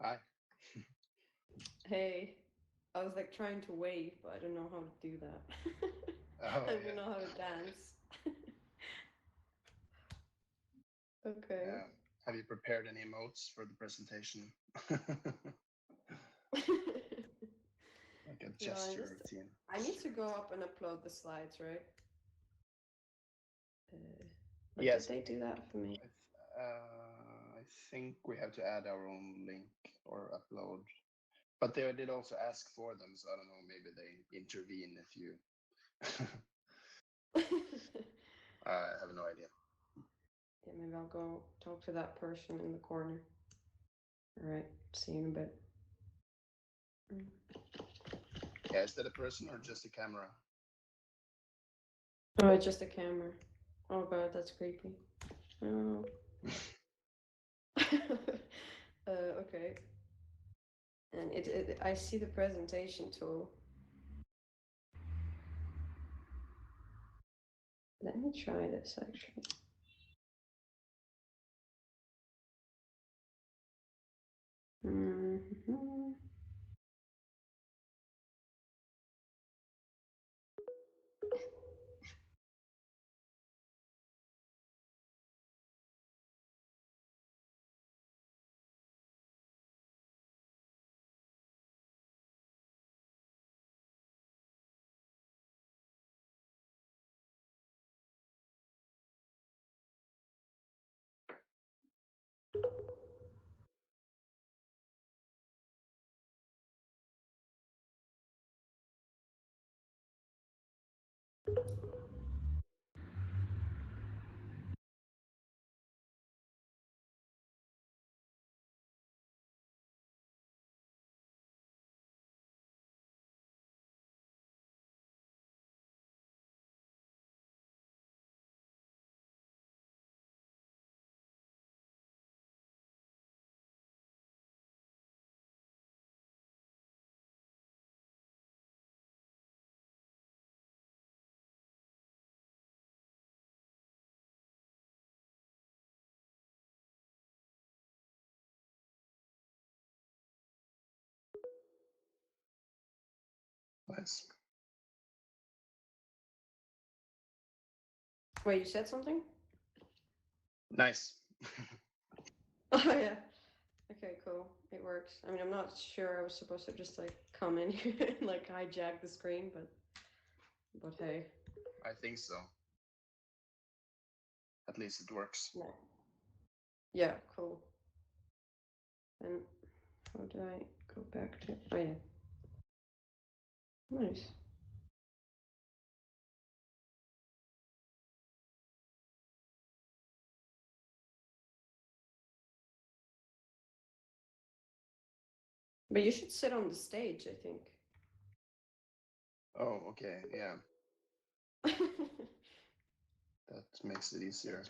Hi. Hey, I was like trying to wave, but I don't know how to do that. I Oh, don't even know how to dance. Okay. yeah. Have you prepared any emotes for the presentation? Like a Yeah, gesture routine. I need to go up and upload the slides, right? Uh, but did Yes. they do that for me? I think we have to add our own link or upload. But they did also ask for them, so I don't know. Maybe they intervene if you. I have no idea. Yeah, maybe I'll go talk to that person in the corner. All right, see you in a bit. Yeah, is that a person or just a camera? Oh, it's just a camera. Oh god, that's creepy. Oh. Okay. And I see the presentation tool. Let me try this actually. Mm-hmm. Nice. Wait, you said something? Nice. Oh yeah. Okay, cool. It works. I mean, I'm not sure I was supposed to just like come in here and like hijack the screen, but hey. I think so. At least it works. No. Yeah, cool. And how do I go back to? Oh yeah. Nice. But you should sit on the stage, I think. Oh, okay. Yeah, that makes it easier.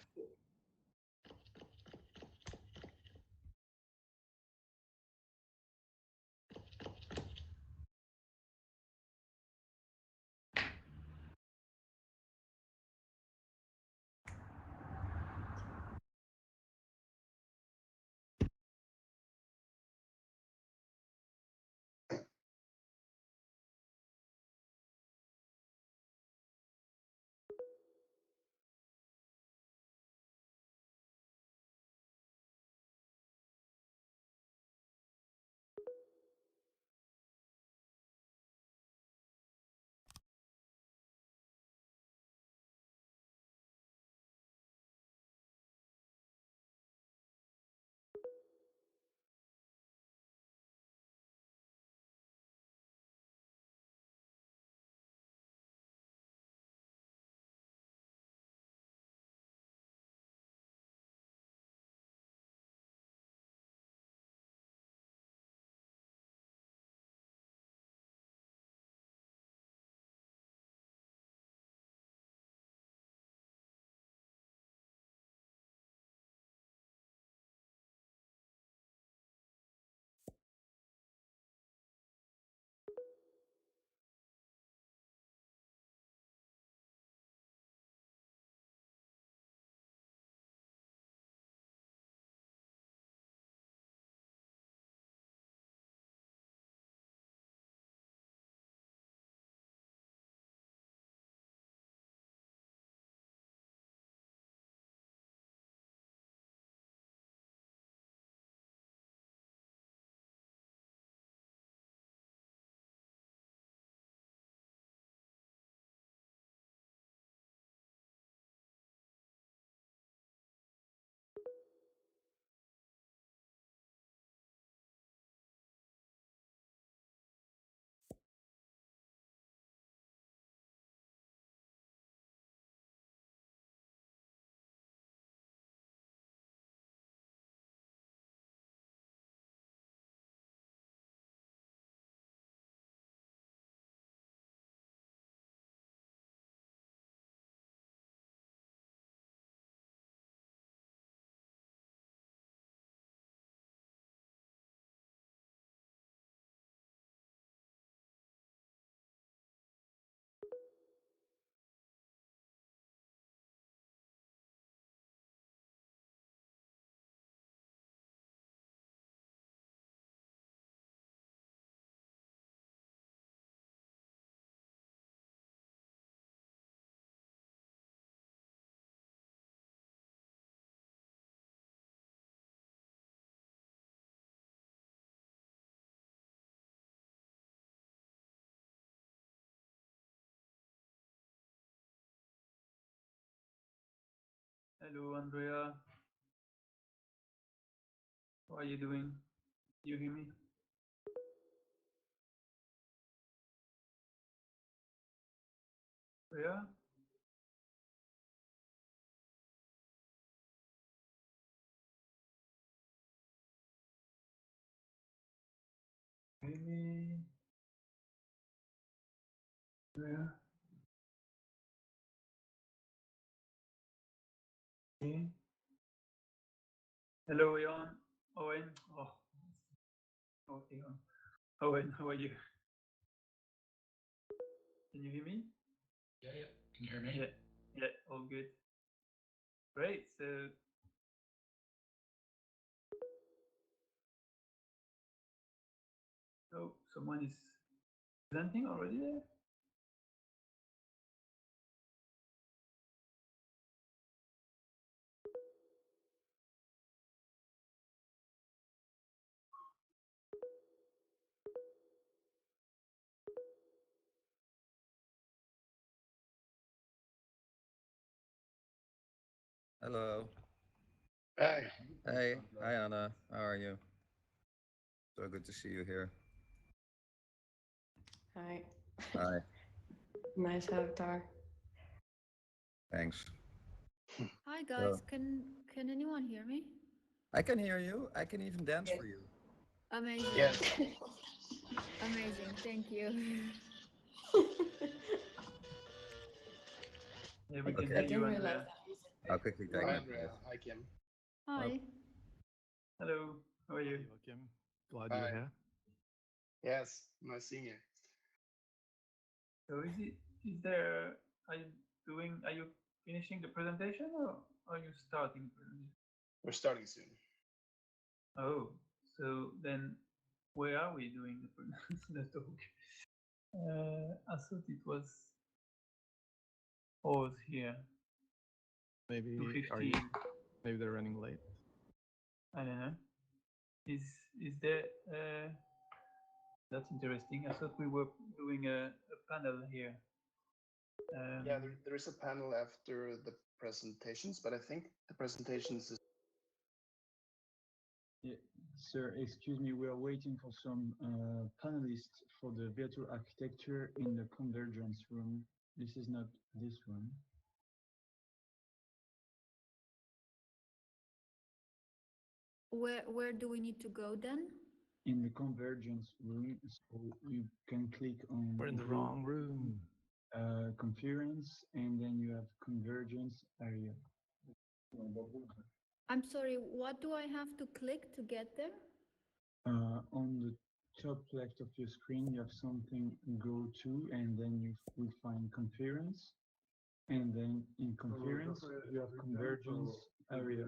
Hello, Andrea. How are you doing? Do you hear me? Andrea? Hear me? Andrea? Okay. Hello, Jan. Owen. Oh, okay. Owen, how are you? Can you hear me? Yeah. Can you hear me? Yeah, all good. Great. So, someone is presenting already there? Hello. Hey. Hey. Hi, Anna. How are you? So good to see you here. Hi. Hi. Nice avatar. Thanks. Hi guys, can anyone hear me? I can hear you. I can even dance for you. Amazing. Yes. Amazing, thank you. Yeah, we Okay. can I hear you, didn't realize Andrea. that music. I'll quickly take Hi, my Andrea. place. Hi, Kim. Hi. Hello, how are you? Joakim, glad Hi. you're here. Yes, nice seeing you. So are you finishing the presentation or are you starting? We're starting soon. Oh, so then where are we doing the talk? I thought it was pause here. Maybe 2:15. maybe they're running late. I don't know. Is there that's interesting. I thought we were doing a panel here. Yeah, there is a panel after the presentations, but I think the presentations is. Yeah, sir, excuse me, we are waiting for some panelists for the virtual architecture in the convergence room. This is not this one. Where do we need to go then? In the convergence room, so you can click on We're in the wrong room. conference, and then you have convergence area. I'm sorry, what do I have to click to get there? On the top left of your screen, you have something go to, and then you will find conference. And then in conference, you have convergence area.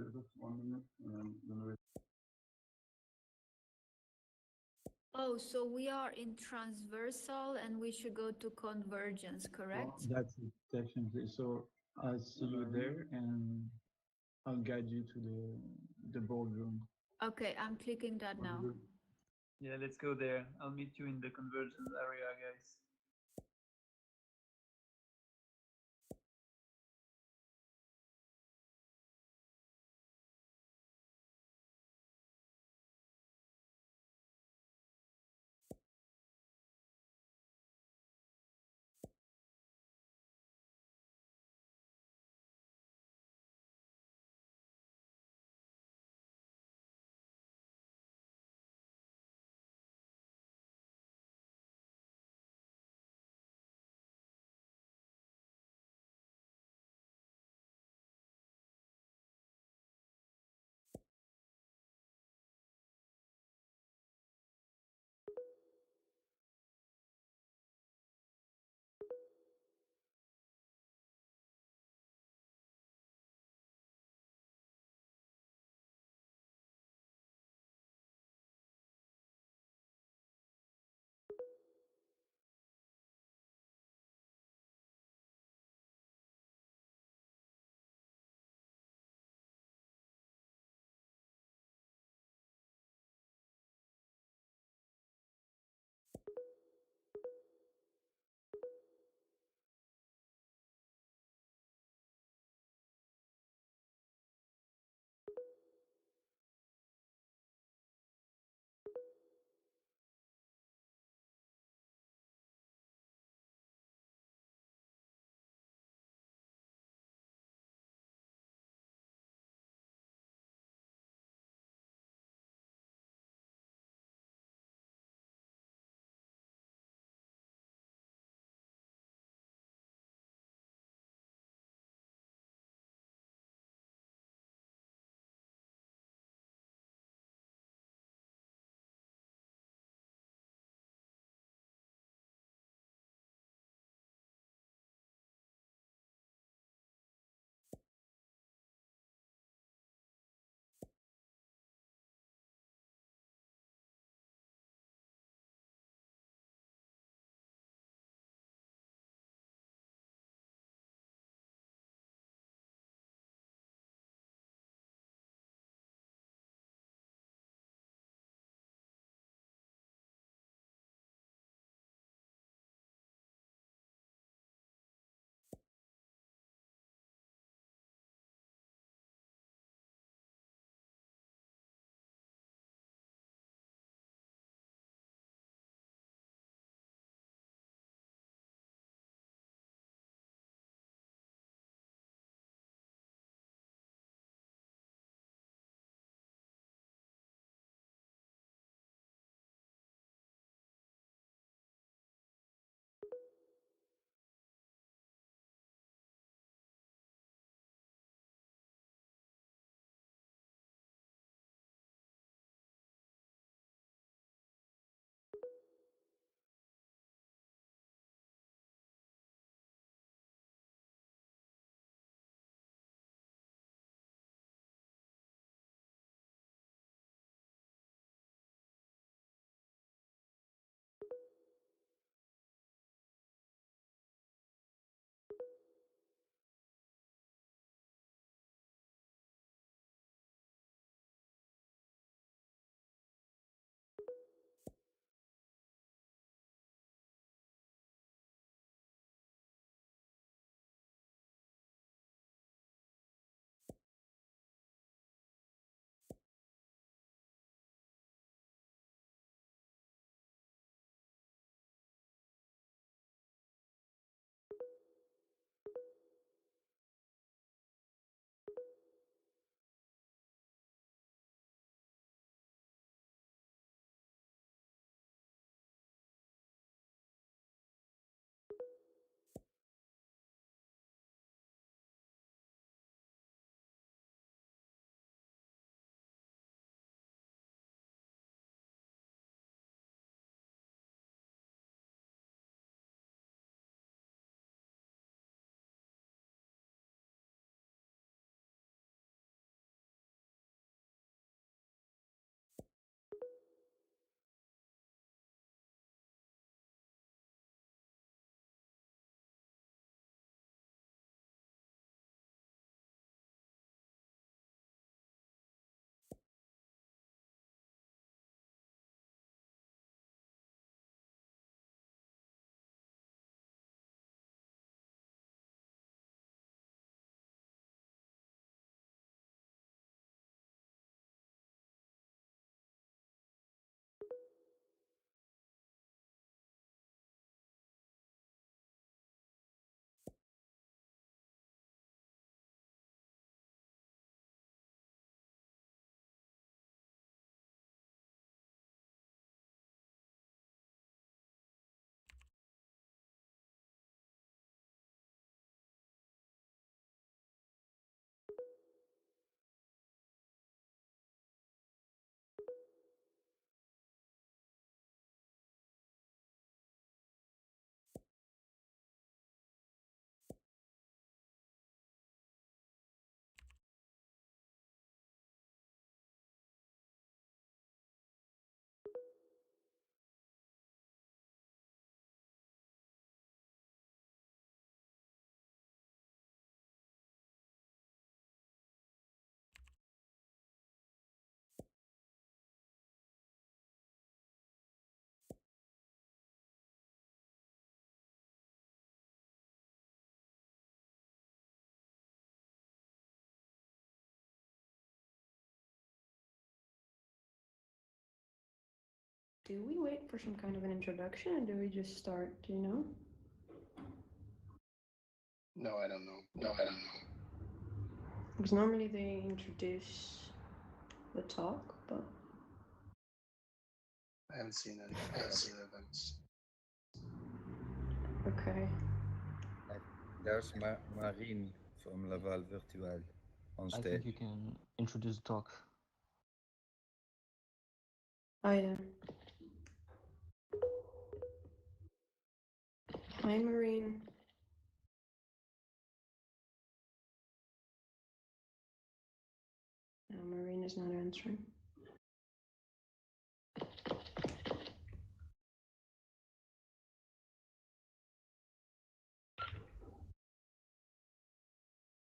Oh, so we are in TransVRsal and we should go to convergence, correct? That's it, definitely. So I'll see you there and I'll guide you to the boardroom. Okay, I'm clicking that now. Yeah, let's go there. I'll meet you in the convergence area, guys. do we wait for some kind of an introduction, or do we just start? Do you know? No, I don't know. Because normally they introduce the talk, but I haven't seen any other events. okay. There's Marine from Laval Virtual on I stage. think you can introduce the talk. Oh yeah. Hi, Marine. No, Marine is not answering.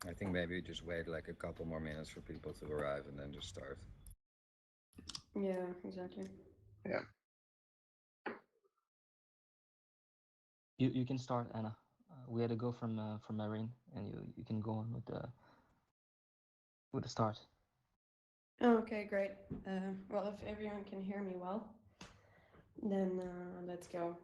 I think maybe we just wait like a couple more minutes for people to arrive and then just start. Yeah, exactly. Yeah. You can start, Anna. We had to go from Marine, and you can go on with the start. Oh, okay, great. Well, if everyone can hear me well, then let's go.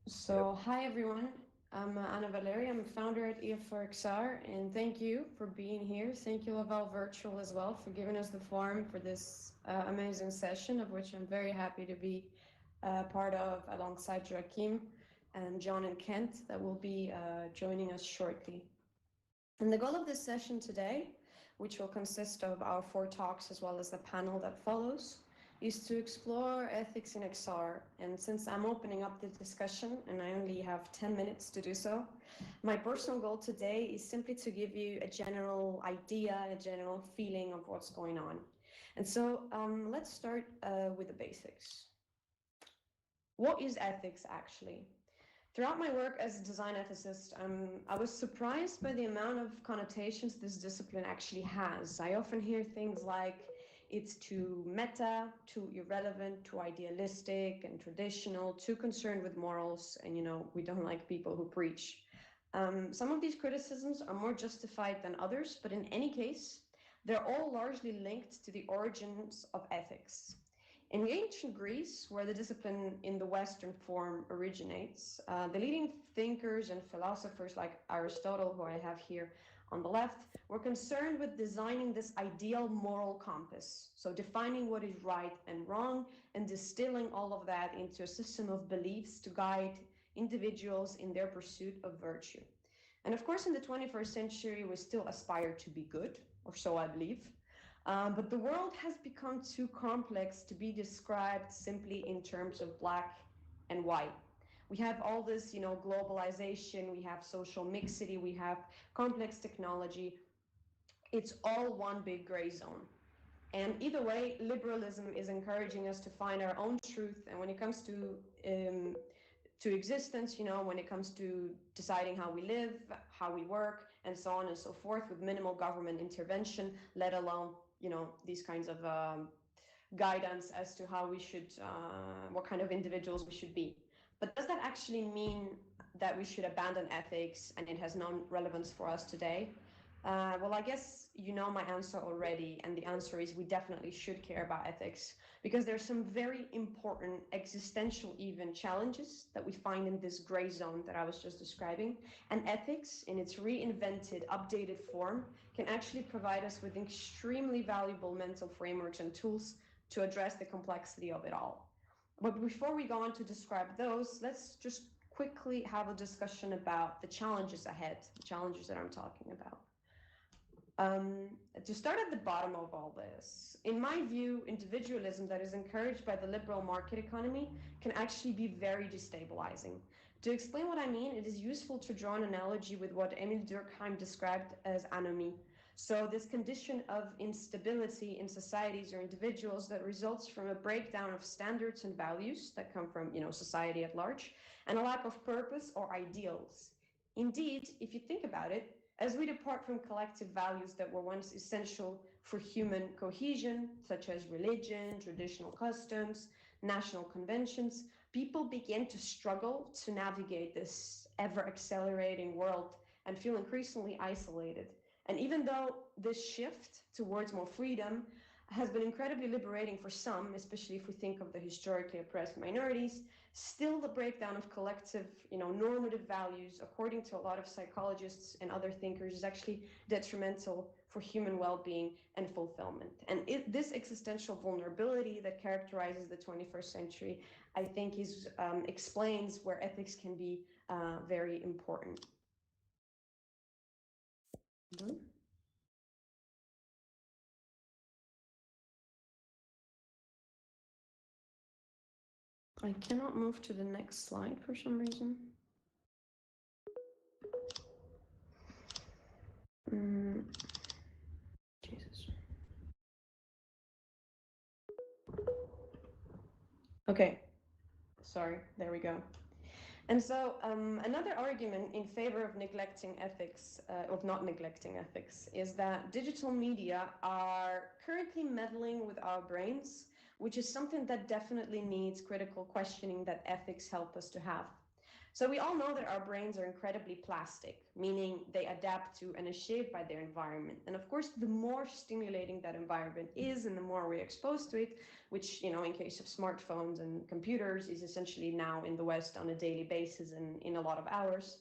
So, hi everyone. I'm Anna Valeri. I'm a founder at TransVRsal, and thank you for being here. Thank you, Laval Virtual, as well, for giving us the forum for this amazing session, of which I'm very happy to be part of, alongside Joakim and John and Kent, that will be joining us shortly. And the goal of this session today, which will consist of our 4 talks as well as the panel that follows, is to explore ethics in XR. And since I'm opening up the discussion and I only have 10 minutes to do so, my personal goal today is simply to give you a general idea, a general feeling of what's going on. And so let's start with the basics. What is ethics actually? Throughout my work as a design ethicist, I was surprised by the amount of connotations this discipline actually has. I often hear things like it's too meta, too irrelevant, too idealistic and traditional, too concerned with morals, and we don't like people who preach. Some of these criticisms are more justified than others, but in any case, they're all largely linked to the origins of ethics. In ancient Greece, where the discipline in the Western form originates, the leading thinkers and philosophers like Aristotle, who I have here on the left, were concerned with designing this ideal moral compass. So defining what is right and wrong and distilling all of that into a system of beliefs to guide individuals in their pursuit of virtue. And of course, in the 21st century, we still aspire to be good, or so I believe. But the world has become too complex to be described simply in terms of black and white. We have all this, globalization, we have social mixity, we have complex technology. It's all one big gray zone. And either way, liberalism is encouraging us to find our own truth. And when it comes to existence, when it comes to deciding how we live, how we work, and so on and so forth, with minimal government intervention, let alone these kinds of guidance as to how we should, what kind of individuals we should be. But does that actually mean that we should abandon ethics and it has no relevance for us today? Well, I guess you know my answer already, and the answer is we definitely should care about ethics, because there's some very important existential even challenges that we find in this gray zone that I was just describing. And ethics, in its reinvented, updated form, can actually provide us with extremely valuable mental frameworks and tools to address the complexity of it all. But before we go on to describe those, let's just quickly have a discussion about the challenges ahead, the challenges that I'm talking about. To start at the bottom of all this, in my view, individualism that is encouraged by the liberal market economy can actually be very destabilizing. To explain what I mean, it is useful to draw an analogy with what Emil Durkheim described as anomie. So this condition of instability in societies or individuals that results from a breakdown of standards and values that come from, society at large, and a lack of purpose or ideals. Indeed, if you think about it, as we depart from collective values that were once essential for human cohesion, such as religion, traditional customs, national conventions, people begin to struggle to navigate this ever-accelerating world and feel increasingly isolated. And even though this shift towards more freedom has been incredibly liberating for some, especially if we think of the historically oppressed minorities. Still, the breakdown of collective, normative values, according to a lot of psychologists and other thinkers, is actually detrimental for human well-being and fulfillment. And this existential vulnerability that characterizes the 21st century, I think, explains where ethics can be very important. Mm-hmm. I cannot move to the next slide for some reason. Jesus. Okay, sorry, there we go. And so another argument in favor of neglecting ethics, of not neglecting ethics, is that digital media are currently meddling with our brains, which is something that definitely needs critical questioning that ethics help us to have. So we all know that our brains are incredibly plastic, meaning they adapt to and are shaped by their environment. And of course, the more stimulating that environment is and the more we're exposed to it, which, in case of smartphones and computers is essentially now in the West on a daily basis and in a lot of hours,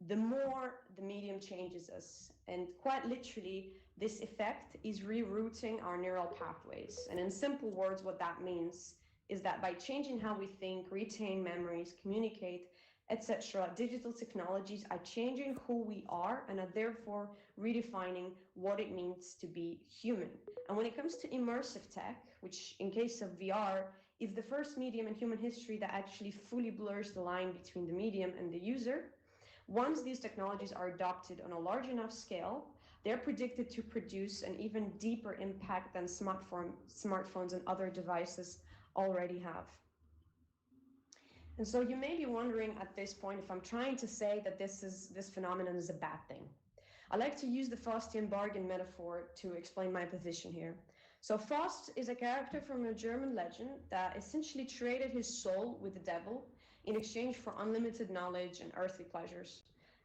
the more the medium changes us. And quite literally, this effect is rerouting our neural pathways. And in simple words, what that means is that by changing how we think, retain memories, communicate, etc., digital technologies are changing who we are and are therefore redefining what it means to be human. And when it comes to immersive tech, which in case of VR is the first medium in human history that actually fully blurs the line between the medium and the user, once these technologies are adopted on a large enough scale, they're predicted to produce an even deeper impact than smartphones and other devices already have. And so you may be wondering at this point if I'm trying to say that this phenomenon is a bad thing. I like to use the Faustian bargain metaphor to explain my position here. So Faust is a character from a German legend that essentially traded his soul with the devil in exchange for unlimited knowledge and earthly pleasures.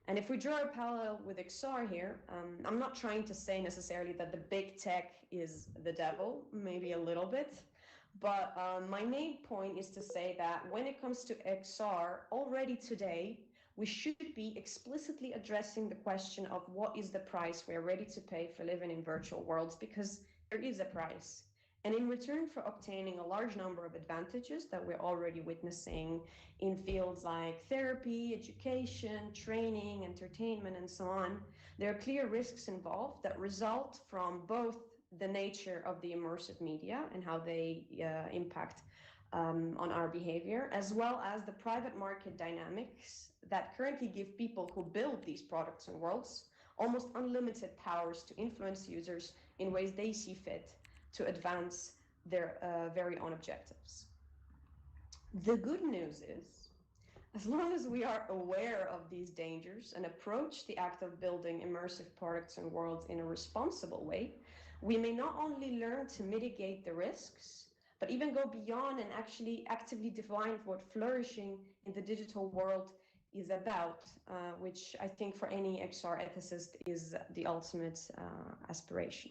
And if we draw a parallel with XR here, I'm not trying to say necessarily that the big tech is the devil, maybe a little bit. But my main point is to say that when it comes to XR, already today, we should be explicitly addressing the question of what is the price we're ready to pay for living in virtual worlds, because there is a price. And in return for obtaining a large number of advantages that we're already witnessing in fields like therapy, education, training, entertainment, and so on, there are clear risks involved that result from both the nature of the immersive media and how they impact on our behavior, as well as the private market dynamics that currently give people who build these products and worlds almost unlimited powers to influence users in ways they see fit to advance their very own objectives. The good news is, as long as we are aware of these dangers and approach the act of building immersive products and worlds in a responsible way, we may not only learn to mitigate the risks, but even go beyond and actually actively define what flourishing in the digital world is about, which I think for any XR ethicist is the ultimate aspiration.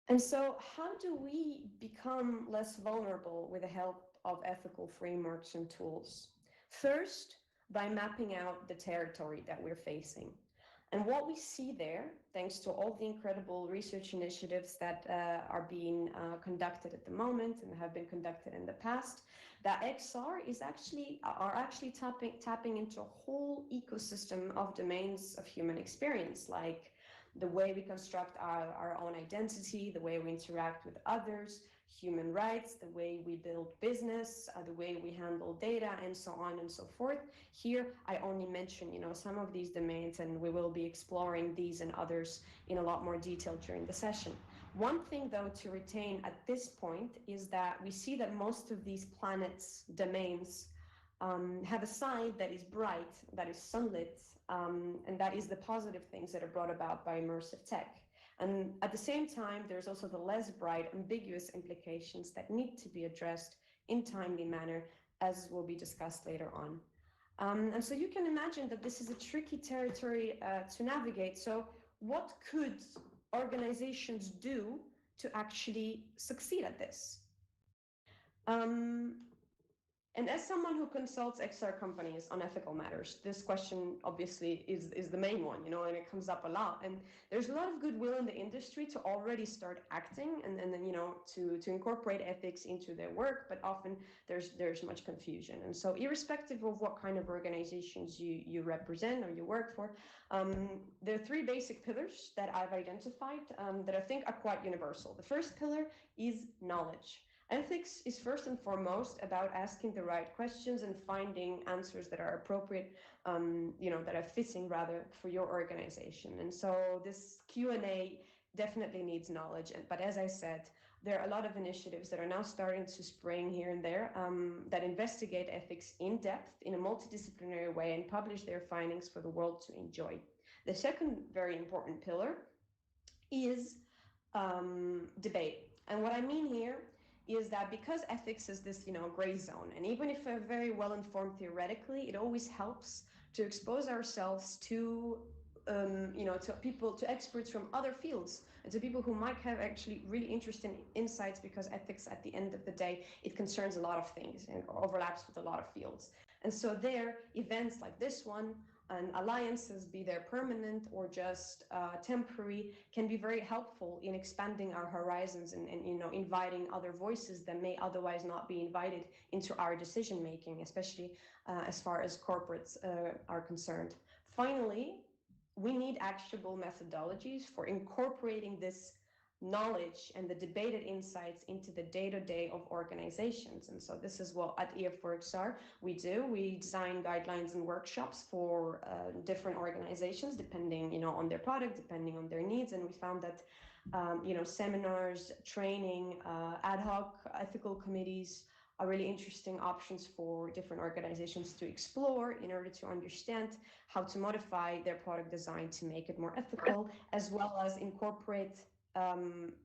And so how do we become less vulnerable with the help of ethical frameworks and tools? First, by mapping out the territory that we're facing. And what we see there, thanks to all the incredible research initiatives that are being conducted at the moment and have been conducted in the past, that XR are actually tapping into a whole ecosystem of domains of human experience, like the way we construct our own identity, the way we interact with others, human rights, the way we build business, the way we handle data, and so on and so forth. Here, I only mention, some of these domains, and we will be exploring these and others in a lot more detail during the session. One thing, though, to retain at this point is that we see that most of these planets' domains have a side that is bright, that is sunlit, and that is the positive things that are brought about by immersive tech. And at the same time, there's also the less bright, ambiguous implications that need to be addressed in timely manner, as will be discussed later on. And so you can imagine that this is a tricky territory to navigate. So what could organizations do to actually succeed at this? And as someone who consults XR companies on ethical matters, this question obviously is the main one, you know, and it comes up a lot. And there's a lot of goodwill in the industry to already start acting and then, you know, to incorporate ethics into their work, but often there's much confusion. And so irrespective of what kind of organizations you represent or you work for, there are three basic pillars that I've identified that I think are quite universal. The first pillar is knowledge. Ethics is first and foremost about asking the right questions and finding answers that are appropriate, you know, that are fitting rather for your organization. And so this Q&A definitely needs knowledge. But as I said, there are a lot of initiatives that are now starting to spring here and there that investigate ethics in depth in a multidisciplinary way and publish their findings for the world to enjoy. The second very important pillar is debate. And what I mean here is that because ethics is this, you know, gray zone, and even if we're very well informed theoretically, it always helps to expose ourselves to, you know, to people, to experts from other fields, and to people who might have actually really interesting insights, because ethics, at the end of the day, it concerns a lot of things and overlaps with a lot of fields. And so there, events like this one, and alliances, be they permanent or just temporary, can be very helpful in expanding our horizons and you know, inviting other voices that may otherwise not be invited into our decision making, especially as far as corporates are concerned. Finally, we need actionable methodologies for incorporating this knowledge and the debated insights into the day-to-day of organizations. And so this is what at EF4XR we do. We design guidelines and workshops for different organizations, depending, you know, on their product, depending on their needs. And we found that, you know, seminars, training, ad hoc ethical committees are really interesting options for different organizations to explore in order to understand how to modify their product design to make it more ethical, as well as incorporate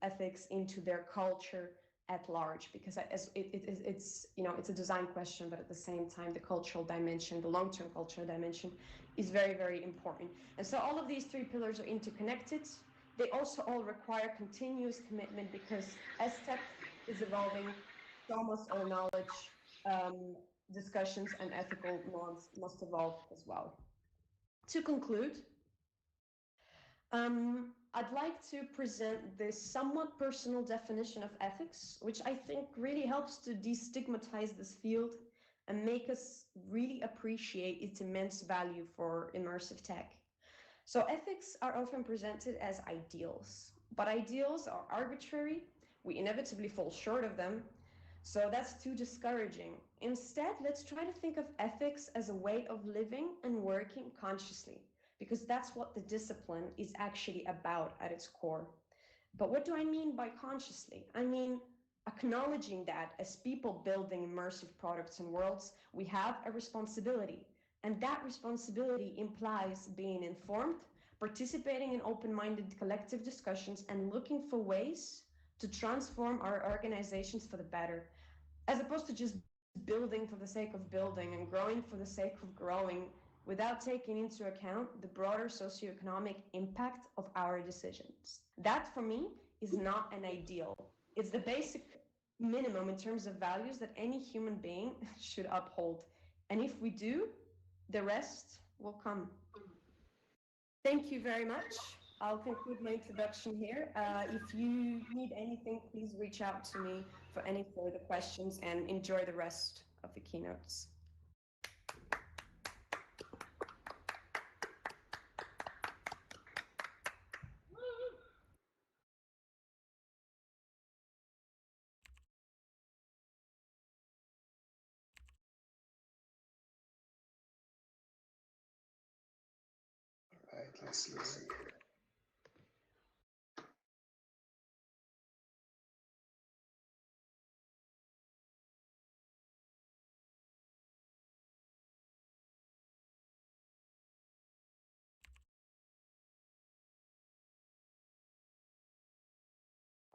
ethics into their culture at large, because it's you know, it's a design question, but at the same time the cultural dimension, the long-term cultural dimension, is very, very important. And so all of these three pillars are interconnected. They also all require continuous commitment, because as tech is evolving, so must all knowledge, discussions and ethical norms must evolve as well. To conclude, I'd like to present this somewhat personal definition of ethics, which I think really helps to destigmatize this field and make us really appreciate its immense value for immersive tech. So ethics are often presented as ideals, but ideals are arbitrary. We inevitably fall short of them. So that's too discouraging. Instead, let's try to think of ethics as a way of living and working consciously, because that's what the discipline is actually about at its core. But what do I mean by consciously? I mean acknowledging that as people building immersive products and worlds, we have a responsibility. And that responsibility implies being informed, participating in open-minded collective discussions, and looking for ways to transform our organizations for the better, as opposed to just building for the sake of building and growing for the sake of growing, without taking into account the broader socioeconomic impact of our decisions. That, for me, is not an ideal. It's the basic minimum in terms of values that any human being should uphold. And if we do, the rest will come. Thank you very much. I'll conclude my introduction here. If you need anything, please reach out to me for any further questions, and enjoy the rest of the keynotes. All right, let's listen.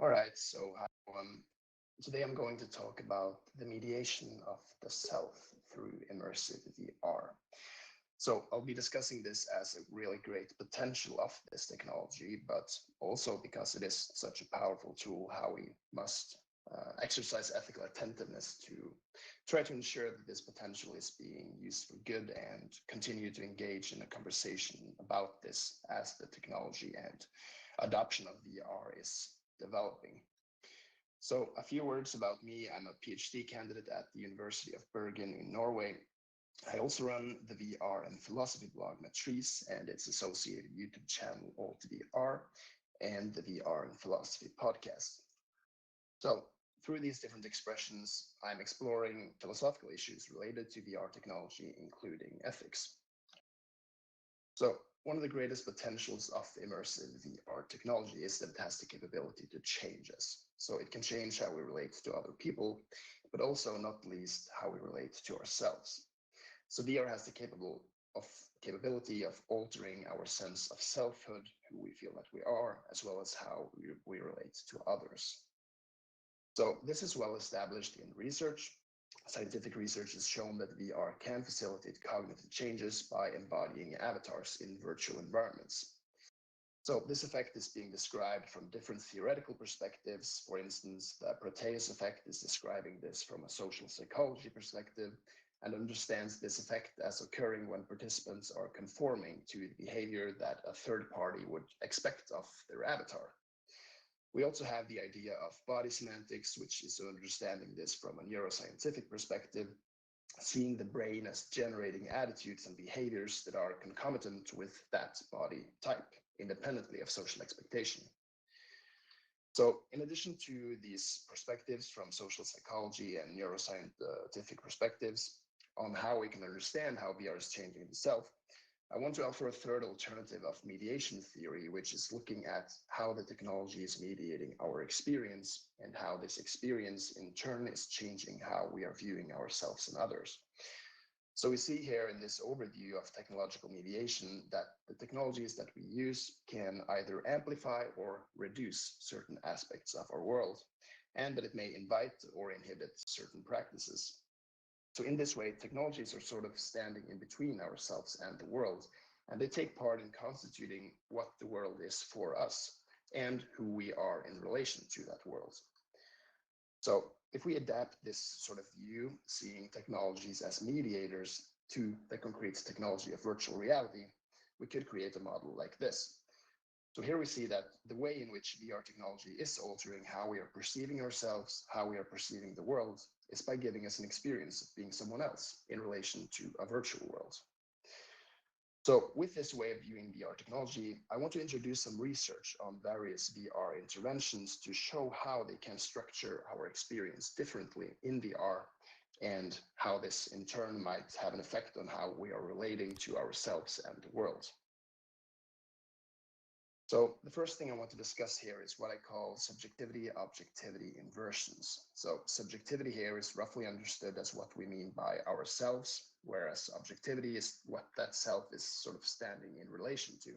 All right, so today I'm going to talk about the mediation of the self through immersive VR. So I'll be discussing this as a really great potential of this technology, but also because it is such a powerful tool, how we must exercise ethical attentiveness to try to ensure that this potential is being used for good and continue to engage in a conversation about this as the technology and adoption of VR is developing. So a few words about me. I'm a PhD candidate at the University of Bergen in Norway. I also run the VR and philosophy blog Matrice and its associated YouTube channel AltVR and the VR and philosophy podcast. So through these different expressions, I'm exploring philosophical issues related to VR technology, including ethics. So one of the greatest potentials of immersive VR technology is that it has the capability to change us. So it can change how we relate to other people, but also not least how we relate to ourselves. So VR has the capability of altering our sense of selfhood, who we feel that we are, as well as how we relate to others. So this is well established in research. Scientific research has shown that VR can facilitate cognitive changes by embodying avatars in virtual environments. So this effect is being described from different theoretical perspectives. For instance, the Proteus effect is describing this from a social psychology perspective and understands this effect as occurring when participants are conforming to the behavior that a third party would expect of their avatar. We also have the idea of body semantics, which is understanding this from a neuroscientific perspective, seeing the brain as generating attitudes and behaviors that are concomitant with that body type, independently of social expectation. So in addition to these perspectives from social psychology and neuroscientific perspectives on how we can understand how VR is changing itself, I want to offer a third alternative of mediation theory, which is looking at how the technology is mediating our experience and how this experience in turn is changing how we are viewing ourselves and others. So we see here in this overview of technological mediation that the technologies that we use can either amplify or reduce certain aspects of our world, and that it may invite or inhibit certain practices. So in this way, technologies are sort of standing in between ourselves and the world, and they take part in constituting what the world is for us and who we are in relation to that world. So if we adapt this sort of view, seeing technologies as mediators to the concrete technology of virtual reality, we could create a model like this. So here we see that the way in which VR technology is altering how we are perceiving ourselves, how we are perceiving the world, is by giving us an experience of being someone else in relation to a virtual world. So with this way of viewing VR technology, I want to introduce some research on various VR interventions to show how they can structure our experience differently in VR and how this in turn might have an effect on how we are relating to ourselves and the world. So the first thing I want to discuss here is what I call subjectivity-objectivity inversions. So subjectivity here is roughly understood as what we mean by ourselves, whereas objectivity is what that self is sort of standing in relation to.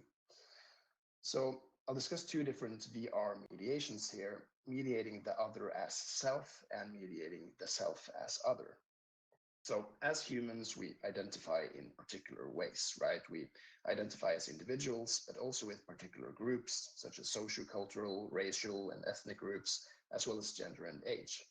So I'll discuss two different VR mediations here, mediating the other as self and mediating the self as other. So as humans, we identify in particular ways, right? We identify as individuals, but also with particular groups, such as sociocultural, racial, and ethnic groups, as well as gender and age.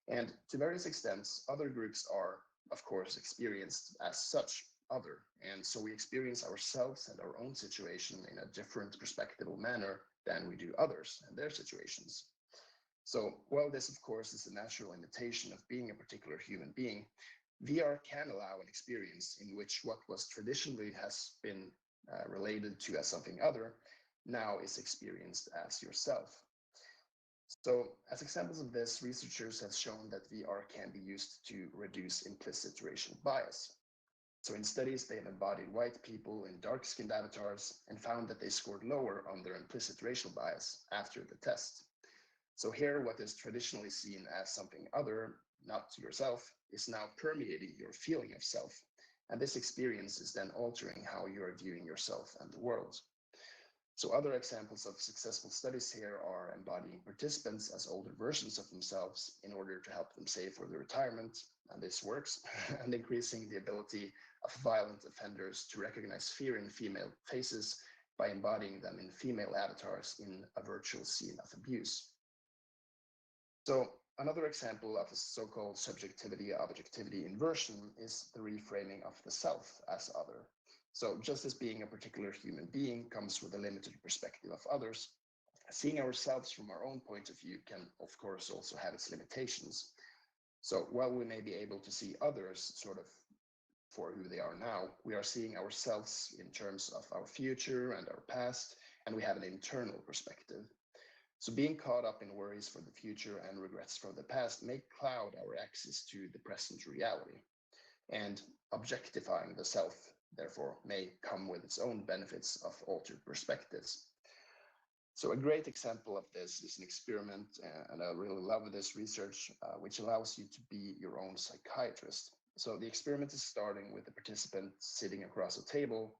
And to various extents, other groups are, of course, experienced as such other. And so we experience ourselves and our own situation in a different perspectival manner than we do others and their situations. So while this, of course, is a natural limitation of being a particular human being, VR can allow an experience in which what was traditionally has been related to as something other now is experienced as yourself. So as examples of this, researchers have shown that VR can be used to reduce implicit racial bias. So in studies, they have embodied white people in dark-skinned avatars and found that they scored lower on their implicit racial bias after the test. So here, what is traditionally seen as something other, not yourself, is now permeating your feeling of self. And this experience is then altering how you are viewing yourself and the world. So other examples of successful studies here are embodying participants as older versions of themselves in order to help them save for their retirement, and this works, and increasing the ability of violent offenders to recognize fear in female faces by embodying them in female avatars in a virtual scene of abuse. So another example of a so-called subjectivity-objectivity inversion is the reframing of the self as other. So just as being a particular human being comes with a limited perspective of others, seeing ourselves from our own point of view can, of course, also have its limitations. So while we may be able to see others sort of for who they are now, we are seeing ourselves in terms of our future and our past, and we have an internal perspective. So being caught up in worries for the future and regrets from the past may cloud our access to the present reality. And objectifying the self, therefore, may come with its own benefits of altered perspectives. So a great example of this is an experiment, and I really love this research, which allows you to be your own psychiatrist. So the experiment is starting with the participant sitting across a table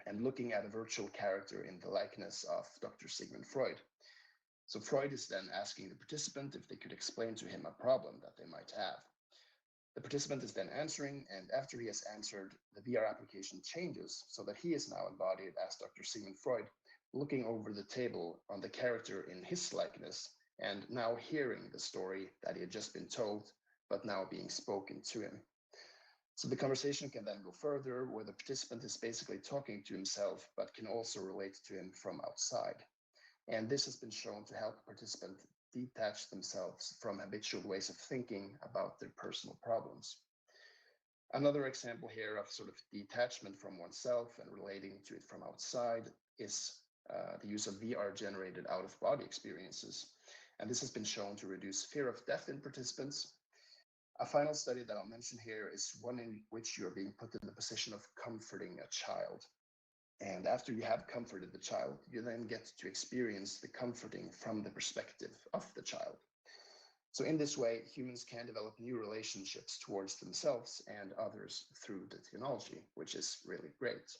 and looking at a virtual character in the likeness of Dr. Sigmund Freud. So Freud is then asking the participant if they could explain to him a problem that they might have. The participant is then answering, and after he has answered, the VR application changes so that he is now embodied as Dr. Sigmund Freud, looking over the table on the character in his likeness, and now hearing the story that he had just been told, but now being spoken to him. So the conversation can then go further, where the participant is basically talking to himself, but can also relate to him from outside. And this has been shown to help participants detach themselves from habitual ways of thinking about their personal problems. Another example here of sort of detachment from oneself and relating to it from outside is the use of VR-generated out-of-body experiences. And this has been shown to reduce fear of death in participants. A final study that I'll mention here is one in which you're being put in the position of comforting a child. And after you have comforted the child, you then get to experience the comforting from the perspective of the child. So in this way, humans can develop new relationships towards themselves and others through the technology, which is really great.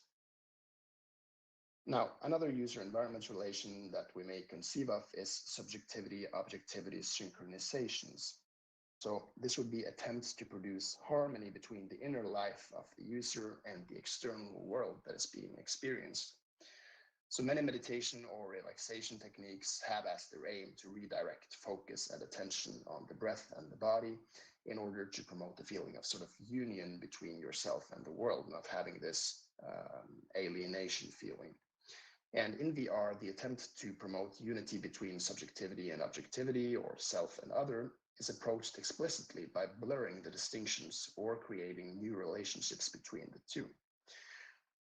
Now, another user-environment relation that we may conceive of is subjectivity-objectivity synchronizations. So this would be attempts to produce harmony between the inner life of the user and the external world that is being experienced. So many meditation or relaxation techniques have as their aim to redirect focus and attention on the breath and the body in order to promote the feeling of sort of union between yourself and the world, not having this alienation feeling. And in VR, the attempt to promote unity between subjectivity and objectivity, or self and other, is approached explicitly by blurring the distinctions or creating new relationships between the two.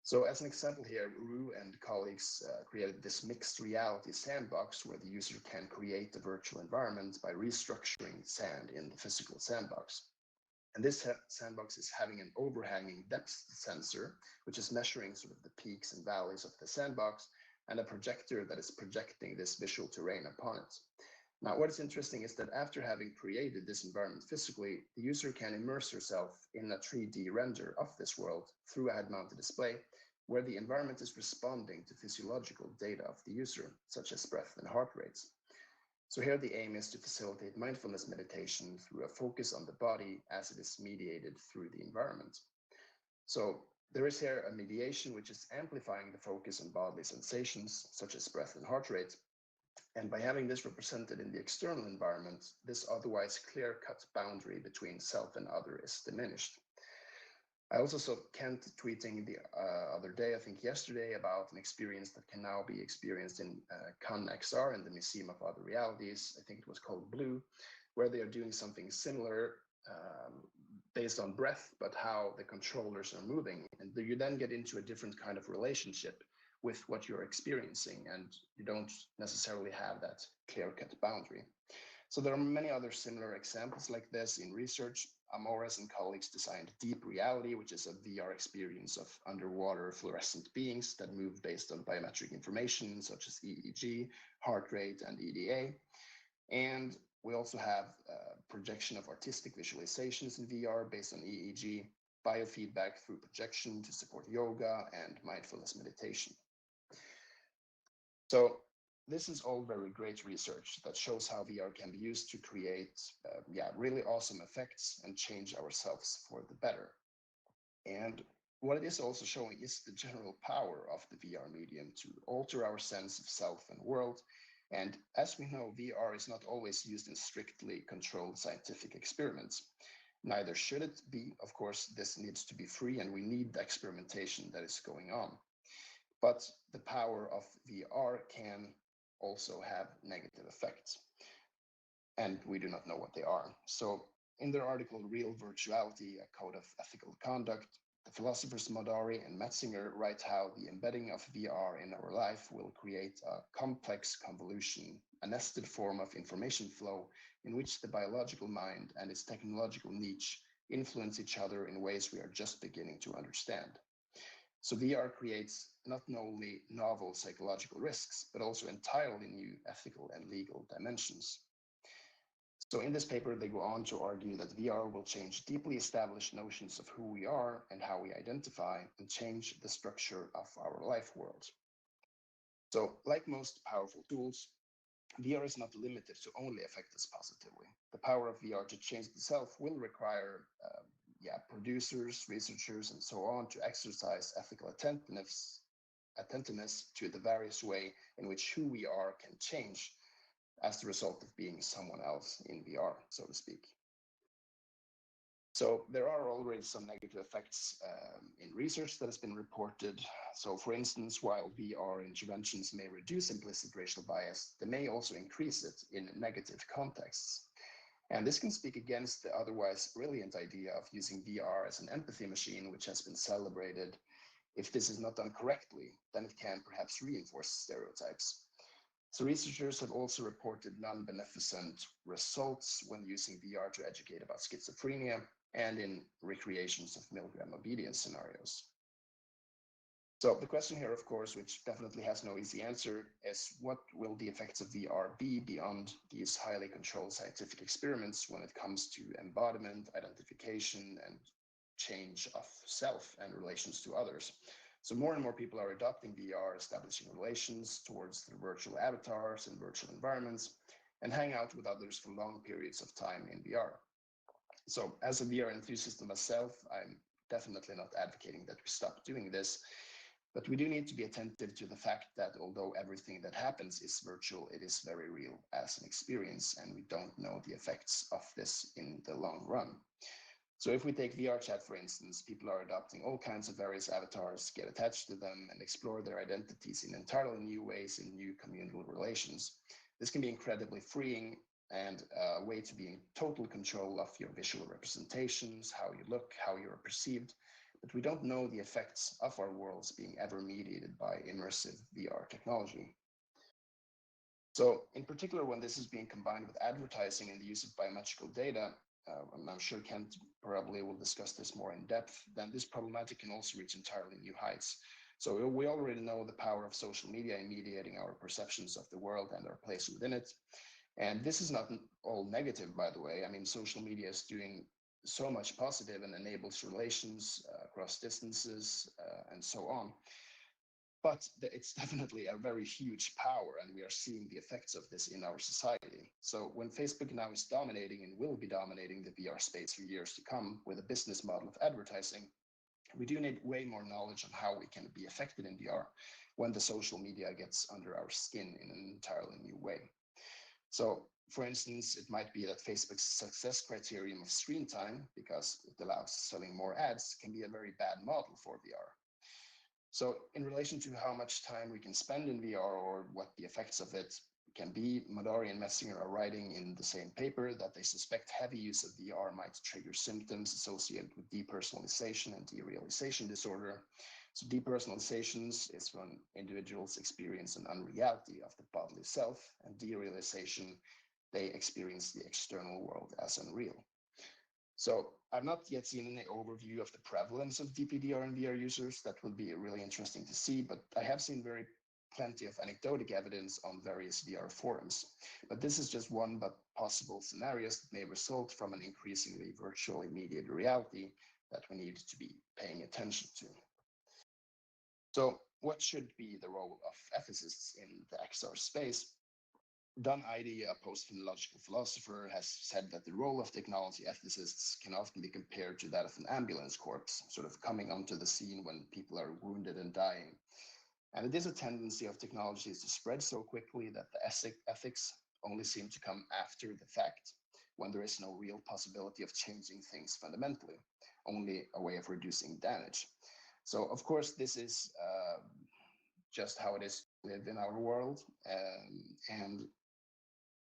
So as an example here, Rue and colleagues created this mixed reality sandbox where the user can create a virtual environment by restructuring sand in the physical sandbox. And this sandbox is having an overhanging depth sensor, which is measuring sort of the peaks and valleys of the sandbox, and a projector that is projecting this visual terrain upon it. Now, what is interesting is that after having created this environment physically, the user can immerse herself in a 3D render of this world through a head-mounted display, where the environment is responding to physiological data of the user, such as breath and heart rates. So here the aim is to facilitate mindfulness meditation through a focus on the body as it is mediated through the environment. So there is here a mediation which is amplifying the focus on bodily sensations, such as breath and heart rate. And by having this represented in the external environment, this otherwise clear-cut boundary between self and other is diminished. I also saw Kent tweeting the other day, I think yesterday, about an experience that can now be experienced in KindNext in the Museum of Other Realities. I think it was called Blue, where they are doing something similar based on breath, but how the controllers are moving. And you then get into a different kind of relationship with what you're experiencing, and you don't necessarily have that clear-cut boundary. So there are many other similar examples like this in research. Amores and colleagues designed Deep Reality, which is a VR experience of underwater fluorescent beings that move based on biometric information such as EEG, heart rate, and EDA. And we also have projection of artistic visualizations in VR based on EEG, biofeedback through projection to support yoga and mindfulness meditation. So this is all very great research that shows how VR can be used to create really awesome effects and change ourselves for the better. And what it is also showing is the general power of the VR medium to alter our sense of self and world. And as we know, VR is not always used in strictly controlled scientific experiments. Neither should it be. Of course, this needs to be free and we need the experimentation that is going on. But the power of VR can also have negative effects. And we do not know what they are. So in their article, Real Virtuality, A Code of Ethical Conduct, the philosophers Valeri and Metzinger write how the embedding of VR in our life will create a complex convolution, a nested form of information flow in which the biological mind and its technological niche influence each other in ways we are just beginning to understand. So VR creates not only novel psychological risks, but also entirely new ethical and legal dimensions. So in this paper, they go on to argue that VR will change deeply established notions of who we are and how we identify and change the structure of our life world. So like most powerful tools, VR is not limited to only affect us positively. The power of VR to change the self will require producers, researchers, and so on to exercise ethical attentiveness to the various way in which who we are can change as the result of being someone else in VR, so to speak. So there are already some negative effects in research that has been reported. So for instance, while VR interventions may reduce implicit racial bias, they may also increase it in negative contexts. And this can speak against the otherwise brilliant idea of using VR as an empathy machine, which has been celebrated. If this is not done correctly, then it can perhaps reinforce stereotypes. So researchers have also reported non-beneficent results when using VR to educate about schizophrenia and in recreations of milligram obedience scenarios. So the question here, of course, which definitely has no easy answer, is what will the effects of VR be beyond these highly controlled scientific experiments when it comes to embodiment, identification, and change of self and relations to others? So more and more people are adopting VR, establishing relations towards their virtual avatars and virtual environments, and hang out with others for long periods of time in VR. So as a VR enthusiast myself, I'm definitely not advocating that we stop doing this, but we do need to be attentive to the fact that although everything that happens is virtual, it is very real as an experience, and we don't know the effects of this in the long run. So if we take VR chat, for instance, people are adopting all kinds of various avatars, get attached to them, and explore their identities in entirely new ways in new communal relations. This can be incredibly freeing and a way to be in total control of your visual representations, how you look, how you are perceived, but we don't know the effects of our worlds being ever mediated by immersive VR technology. So in particular, when this is being combined with advertising and the use of biometrical data, and I'm sure Kent probably will discuss this more in depth, then this problematic can also reach entirely new heights. So we already know the power of social media in mediating our perceptions of the world and our place within it. And this is not all negative, by the way. I mean, social media is doing so much positive and enables relations across distances and so on. But it's definitely a very huge power, and we are seeing the effects of this in our society. So when Facebook now is dominating and will be dominating the VR space for years to come with a business model of advertising, we do need way more knowledge on how we can be affected in VR when the social media gets under our skin in an entirely new way. So for instance, it might be that Facebook's success criterion of screen time, because it allows selling more ads, can be a very bad model for VR. So in relation to how much time we can spend in VR or what the effects of it can be, Valeri and Metzinger are writing in the same paper that they suspect heavy use of VR might trigger symptoms associated with depersonalization and derealization disorder. So depersonalizations is when individuals experience an unreality of the bodily self, and derealization, they experience the external world as unreal. So I've not yet seen any overview of the prevalence of DPDR and VR users. That would be really interesting to see, but I have seen plenty of anecdotic evidence on various VR forums. But this is just one but possible scenarios that may result from an increasingly virtually mediated reality that we need to be paying attention to. So what should be the role of ethicists in the XR space? Don Eide, a post-phenomenological philosopher, has said that the role of technology ethicists can often be compared to that of an ambulance corps, sort of coming onto the scene when people are wounded and dying. And it is a tendency of technologies to spread so quickly that the ethics only seem to come after the fact, when there is no real possibility of changing things fundamentally, only a way of reducing damage. So, of course, this is just how it is to live in our world,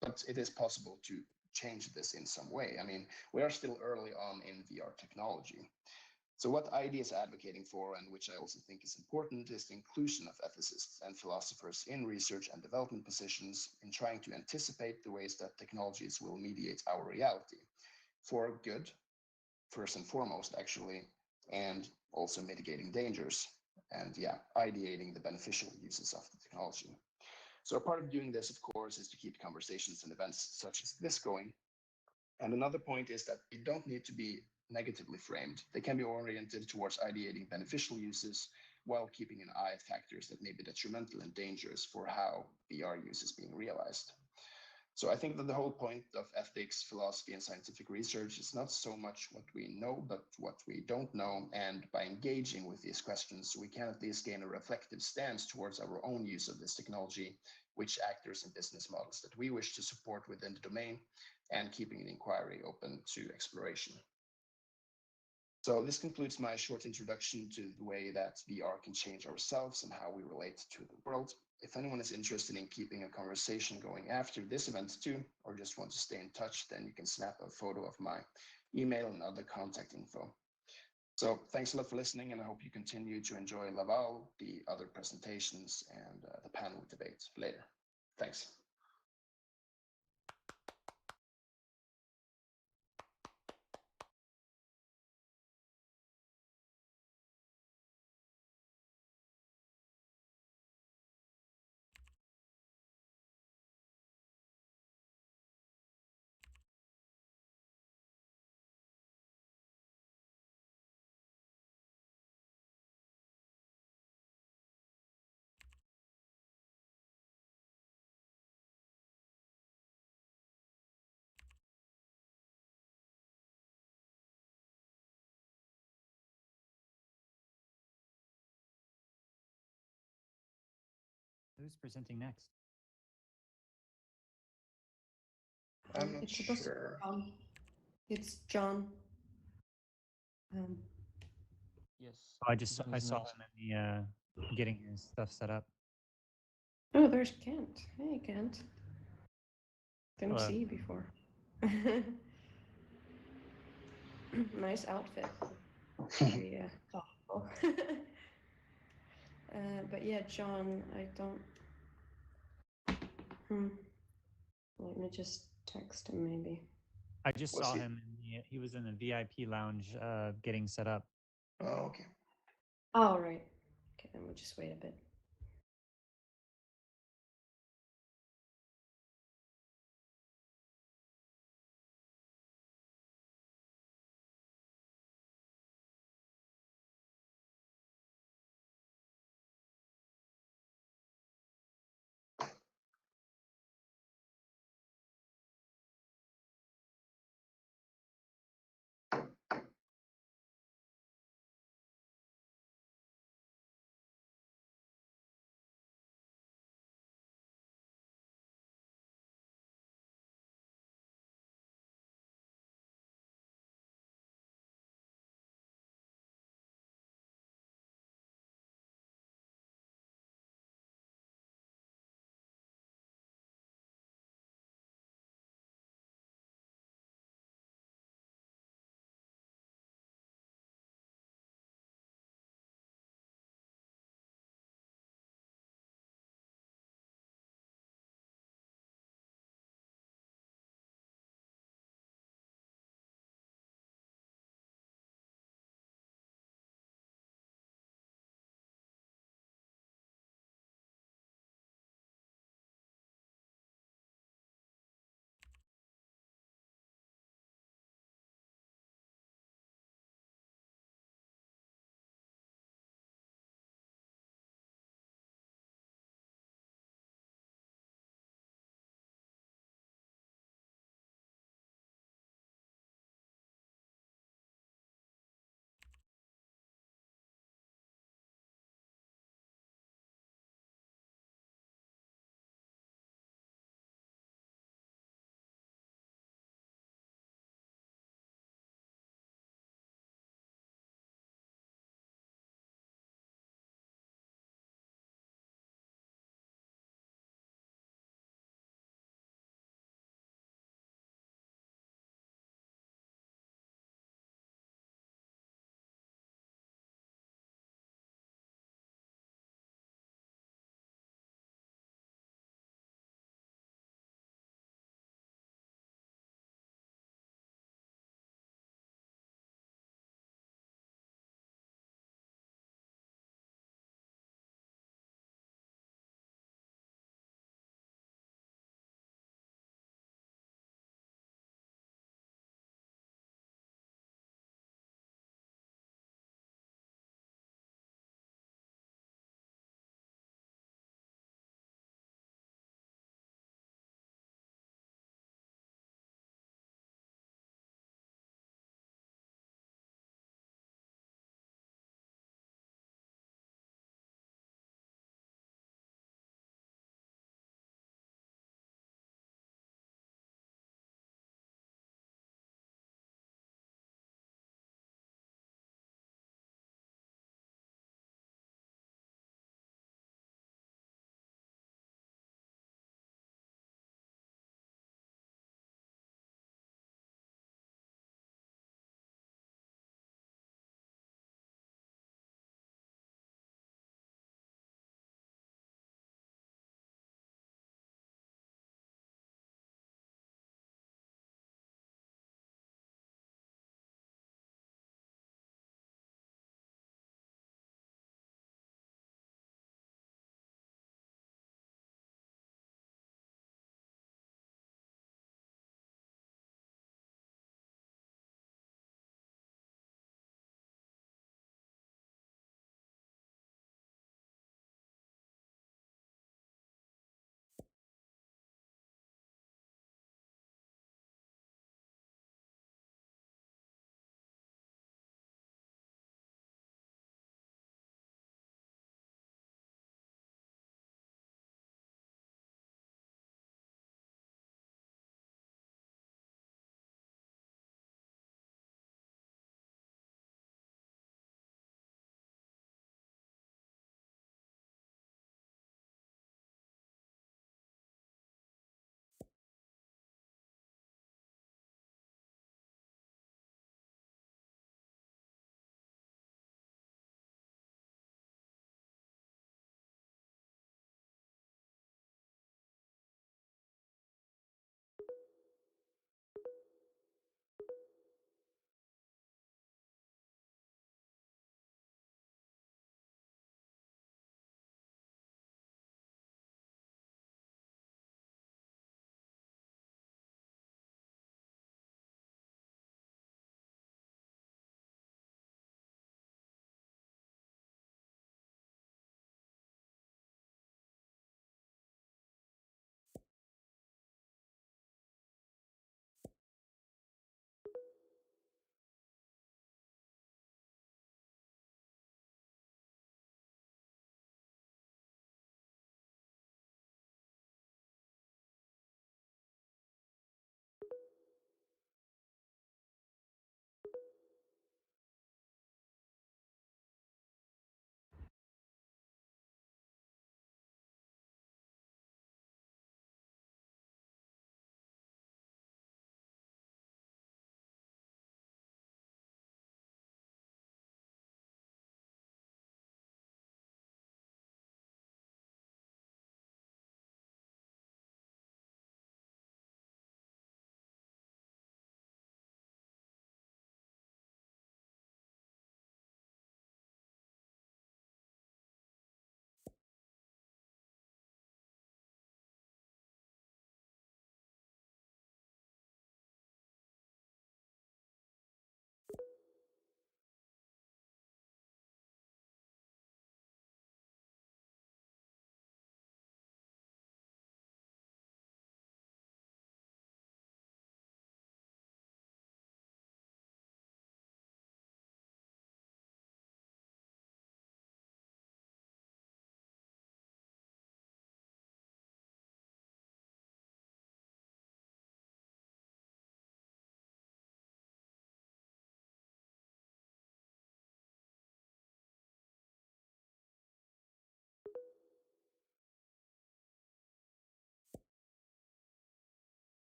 but it is possible to change this in some way. I mean, we are still early on in VR technology. So what IDEA is advocating for, and which I also think is important, is the inclusion of ethicists and philosophers in research and development positions in trying to anticipate the ways that technologies will mediate our reality for good, first and foremost, actually, and also mitigating dangers and ideating the beneficial uses of the technology. So a part of doing this, of course, is to keep conversations and events such as this going. And another point is that they don't need to be negatively framed. They can be oriented towards ideating beneficial uses while keeping an eye at factors that may be detrimental and dangerous for how VR use is being realized. So I think that the whole point of ethics, philosophy, and scientific research is not so much what we know, but what we don't know. And by engaging with these questions, we can at least gain a reflective stance towards our own use of this technology, which actors and business models that we wish to support within the domain, and keeping the inquiry open to exploration. So this concludes my short introduction to the way that VR can change ourselves and how we relate to the world. If anyone is interested in keeping a conversation going after this event too, or just want to stay in touch, then you can snap a photo of my email and other contact info. So thanks a lot for listening, and I hope you continue to enjoy Laval, the other presentations, and the panel debate later. Thanks. Who's presenting next? I'm not It's supposed sure. to it's John. Yes. Oh, I John's saw next. him in the getting his stuff set up. Oh, there's Kent. Hey, Kent. Didn't Hello. see you before. Nice outfit. Very thoughtful. But yeah, John, I don't. Let me just text him maybe. I just Was saw he- him. He was in the VIP lounge getting set up. Oh, okay. All right. Okay, then we'll just wait a bit.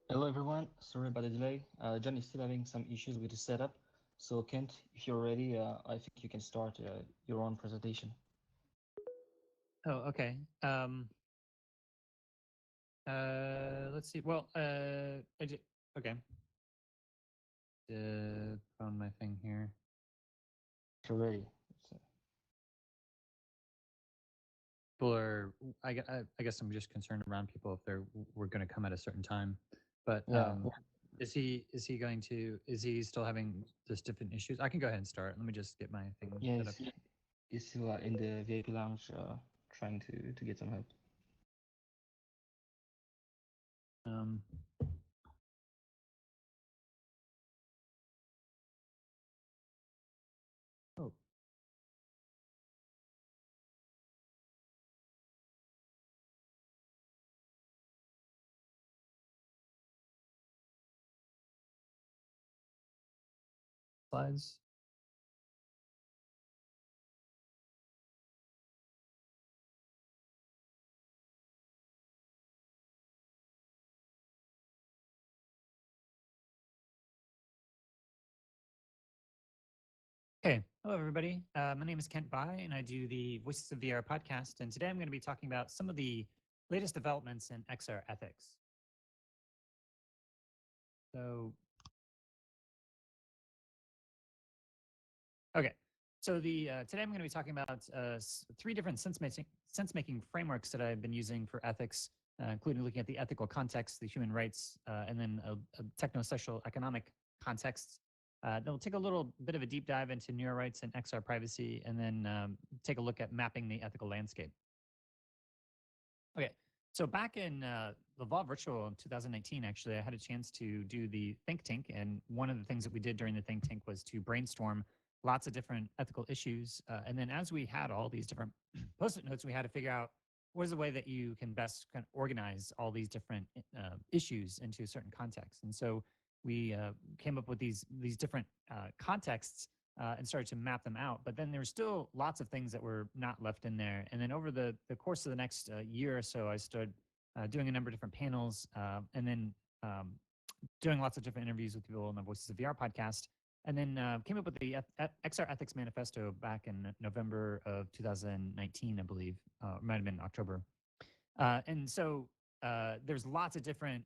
Hello everyone, sorry about the delay. John is still having some issues with the setup. So Kent, if you're ready, I think you can start your own presentation. Oh, okay. Let's see. Well, okay. Found my thing here. If you're ready. People are, I guess I'm just concerned around people if we're going to come at a certain time. But Yeah. is he still having just different issues? I can go ahead and start. Let me just get my thing set up. He's still in the VIP lounge trying to get some help. Oh. Slides. Okay, hello everybody. My name is Kent Bai, and I do the Voices of VR podcast. And today I'm going to be talking about some of the latest developments in XR ethics. So, okay. So today I'm going to be talking about 3 different sense-making frameworks that I've been using for ethics, including looking at the ethical context, the human rights, and then a techno-social economic context. They'll take a little bit of a deep dive into neuro rights and XR privacy, and then take a look at mapping the ethical landscape. Okay, so back in Laval Virtual in 2019, actually, I had a chance to do the think tank, and one of the things that we did during the think tank was to brainstorm lots of different ethical issues. And then as we had all these different post-it notes, we had to figure out what is the way that you can best kind of organize all these different issues into a certain context. And so we came up with these different contexts and started to map them out. But then there were still lots of things that were not left in there. And then over the course of the next year or so, I started doing a number of different panels and then doing lots of different interviews with people on the Voices of VR podcast. And then came up with the XR Ethics Manifesto back in November of 2019, I believe. It might have been October. And so there's lots of different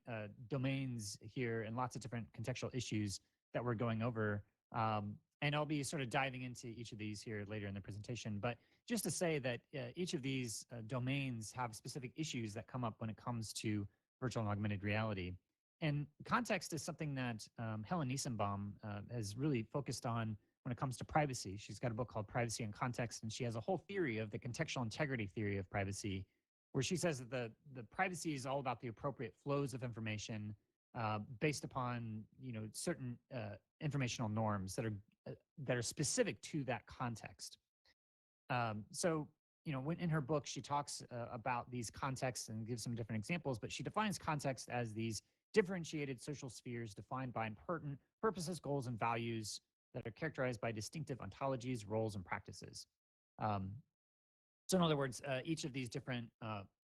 domains here and lots of different contextual issues that we're going over. And I'll be sort of diving into each of these here later in the presentation. But just to say that each of these domains have specific issues that come up when it comes to virtual and augmented reality. And context is something that Helen Niesenbaum has really focused on when it comes to privacy. She's got a book called Privacy and Context, and she has a whole theory of the contextual integrity theory of privacy, where she says that the privacy is all about the appropriate flows of information based upon certain informational norms that are specific to that context. So when in her book she talks about these contexts and gives some different examples, but she defines context as these differentiated social spheres defined by important purposes, goals, and values that are characterized by distinctive ontologies, roles, and practices. So in other words, each of these different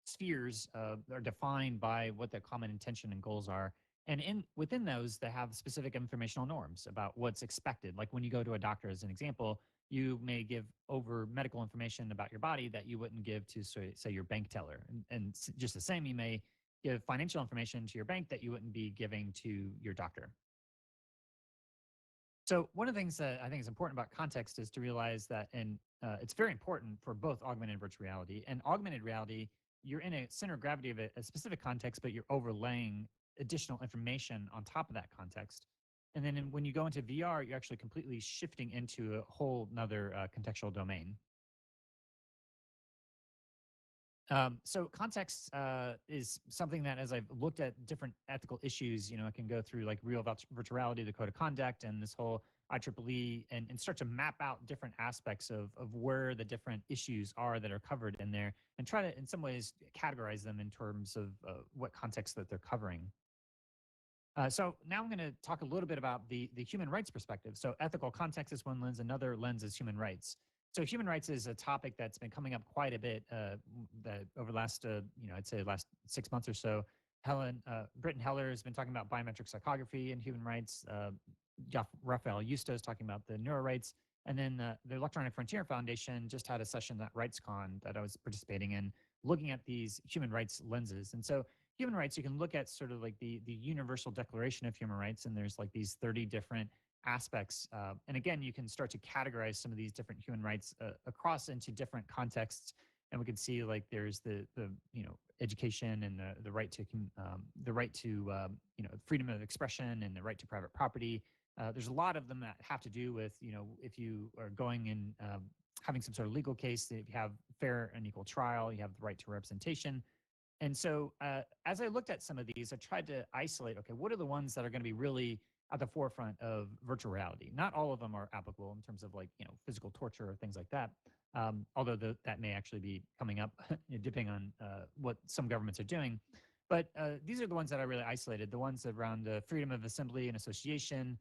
spheres are defined by what their common intention and goals are. And within those, they have specific informational norms about what's expected. Like when you go to a doctor, as an example, you may give over medical information about your body that you wouldn't give to, say, your bank teller. And just the same, you may give financial information to your bank that you wouldn't be giving to your doctor. So one of the things that I think is important about context is to realize that, and it's very important for both augmented and virtual reality. And augmented reality, you're in a center of gravity of a specific context, but you're overlaying additional information on top of that context. And then when you go into VR, you're actually completely shifting into a whole nother contextual domain. So context is something that, as I've looked at different ethical issues, I can go through like real virtuality, the code of conduct, and this whole IEEE, and start to map out different aspects of where the different issues are that are covered in there, and try to, in some ways, categorize them in terms of what context that they're covering. So now I'm going to talk a little bit about the human rights perspective. So ethical context is one lens, another lens is human rights. So human rights is a topic that's been coming up quite a bit that over the last, I'd say last 6 months or so, Britton Heller has been talking about biometric psychography and human rights. Rafael Justo is talking about the neuro rights. And then the Electronic Frontier Foundation just had a session at RightsCon that I was participating in, looking at these human rights lenses. And so human rights, you can look at sort of like the Universal Declaration of Human Rights, and there's like these 30 different aspects. And again, you can start to categorize some of these different human rights across into different contexts. And we can see like there's the education and the right to freedom of expression and the right to private property. There's a lot of them that have to do with, if you are going and having some sort of legal case, that you have fair and equal trial, you have the right to representation. And so as I looked at some of these, I tried to isolate, okay, what are the ones that are going to be really at the forefront of virtual reality? Not all of them are applicable in terms of like, physical torture or things like that. Although that may actually be coming up depending on what some governments are doing. But these are the ones that I really isolated, the ones around freedom of assembly and association,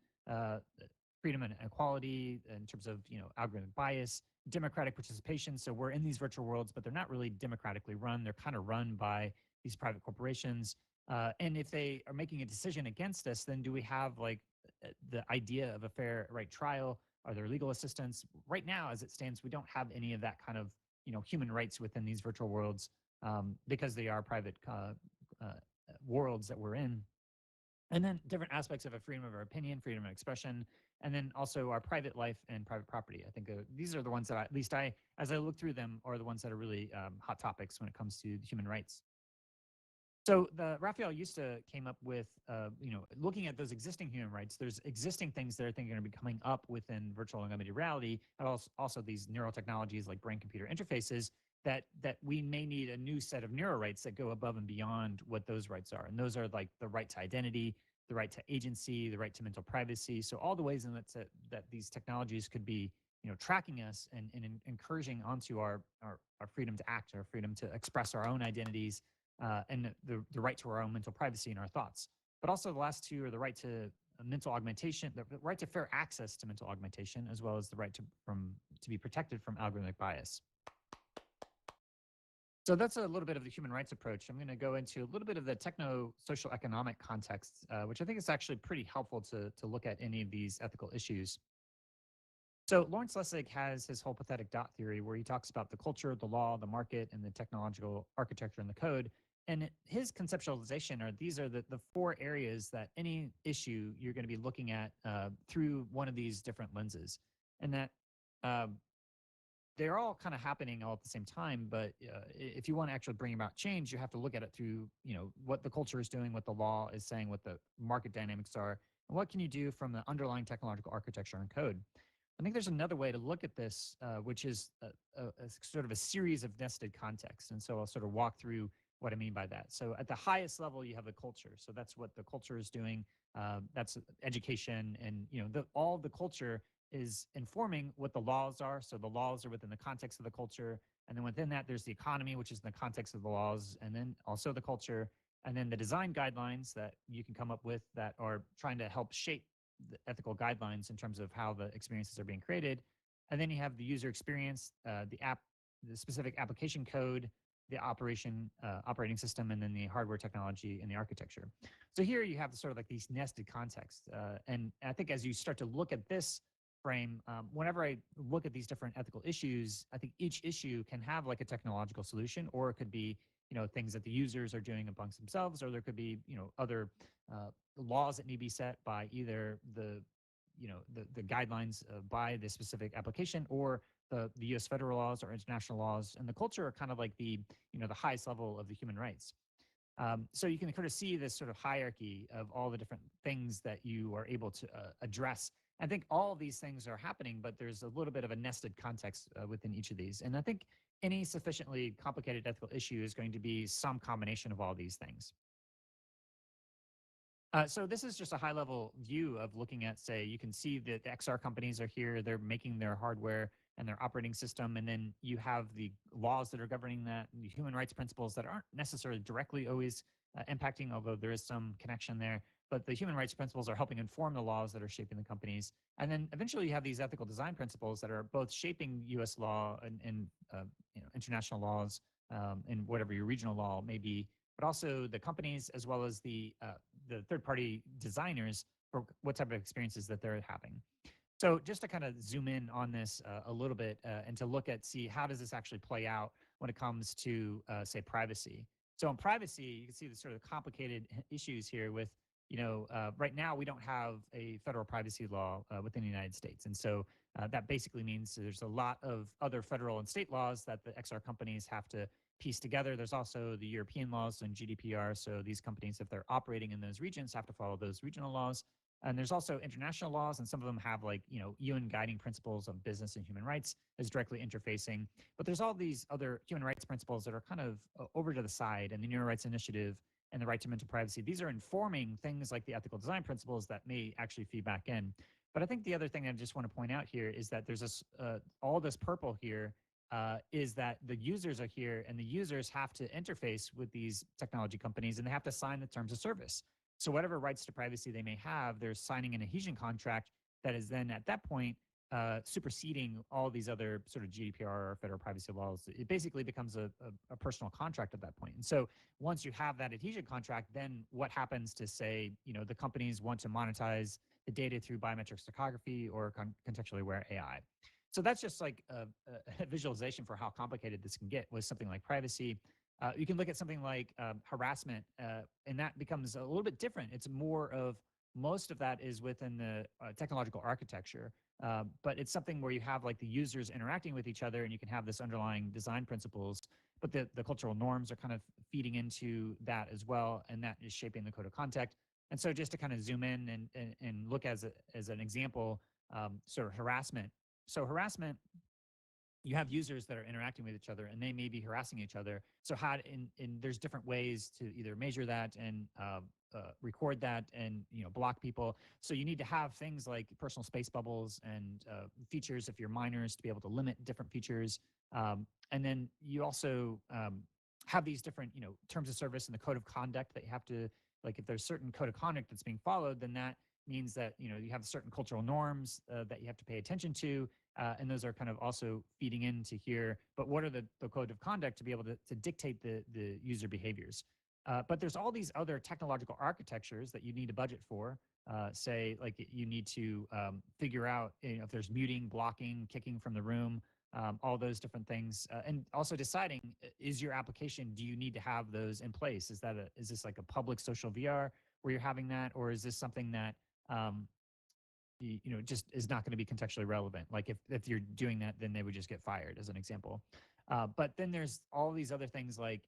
freedom and equality in terms of algorithmic bias, democratic participation. So we're in these virtual worlds, but they're not really democratically run. They're kind of run by these private corporations. And if they are making a decision against us, then do we have like the idea of a fair right trial? Are there legal assistance? Right now, as it stands, we don't have any of that kind of human rights within these virtual worlds because they are private worlds that we're in. And then different aspects of a freedom of our opinion, freedom of expression, and then also our private life and private property. I think these are the ones that at least as I look through them, are the ones that are really hot topics when it comes to human rights. So the Rafael Justo came up with, looking at those existing human rights, there's existing things that I think are going to be coming up within virtual and augmented reality, and also these neural technologies like brain-computer interfaces that we may need a new set of neural rights that go above and beyond what those rights are. And those are like the right to identity, the right to agency, the right to mental privacy. So all the ways in that these technologies could be, tracking us and encouraging onto our freedom to act, our freedom to express our own identities, and the right to our own mental privacy and our thoughts. But also the last two are the right to mental augmentation, the right to fair access to mental augmentation, as well as the right to be protected from algorithmic bias. So that's a little bit of the human rights approach. I'm going to go into a little bit of the techno-social economic context, which I think is actually pretty helpful to look at any of these ethical issues. So Lawrence Lessig has his whole pathetic dot theory where he talks about the culture, the law, the market, and the technological architecture and the code. And his conceptualization these are the 4 areas that any issue you're going to be looking at through one of these different lenses. And that they're all kind of happening all at the same time. But if you want to actually bring about change, you have to look at it through, what the culture is doing, what the law is saying, what the market dynamics are, and what can you do from the underlying technological architecture and code. I think there's another way to look at this, which is a sort of a series of nested contexts. And so I'll sort of walk through what I mean by that. So at the highest level, you have the culture. So that's what the culture is doing. That's education. And, all the culture is informing what the laws are. So the laws are within the context of the culture. And then within that, there's the economy, which is in the context of the laws, and then also the culture. And then the design guidelines that you can come up with that are trying to help shape the ethical guidelines in terms of how the experiences are being created. And then you have the user experience, the specific application code, the operating system, and then the hardware technology and the architecture. So here you have the sort of like these nested contexts. And I think as you start to look at this frame, whenever I look at these different ethical issues, I think each issue can have like a technological solution, or it could be things that the users are doing amongst themselves, or there could be other laws that need to be set by either the guidelines by the specific application, or the U.S. federal laws or international laws. And the culture are kind of like the the highest level of the human rights. So you can kind of see this sort of hierarchy of all the different things that you are able to address. I think all of these things are happening, but there's a little bit of a nested context within each of these. And I think any sufficiently complicated ethical issue is going to be some combination of all these things. So this is just a high-level view of looking at, say, you can see that the XR companies are here. They're making their hardware and their operating system, and then you have the laws that are governing that, and the human rights principles that aren't necessarily directly always impacting, although there is some connection there. But the human rights principles are helping inform the laws that are shaping the companies. And then eventually you have these ethical design principles that are both shaping U.S. law and international laws, and whatever your regional law may be, but also the companies as well as the third-party designers for what type of experiences that they're having. So just to kind of zoom in on this a little bit and to look at, see how does this actually play out when it comes to, say, privacy. So in privacy, you can see the sort of complicated issues here with, right now we don't have a federal privacy law within the United States. And so that basically means there's a lot of other federal and state laws that the XR companies have to piece together. There's also the European laws and GDPR. So these companies, if they're operating in those regions, have to follow those regional laws. And there's also international laws, and some of them have like, UN guiding principles of business and human rights is directly interfacing. But there's all these other human rights principles that are kind of over to the side, and the Neural Rights Initiative and the right to mental privacy. These are informing things like the ethical design principles that may actually feed back in. But I think the other thing I just want to point out here is that there's this, all this purple here is that the users are here, and the users have to interface with these technology companies, and they have to sign the terms of service. So whatever rights to privacy they may have, they're signing an adhesion contract that is then at that point superseding all these other sort of GDPR or federal privacy laws. It basically becomes a personal contract at that point. And so once you have that adhesion contract, then what happens to say, the companies want to monetize the data through biometric psychography or contextually aware AI. So that's just like a visualization for how complicated this can get with something like privacy. You can look at something like harassment, and that becomes a little bit different. It's more of, most of that is within the technological architecture, but it's something where you have like the users interacting with each other, and you can have this underlying design principles, but the cultural norms are kind of feeding into that as well, and that is shaping the code of conduct. And so just to kind of zoom in and look as an example, sort of harassment. So harassment, you have users that are interacting with each other, and they may be harassing each other. So there's different ways to either measure that and record that and block people. So you need to have things like personal space bubbles and features if you're minors to be able to limit different features. And then you also have these different terms of service and the code of conduct that you have to, like, if there's certain code of conduct that's being followed, then that means that you have certain cultural norms that you have to pay attention to, and those are kind of also feeding into here. But what are the code of conduct to be able to dictate the user behaviors? But there's all these other technological architectures that you need to budget for. Say, like, you need to figure out if there's muting, blocking, kicking from the room, all those different things, and also deciding, is your application, do you need to have those in place? Is this like a public social VR where you're having that, or is this something that just is not going to be contextually relevant? Like if you're doing that, then they would just get fired, as an example. But then there's all these other things like,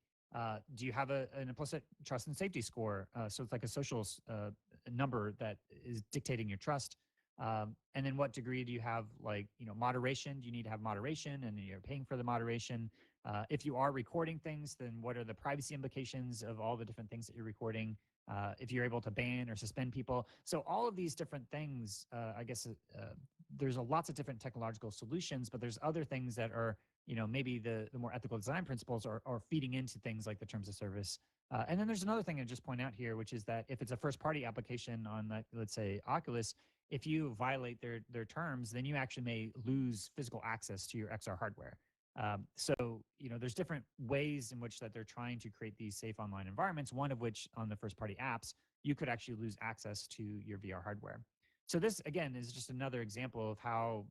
do you have an implicit trust and safety score? So it's like a social number that is dictating your trust. And then what degree do you have, like, moderation? Do you need to have moderation, and you're paying for the moderation? If you are recording things, then what are the privacy implications of all the different things that you're recording? If you're able to ban or suspend people. So all of these different things, I guess there's lots of different technological solutions, but there's other things that are, maybe the more ethical design principles are feeding into things like the terms of service. And then there's another thing I just point out here, which is that if it's a first party application on, like, let's say Oculus, if you violate their terms, then you actually may lose physical access to your XR hardware. So, there's different ways in which that they're trying to create these safe online environments, one of which on the first party apps, you could actually lose access to your VR hardware. So this, again, is just another example of how,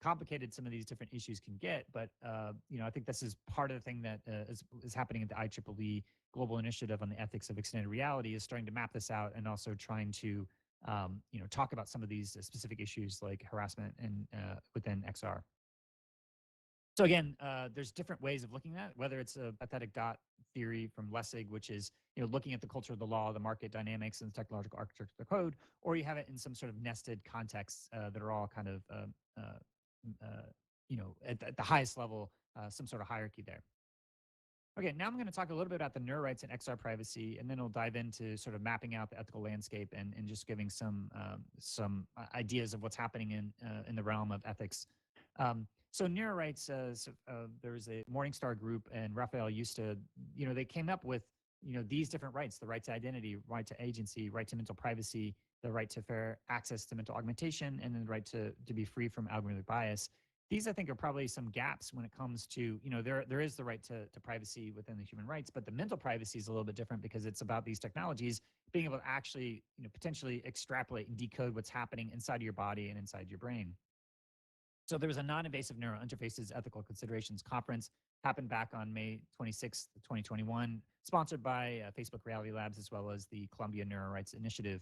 complicated some of these different issues can get. But, I think this is part of the thing that is happening at the IEEE Global Initiative on the Ethics of Extended Reality, is starting to map this out and also trying to, talk about some of these specific issues like harassment and within XR. So again, there's different ways of looking at it, whether it's a pathetic dot theory from Lessig, which is looking at the culture of the law, the market dynamics, and the technological architecture of the code, or you have it in some sort of nested contexts that are all kind of at the highest level, some sort of hierarchy there. Okay, now I'm going to talk a little bit about the neural rights and XR privacy, and then we'll dive into sort of mapping out the ethical landscape and just giving some ideas of what's happening in the realm of ethics. So neural rights, there was a Morningstar group, and Raphael used to, they came up with, these different rights: the right to identity, right to agency, right to mental privacy, the right to fair access to mental augmentation, and then the right to be free from algorithmic bias. these I think are probably some gaps when it comes to, there is the right to privacy within the human rights, but the mental privacy is a little bit different because it's about these technologies being able to actually, potentially extrapolate and decode what's happening inside of your body and inside your brain. So there was a non-invasive neural interfaces ethical considerations conference happened back on May 26th, 2021, sponsored by Facebook Reality Labs as well as the Columbia Neuro Rights Initiative.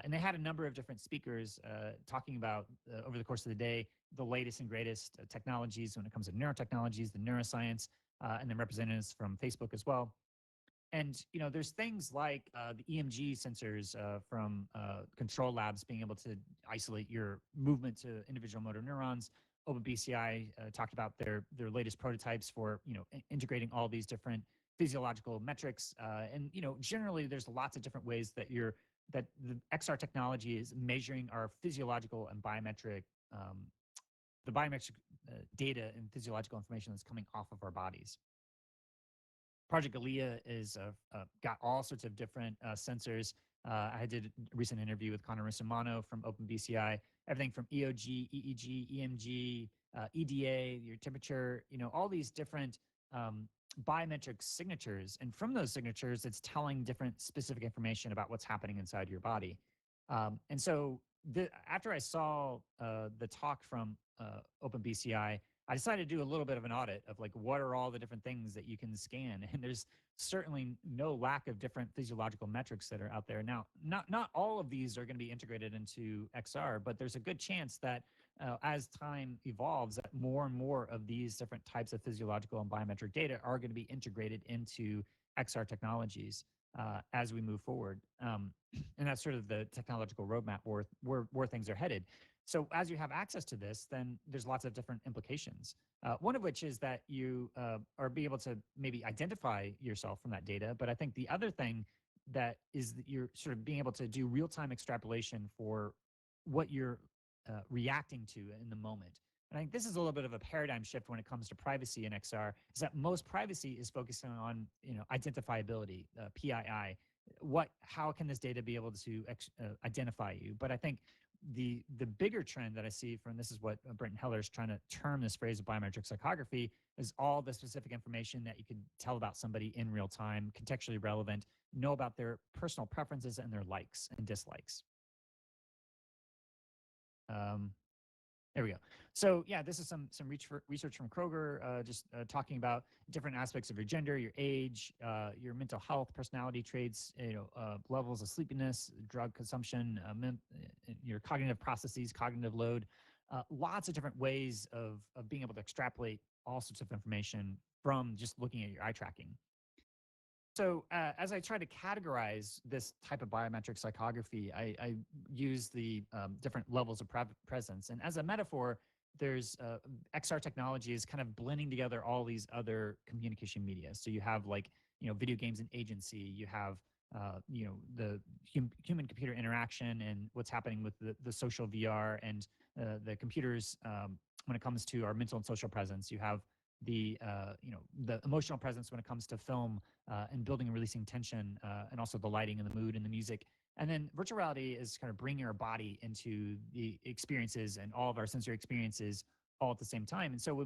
And they had a number of different speakers talking about over the course of the day the latest and greatest technologies when it comes to neurotechnologies, the neuroscience, and then representatives from Facebook as well. And there's things like the EMG sensors from Control Labs being able to isolate your movement to individual motor neurons. OpenBCI talked about their latest prototypes for integrating all these different physiological metrics. And generally there's lots of different ways that the XR technology is measuring our physiological and biometric the biometric data and physiological information that's coming off of our bodies. Project Galea is got all sorts of different sensors. I did a recent interview with Connor Russimano from OpenBCI, everything from EOG, EEG, EMG, EDA, your temperature, all these different biometric signatures. And from those signatures, it's telling different specific information about what's happening inside your body. And so after I saw the talk from OpenBCI, I decided to do a little bit of an audit of like, what are all the different things that you can scan? And there's certainly no lack of different physiological metrics that are out there. Now, not all of these are going to be integrated into XR, but there's a good chance that as time evolves, that more and more of these different types of physiological and biometric data are going to be integrated into XR technologies as we move forward. And that's sort of the technological roadmap where things are headed. So as you have access to this, then there's lots of different implications. One of which is that you are be able to maybe identify yourself from that data. But I think the other thing that is that you're sort of being able to do real-time extrapolation for what you're reacting to in the moment. And I think this is a little bit of a paradigm shift when it comes to privacy in XR, is that most privacy is focusing on identifiability, PII. How can this data be able to identify you? But I think the bigger trend that I see from this is what Brenton Heller is trying to term this phrase of biometric psychography, is all the specific information that you could tell about somebody in real time, contextually relevant, know about their personal preferences and their likes and dislikes. There we go. So yeah, this is some research from Kroger, just talking about different aspects of your gender, your age, your mental health, personality traits, levels of sleepiness, drug consumption, your cognitive processes, cognitive load, lots of different ways of being able to extrapolate all sorts of information from just looking at your eye tracking. So as I try to categorize this type of biometric psychography, I use the different levels of presence. And as a metaphor, there's XR technology is kind of blending together all these other communication media. So you have like, video games and agency, you have, the human-computer interaction and what's happening with the social VR and the computers when it comes to our mental and social presence. You have the emotional presence when it comes to film and building and releasing tension, and also the lighting and the mood and the music. And then virtual reality is kind of bringing our body into the experiences and all of our sensory experiences all at the same time. And so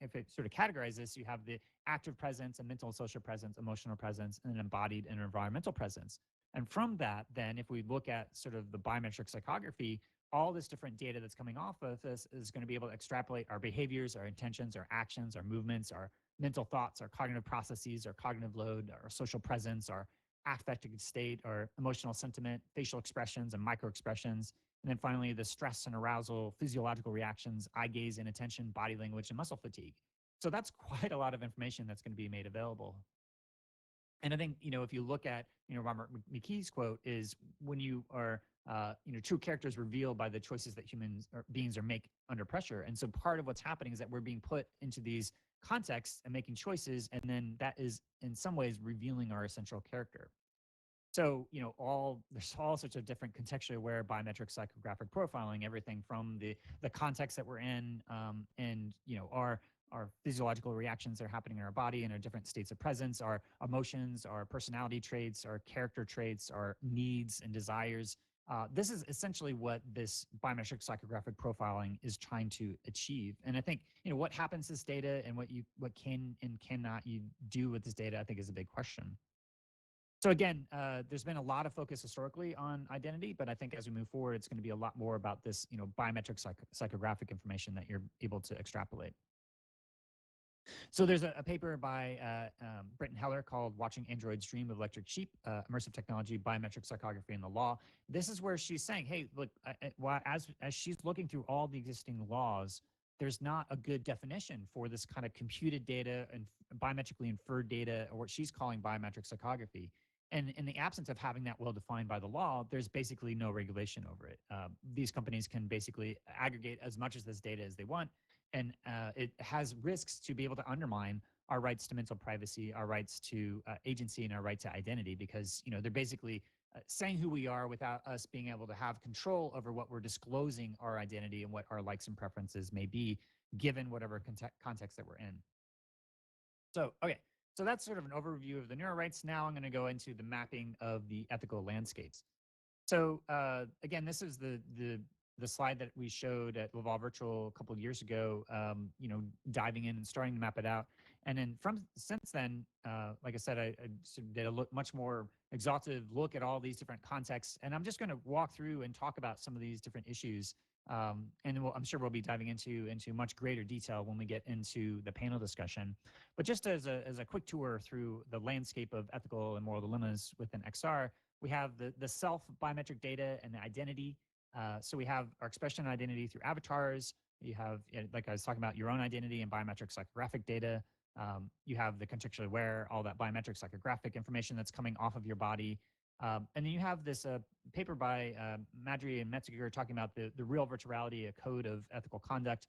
if it sort of categorizes this, you have the active presence and mental and social presence, emotional presence, and an embodied and environmental presence. And from that, then if we look at sort of the biometric psychography, all this different data that's coming off of this is going to be able to extrapolate our behaviors, our intentions, our actions, our movements, our mental thoughts, our cognitive processes, our cognitive load, our social presence, our affective state, our emotional sentiment, facial expressions and micro expressions. And then finally, the stress and arousal, physiological reactions, eye gaze, inattention, body language, and muscle fatigue. So that's quite a lot of information that's going to be made available. And I think, if you look at, Robert McKee's quote is, when you are, true character is revealed by the choices that humans or beings are make under pressure. And so part of what's happening is that we're being put into these contexts and making choices. And then that is in some ways revealing our essential character. So, there's all sorts of different contextually aware biometric psychographic profiling, everything from the context that we're in, and, our physiological reactions that are happening in our body and our different states of presence, our emotions, our personality traits, our character traits, our needs and desires, This is essentially what this biometric psychographic profiling is trying to achieve. And I think, you know, what happens to this data and what can and cannot you do with this data, I think is a big question. So again, there's been a lot of focus historically on identity, but I think as we move forward, it's going to be a lot more about this, you know, biometric psychographic information that you're able to extrapolate. So there's a paper by Britton Heller called Watching Androids Dream of Electric Sheep, Immersive Technology, Biometric Psychography and the Law. This is where she's saying, hey, look, as she's looking through all the existing laws, there's not a good definition for this kind of computed data and biometrically inferred data, or what she's calling biometric psychography. And in the absence of having that well defined by the law, there's basically no regulation over it. These companies can basically aggregate as much of this data as they want, and it has risks to be able to undermine our rights to mental privacy, our rights to agency, and our right to identity, because, you know, they're basically saying who we are without us being able to have control over what we're disclosing our identity and what our likes and preferences may be, given whatever context that we're in. So, okay, so that's sort of an overview of the neuro rights. Now I'm going to go into the mapping of the ethical landscapes. So again, this is the slide that we showed at Laval Virtual a couple of years ago, you know, diving in and starting to map it out. And then since then, like I said, I sort of did a much more exhaustive look at all these different contexts. And I'm just going to walk through and talk about some of these different issues. And I'm sure we'll be diving into much greater detail when we get into the panel discussion. But just as a quick tour through the landscape of ethical and moral dilemmas within XR, we have the self biometric data and the identity. So we have our expression and identity through avatars. You have, like I was talking about, your own identity and biometric psychographic data. You have the contextually aware, all that biometric psychographic information that's coming off of your body. And then you have this paper by Madry and Metziger talking about the real virtual reality, a code of ethical conduct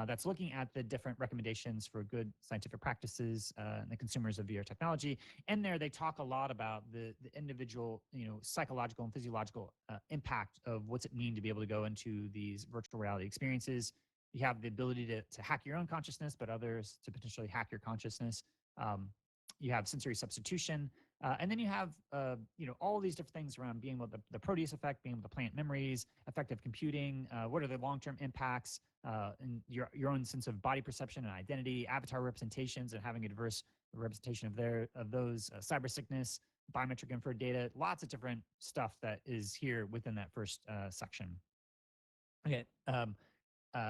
that's looking at the different recommendations for good scientific practices and the consumers of VR technology. And there they talk a lot about the individual, you know, psychological and physiological impact of what's it mean to be able to go into these virtual reality experiences. You have the ability to hack your own consciousness, but others to potentially hack your consciousness. You have sensory substitution. And then you have, you know, all these different things around being able to, the Proteus effect, being able to plant memories, effective computing, what are the long-term impacts, and your own sense of body perception and identity, avatar representations, and having a diverse representation of those, cyber sickness, biometric inferred data, lots of different stuff that is here within that first section. Okay.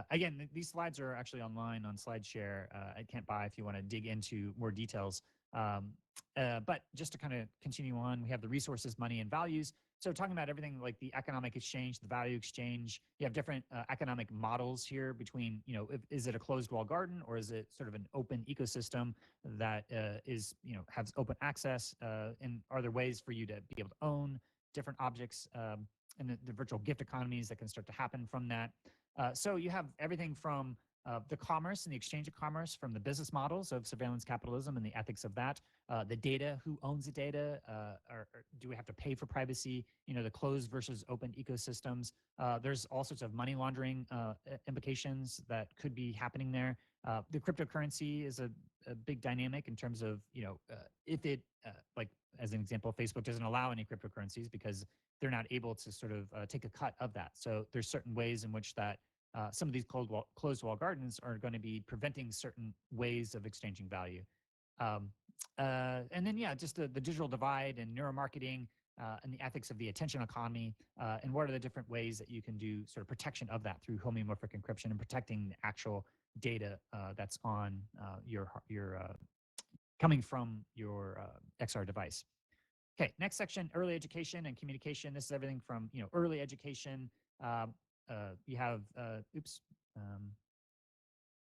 Again, these slides are actually online on SlideShare. I can't buy if you want to dig into more details. But just to kind of continue on, we have the resources, money, and values. So talking about everything like the economic exchange, the value exchange, you have different economic models here between, you know, is it a closed wall garden or is it sort of an open ecosystem that is, you know, has open access? And are there ways for you to be able to own different objects and the virtual gift economies that can start to happen from that? So you have everything from the commerce and the exchange of commerce, from the business models of surveillance capitalism and the ethics of that, the data, who owns the data, or do we have to pay for privacy, you know, the closed versus open ecosystems. There's all sorts of money laundering implications that could be happening there. The cryptocurrency is a big dynamic in terms of, you know, if it, like as an example, Facebook doesn't allow any cryptocurrencies because they're not able to sort of take a cut of that. So there's certain ways in which that some of these closed wall gardens are going to be preventing certain ways of exchanging value. And then, yeah, just the digital divide and neuromarketing and the ethics of the attention economy, and what are the different ways that you can do sort of protection of that through homeomorphic encryption and protecting the actual data that's on your coming from your XR device. Okay, next section, early education and communication. This is everything from, you know, early education. You have,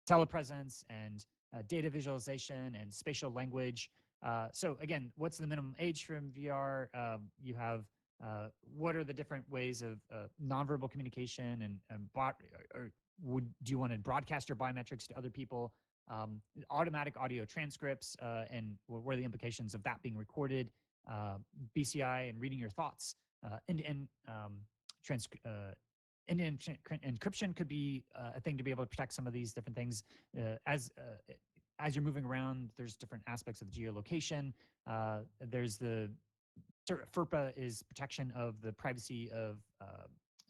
telepresence and data visualization and spatial language. So again, what's the minimum age from VR? You have what are the different ways of nonverbal communication and do you want to broadcast your biometrics to other people? Automatic audio transcripts and what are the implications of that being recorded? BCI and reading your thoughts. End-to-end encryption could be a thing to be able to protect some of these different things. As you're moving around, there's different aspects of geolocation. There's the FERPA is protection of the privacy of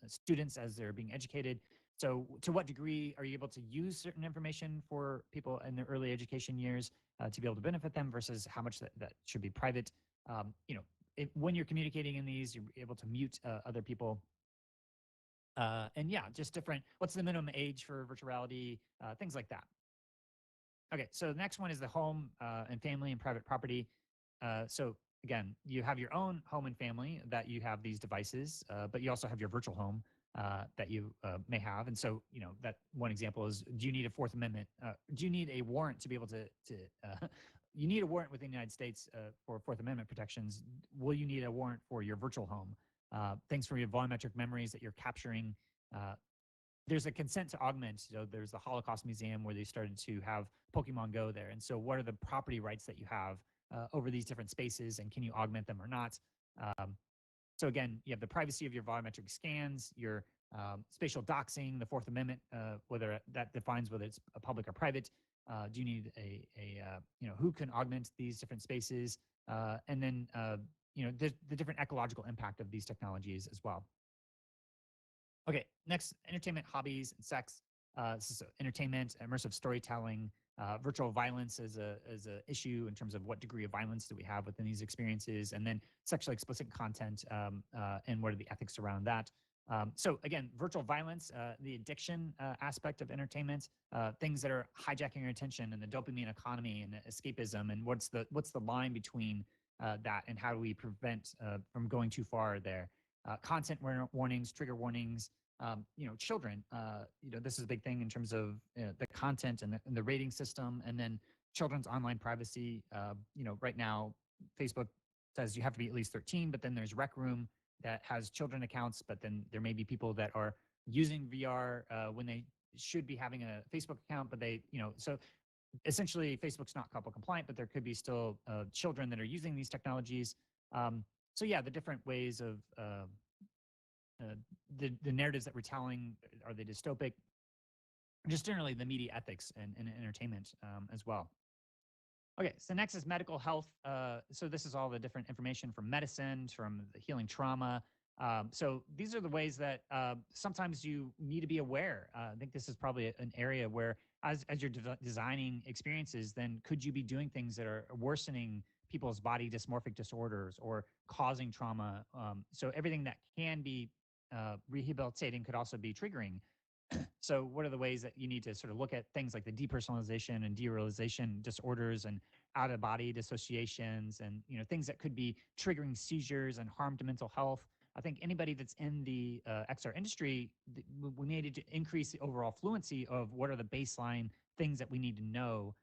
students as they're being educated. So to what degree are you able to use certain information for people in their early education years to be able to benefit them versus how much that should be private? When you're communicating in these, you're able to mute other people. And yeah, just different, what's the minimum age for virtual reality, things like that. Okay, so the next one is the home and family and private property. So again, you have your own home and family that you have these devices, but you also have your virtual home that you may have. And so, that one example is, do you need a Fourth Amendment? Do you need a warrant to be able to you need a warrant within the United States for Fourth Amendment protections. Will you need a warrant for your virtual home? Things from your volumetric memories that you're capturing. There's a consent to augment. So there's the Holocaust Museum where they started to have Pokemon Go there. And so what are the property rights that you have over these different spaces, and can you augment them or not? So again, you have the privacy of your volumetric scans, your spatial doxing, the Fourth Amendment, whether that defines whether it's a public or private. Do you need who can augment these different spaces? And then, the different ecological impact of these technologies as well. Okay, next, entertainment, hobbies, and sex. This is entertainment, immersive storytelling, virtual violence is a issue in terms of what degree of violence do we have within these experiences, and then sexually explicit content and what are the ethics around that. So again, virtual violence, the addiction aspect of entertainment, things that are hijacking your attention, and the dopamine economy and escapism, and what's the line between that, and how do we prevent from going too far there? Content warnings, trigger warnings, children, this is a big thing in terms of the content and the rating system, and then children's online privacy. Right now, Facebook says you have to be at least 13, but then there's Rec Room that has children accounts, but then there may be people that are using VR when they should be having a Facebook account, but they, so essentially Facebook's not couple compliant, but there could be still children that are using these technologies. So yeah, the different ways of the narratives that we're telling, are they dystopic? Just generally the media ethics and entertainment as well. Okay, so next is medical health. So this is all the different information from medicine, from the healing trauma. So these are the ways that sometimes you need to be aware. I think this is probably an area where as you're designing experiences, then could you be doing things that are worsening people's body dysmorphic disorders or causing trauma? So everything that can be rehabilitating could also be triggering. So what are the ways that you need to sort of look at things like the depersonalization and derealization disorders and out-of-body dissociations and things that could be triggering seizures and harm to mental health? I think anybody that's in the XR industry, we needed to increase the overall fluency of what are the baseline things that we need to know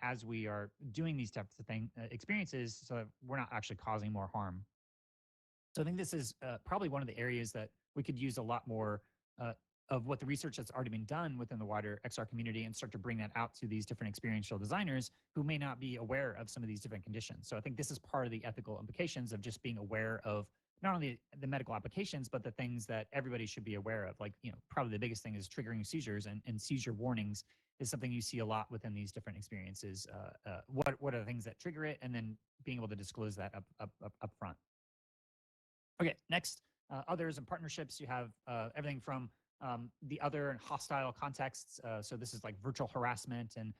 as we are doing these types of experiences, so that we're not actually causing more harm. So I think this is probably one of the areas that we could use a lot more of what the research that's already been done within the wider XR community, and start to bring that out to these different experiential designers who may not be aware of some of these different conditions. So I think this is part of the ethical implications of just being aware of not only the medical applications, but the things that everybody should be aware of. Like, probably the biggest thing is triggering seizures, and seizure warnings is something you see a lot within these different experiences. What are the things that trigger it, and then being able to disclose that up front. Okay, next, others and partnerships. You have everything from the other and hostile contexts. So this is like virtual harassment, and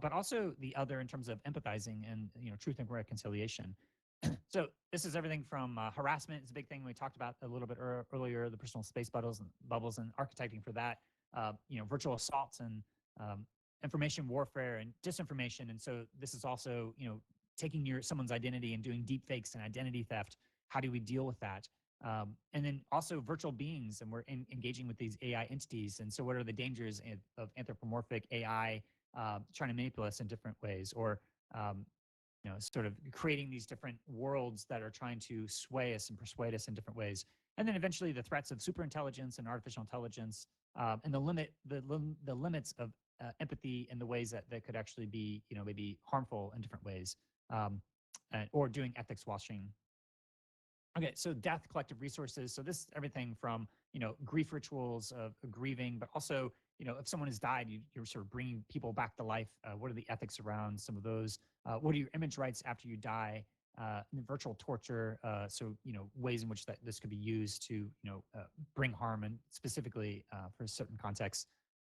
but also the other in terms of empathizing and truth and reconciliation. So this is everything from harassment is a big thing we talked about a little bit earlier, the personal space bubbles and architecting for that. Virtual assaults and information warfare and disinformation. And so this is also taking someone's identity and doing deep fakes and identity theft. How do we deal with that? And then also virtual beings, and we're engaging with these AI entities. And so what are the dangers of anthropomorphic AI trying to manipulate us in different ways, or sort of creating these different worlds that are trying to sway us and persuade us in different ways. And then eventually the threats of superintelligence and artificial intelligence, and the limits of empathy and the ways that could actually be maybe harmful in different ways, or doing ethics washing. Okay, so death, collective resources. So this is everything from grief rituals of grieving, but also if someone has died, you're sort of bringing people back to life. What are the ethics around some of those? What are your image rights after you die? virtual torture. So, ways in which this could be used to, bring harm, and specifically for certain contexts.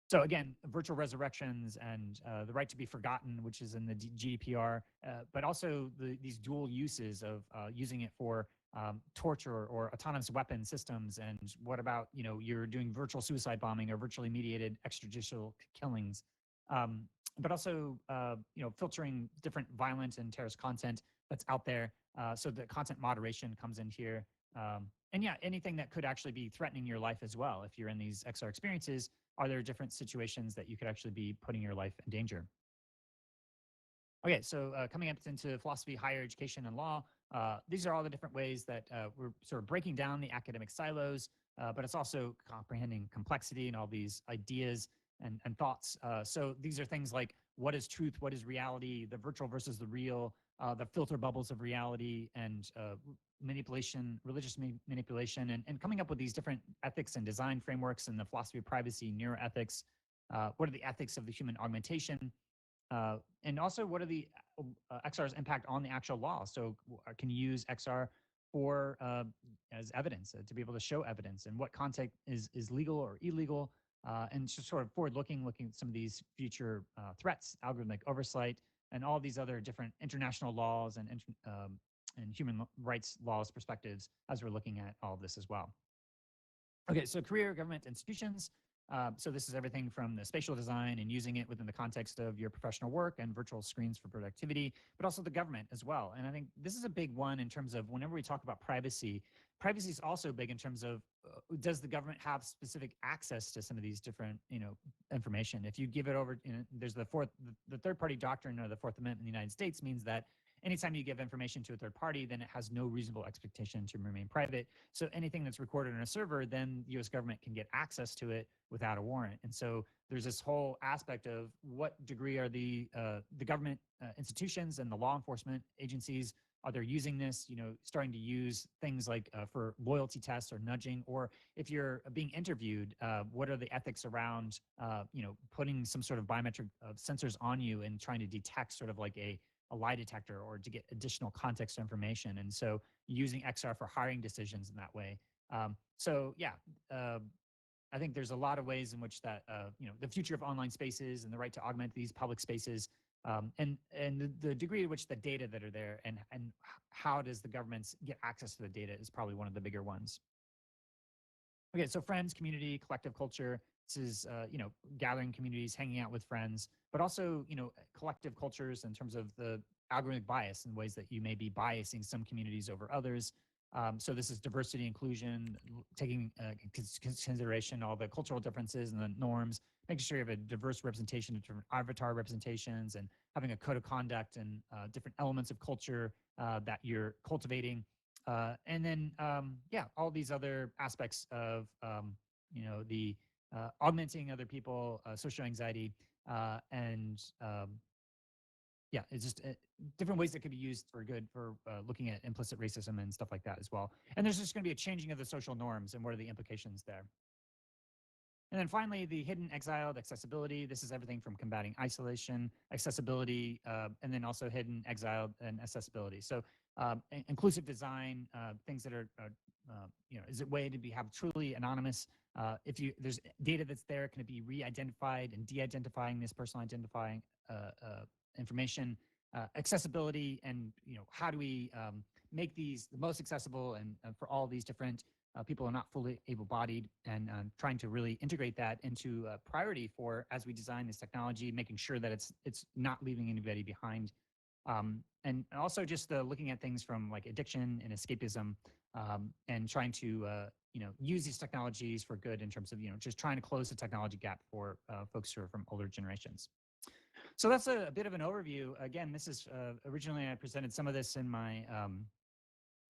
So again, virtual resurrections and the right to be forgotten, which is in the GDPR, but also these dual uses of using it for torture or autonomous weapon systems. And what about, you're doing virtual suicide bombing or virtually mediated extrajudicial killings, but also, filtering different violent and terrorist content that's out there. So the content moderation comes in here. And yeah, anything that could actually be threatening your life as well. If you're in these XR experiences, are there different situations that you could actually be putting your life in danger? Okay, so coming up into philosophy, higher education, and law, these are all the different ways that we're sort of breaking down the academic silos, but it's also comprehending complexity and all these ideas and thoughts. So these are things like what is truth, what is reality, the virtual versus the real, the filter bubbles of reality, and manipulation, religious manipulation, and coming up with these different ethics and design frameworks in the philosophy of privacy, neuroethics. What are the ethics of the human augmentation? And also, what are the XR's impact on the actual law? So can you use XR for as evidence, to be able to show evidence, and what content is legal or illegal, and just sort of forward-looking, looking at some of these future threats, algorithmic oversight, and all these other different international laws and human rights laws perspectives as we're looking at all of this as well. Okay, so career, government, institutions. So this is everything from the spatial design and using it within the context of your professional work and virtual screens for productivity, but also the government as well. And I think this is a big one in terms of whenever we talk about privacy, privacy is also big in terms of does the government have specific access to some of these different, information? If you give it over, there's the third-party doctrine or the Fourth Amendment in the United States means that anytime you give information to a third party, then it has no reasonable expectation to remain private. So anything that's recorded on a server, then the US government can get access to it without a warrant. And so there's this whole aspect of what degree are the government institutions and the law enforcement agencies, are they using this, starting to use things like for loyalty tests or nudging, or if you're being interviewed, what are the ethics around, putting some sort of biometric sensors on you and trying to detect sort of like a lie detector or to get additional context information. And so using XR for hiring decisions in that way. I think there's a lot of ways in which that, the future of online spaces and the right to augment these public spaces, and the degree to which the data that are there and how does the governments get access to the data is probably one of the bigger ones. Okay, so friends, community, collective culture. This is, gathering communities, hanging out with friends, but also, collective cultures in terms of the algorithmic bias and ways that you may be biasing some communities over others. So this is diversity, inclusion, taking consideration all the cultural differences and the norms, making sure you have a diverse representation of different avatar representations and having a code of conduct and different elements of culture that you're cultivating. And then, all these other aspects of, the augmenting other people, social anxiety, and it's just different ways that could be used for good for looking at implicit racism and stuff like that as well. And there's just going to be a changing of the social norms and what are the implications there. And then finally, the hidden, exiled, accessibility. This is everything from combating isolation, accessibility, and then also hidden, exiled, and accessibility. So inclusive design, things that are, is it way to have truly anonymous? If there's data that's there, can it be re-identified and de-identifying this personal identifying information? Accessibility, and how do we make these the most accessible and for all these different people who are not fully able-bodied, and trying to really integrate that into a priority for as we design this technology, making sure that it's not leaving anybody behind. And also just looking at things from like addiction and escapism, and trying to use these technologies for good in terms of just trying to close the technology gap for folks who are from older generations. So that's a bit of an overview. Again, this is originally I presented some of this in my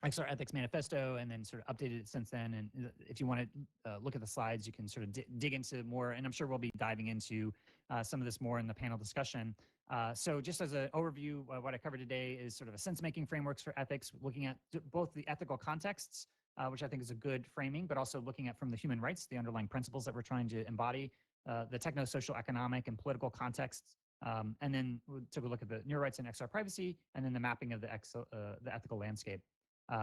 XR Ethics Manifesto, and then sort of updated it since then. And if you want to look at the slides, you can sort of dig into more, and I'm sure we'll be diving into some of this more in the panel discussion. So just as an overview, what I covered today is sort of a sense-making frameworks for ethics, looking at both the ethical contexts, which I think is a good framing, but also looking at from the human rights, the underlying principles that we're trying to embody, the techno-social, economic, and political contexts, And then we took a look at the neural rights and XR privacy, and then the mapping of the ethical landscape.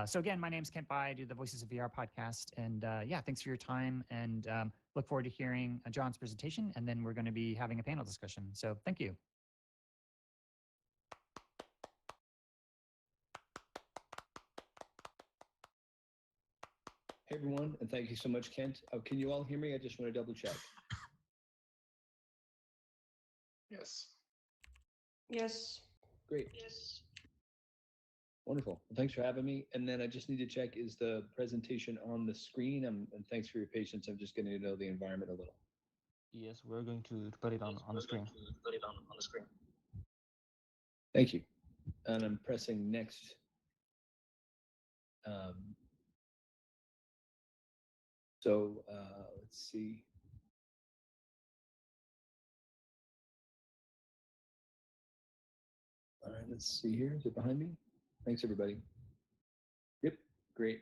So again, my name's Kent Bai. I do the Voices of VR podcast. And yeah, thanks for your time, and look forward to hearing John's presentation. And then we're going to be having a panel discussion. So thank you. Hey everyone, and thank you so much, Kent. Can you all hear me? I just want to double check. Yes. Yes. Great. Yes. Wonderful. Well, thanks for having me. And then I just need to check, is the presentation on the screen? And thanks for your patience. I'm just getting to know the environment a little. Yes, we're going to put it on the screen. Thank you. And I'm pressing next. Let's see. All right, let's see here. Is it behind me? Thanks, everybody. Yep, great.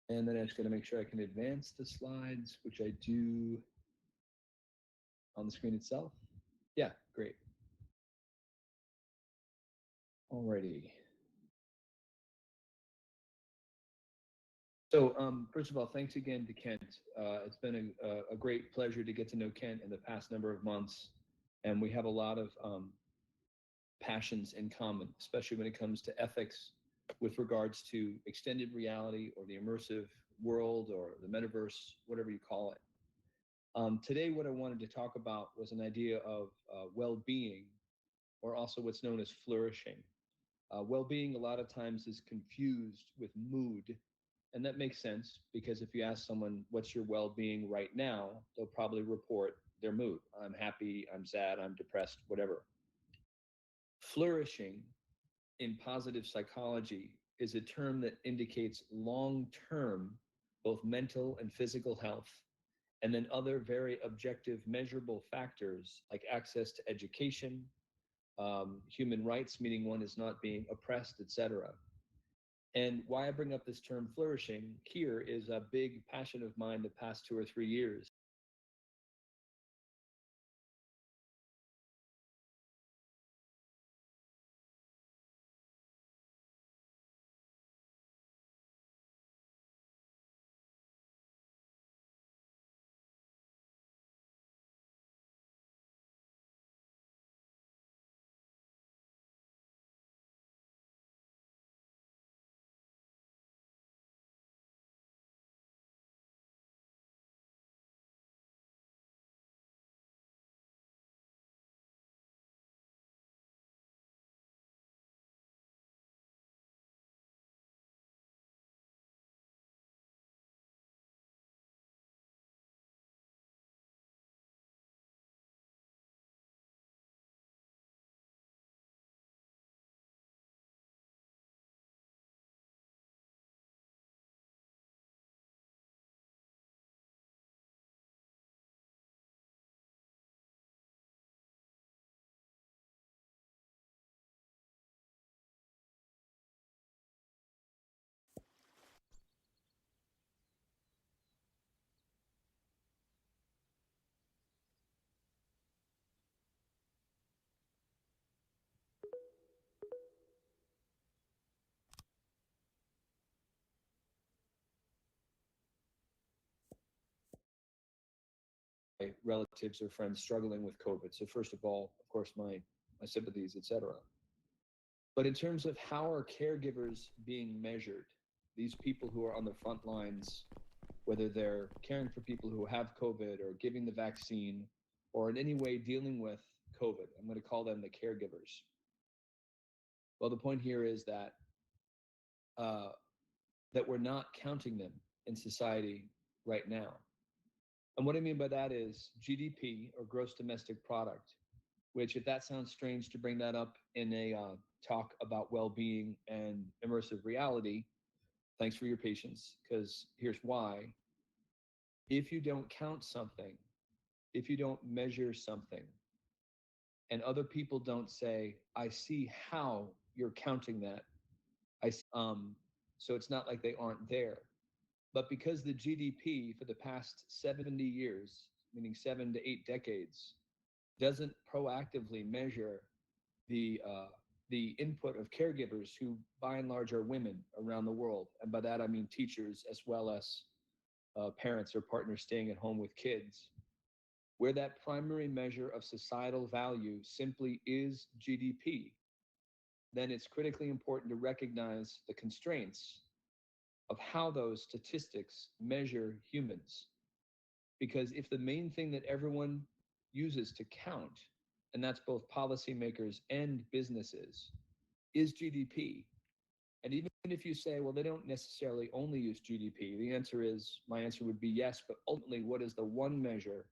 And then I'm just going to make sure I can advance the slides, which I do on the screen itself. Yeah, great. Alrighty. So first of all, thanks again to Kent. It's been a great pleasure to get to know Kent in the past number of months. And we have a lot of passions in common, especially when it comes to ethics with regards to extended reality or the immersive world or the metaverse, whatever you call it. Today, what I wanted to talk about was an idea of well-being, or also what's known as flourishing. Well-being a lot of times is confused with mood, and that makes sense because if you ask someone, what's your well-being right now, they'll probably report their mood. I'm happy, I'm sad, I'm depressed, whatever. Flourishing in positive psychology is a term that indicates long-term, both mental and physical health, and then other very objective measurable factors like access to education, human rights, meaning one is not being oppressed, etc. And why I bring up this term flourishing here is a big passion of mine the past 2 or 3 years. Relatives or friends struggling with COVID. So first of all, of course, my sympathies, etc. But in terms of how are caregivers being measured, these people who are on the front lines, whether they're caring for people who have COVID or giving the vaccine or in any way dealing with COVID, I'm going to call them the caregivers. Well, the point here is that that we're not counting them in society right now. And what I mean by that is GDP, or gross domestic product, which if that sounds strange to bring that up in a talk about well-being and immersive reality, thanks for your patience, because here's why. If you don't count something, if you don't measure something, and other people don't say, I see how you're counting that, so it's not like they aren't there. But because the GDP for the past 70 years, meaning 7 to 8 decades, doesn't proactively measure the input of caregivers who by and large are women around the world. And by that I mean teachers as well as parents or partners staying at home with kids, where that primary measure of societal value simply is GDP, then it's critically important to recognize the constraints of how those statistics measure humans. Because if the main thing that everyone uses to count, and that's both policymakers and businesses, is GDP, and even if you say, well, they don't necessarily only use GDP, the answer is, my answer would be yes, but ultimately, what is the one measure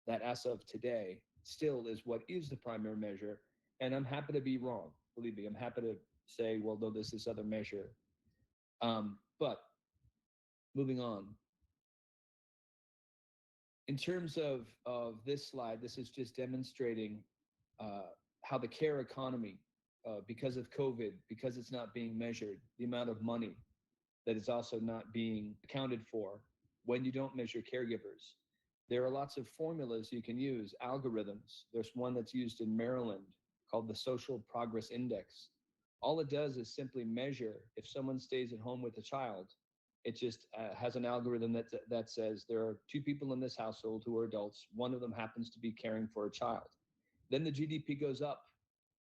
that as of today still is what is the primary measure? And I'm happy to be wrong. Believe me, I'm happy to say, well, no, there's this other measure. But moving on. In terms of this slide, this is just demonstrating how the care economy, because of COVID, because it's not being measured, the amount of money that is also not being accounted for when you don't measure caregivers. There are lots of formulas you can use, algorithms. There's one that's used in Maryland called the Social Progress Index. All it does is simply measure if someone stays at home with a child. It just has an algorithm that says there are two people in this household who are adults. One of them happens to be caring for a child. Then the GDP goes up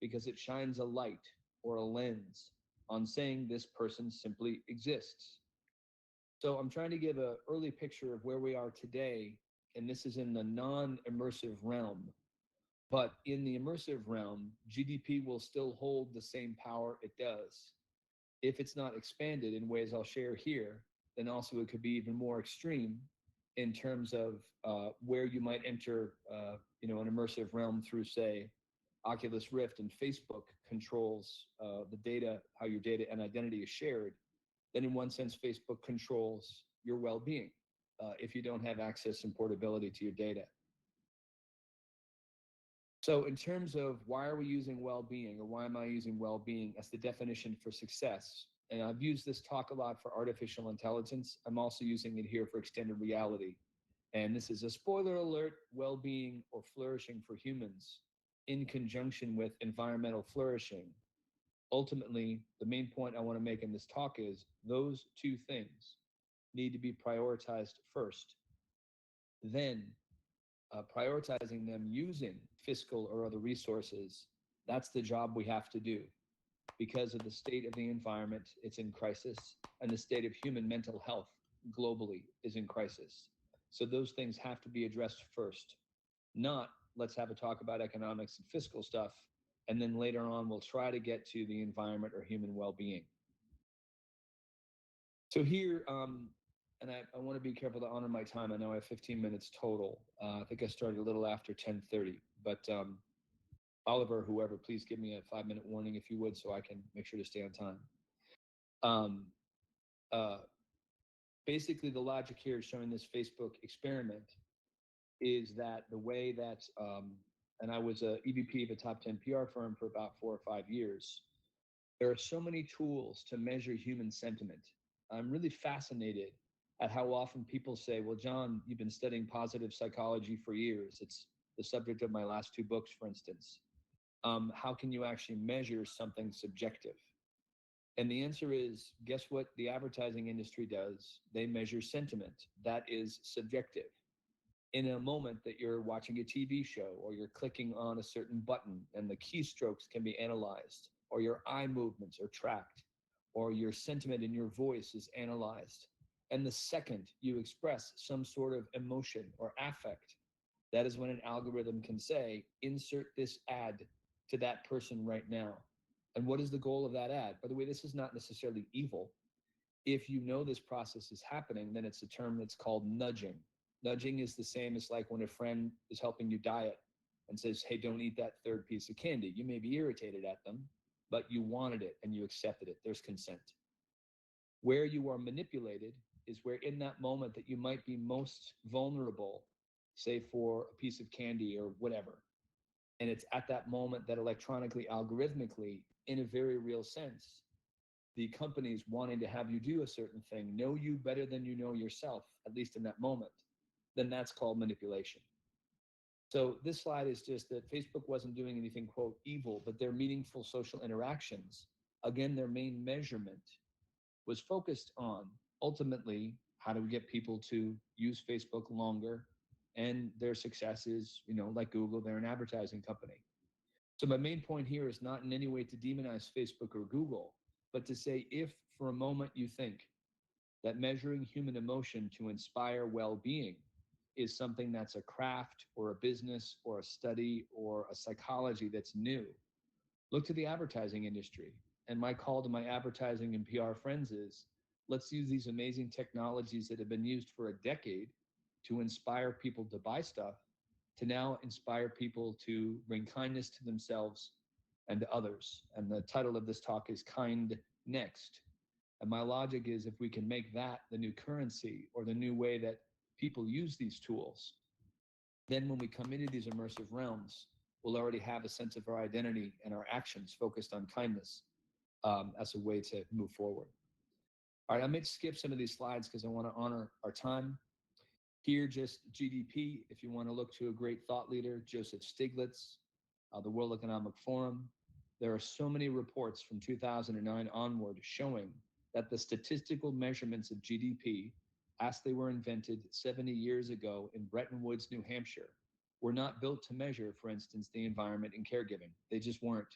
because it shines a light or a lens on saying this person simply exists. So I'm trying to give an early picture of where we are today, and this is in the non-immersive realm. But in the immersive realm, GDP will still hold the same power it does. If it's not expanded in ways I'll share here, then also it could be even more extreme in terms of where you might enter, an immersive realm through, say, Oculus Rift, and Facebook controls the data, how your data and identity is shared. Then in one sense, Facebook controls your well-being if you don't have access and portability to your data. So in terms of why are we using well-being, or why am I using well-being as the definition for success? And I've used this talk a lot for artificial intelligence. I'm also using it here for extended reality. And this is a spoiler alert: well-being or flourishing for humans in conjunction with environmental flourishing. Ultimately, the main point I want to make in this talk is those two things need to be prioritized first. Then prioritizing them using fiscal or other resources, that's the job we have to do. Because of the state of the environment, it's in crisis, and the state of human mental health globally is in crisis. So those things have to be addressed first, not let's have a talk about economics and fiscal stuff, and then later on we'll try to get to the environment or human well-being. So here, and I want to be careful to honor my time. I know I have 15 minutes total. I think I started a little after 10:30, but Oliver, whoever, please give me a 5-minute warning if you would, so I can make sure to stay on time. Basically, the logic here is showing this Facebook experiment is that the way that, and I was a EVP of a top 10 PR firm for about 4 or 5 years. There are so many tools to measure human sentiment. I'm really fascinated at how often people say, well, John, you've been studying positive psychology for years. It's the subject of my last 2 books, for instance. How can you actually measure something subjective? And the answer is, guess what the advertising industry does? They measure sentiment. That is subjective. In a moment that you're watching a TV show, or you're clicking on a certain button and the keystrokes can be analyzed, or your eye movements are tracked, or your sentiment in your voice is analyzed. And the second you express some sort of emotion or affect, that is when an algorithm can say, insert this ad to that person right now. And what is the goal of that ad? By the way, this is not necessarily evil. If you know this process is happening, then it's a term that's called nudging. Nudging is the same as like when a friend is helping you diet and says, hey, don't eat that 3rd piece of candy. You may be irritated at them, but you wanted it and you accepted it. There's consent. Where you are manipulated is where in that moment that you might be most vulnerable, say for a piece of candy or whatever. And it's at that moment that electronically, algorithmically, in a very real sense, the companies wanting to have you do a certain thing know you better than you know yourself, at least in that moment, then that's called manipulation. So this slide is just that Facebook wasn't doing anything, quote, evil, but their meaningful social interactions, again, their main measurement was focused on ultimately how do we get people to use Facebook longer, and their success is, like Google, they're an advertising company. So my main point here is not in any way to demonize Facebook or Google, but to say if for a moment you think that measuring human emotion to inspire well-being is something that's a craft or a business or a study or a psychology that's new, look to the advertising industry. And my call to my advertising and PR friends is, let's use these amazing technologies that have been used for a decade to inspire people to buy stuff, to now inspire people to bring kindness to themselves and to others. And the title of this talk is KindNext. And my logic is, if we can make that the new currency or the new way that people use these tools, then when we come into these immersive realms, we'll already have a sense of our identity and our actions focused on kindness as a way to move forward. All right, I may skip some of these slides because I want to honor our time. Here, just GDP, if you want to look to a great thought leader, Joseph Stiglitz, the World Economic Forum. There are so many reports from 2009 onward showing that the statistical measurements of GDP, as they were invented 70 years ago in Bretton Woods, New Hampshire, were not built to measure, for instance, the environment and caregiving. They just weren't.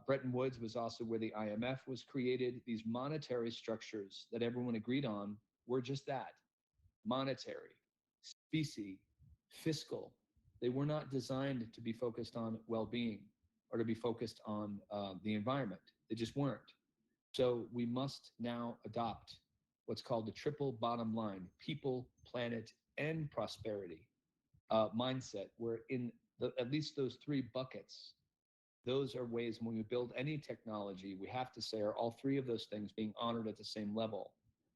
Bretton Woods was also where the IMF was created. These monetary structures that everyone agreed on were just that, monetary, specie, fiscal. They were not designed to be focused on well-being or to be focused on the environment. They just weren't. So we must now adopt what's called the triple bottom line, people, planet, and prosperity mindset, where in at least those three buckets, those are ways when we build any technology, we have to say, are all three of those things being honored at the same level?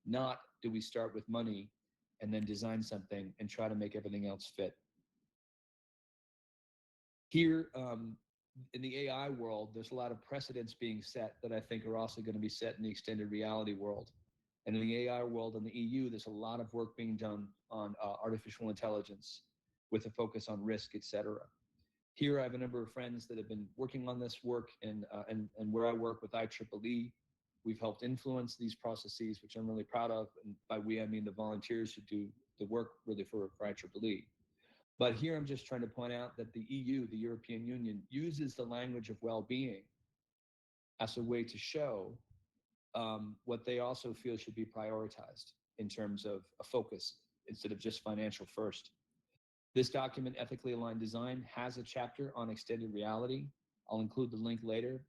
Not do we start with money and then design something and try to make everything else fit. Here, in the AI world, there's a lot of precedents being set that I think are also going to be set in the extended reality world. And in the AI world in the EU, there's a lot of work being done on artificial intelligence with a focus on risk, et cetera. Here, I have a number of friends that have been working on this work, and where I work with IEEE, we've helped influence these processes, which I'm really proud of. And by we, I mean the volunteers who do the work really for IEEE. But here, I'm just trying to point out that the EU, the European Union, uses the language of well-being as a way to show what they also feel should be prioritized in terms of a focus instead of just financial first. This document, Ethically Aligned Design, has a chapter on extended reality. I'll include the link later.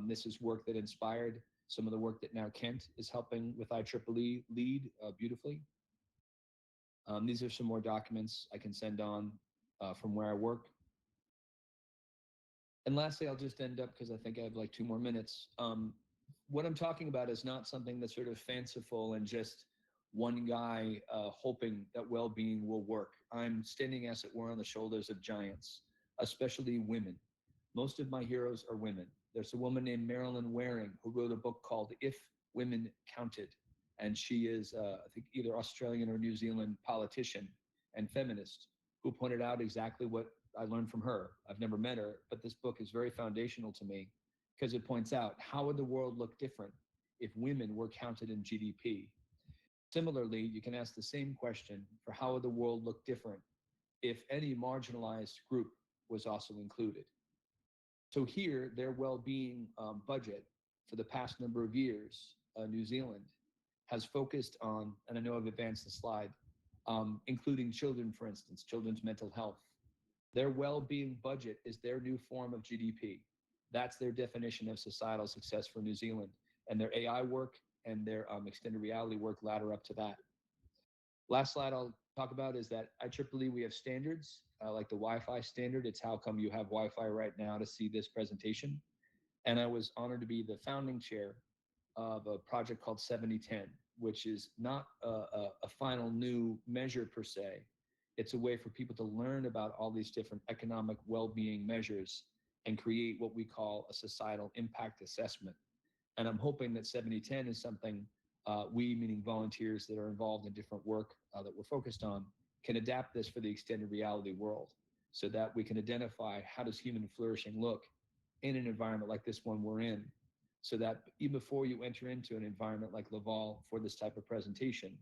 This is work that inspired some of the work that now Kent is helping with IEEE lead beautifully. These are some more documents I can send on from where I work. And lastly, I'll just end up, because I think I have like 2 more minutes. What I'm talking about is not something that's sort of fanciful and just one guy hoping that well-being will work. I'm standing, as it were, on the shoulders of giants, especially women. Most of my heroes are women. There's a woman named Marilyn Waring who wrote a book called If Women Counted. And she is, I think, either Australian or New Zealand politician and feminist who pointed out exactly what I learned from her. I've never met her, but this book is very foundational to me because it points out, how would the world look different if women were counted in GDP? Similarly, you can ask the same question for how would the world look different if any marginalized group was also included. So here, their well-being budget for the past number of years, New Zealand, has focused on, and I know I've advanced the slide, including children, for instance, children's mental health. Their well-being budget is their new form of GDP. That's their definition of societal success for New Zealand. And their AI work and their extended reality work ladder up to that. Last slide I'll talk about is that IEEE, we have standards, like the Wi-Fi standard. It's how come you have Wi-Fi right now to see this presentation. And I was honored to be the founding chair of a project called 7010, which is not a final new measure per se. It's a way for people to learn about all these different economic well-being measures and create what we call a societal impact assessment. And I'm hoping that 7010 is something we, meaning volunteers that are involved in different work that we're focused on, can adapt this for the extended reality world. so that we can identify how does human flourishing look in an environment like this one we're in, so that even before you enter into an environment like Laval for this type of presentation,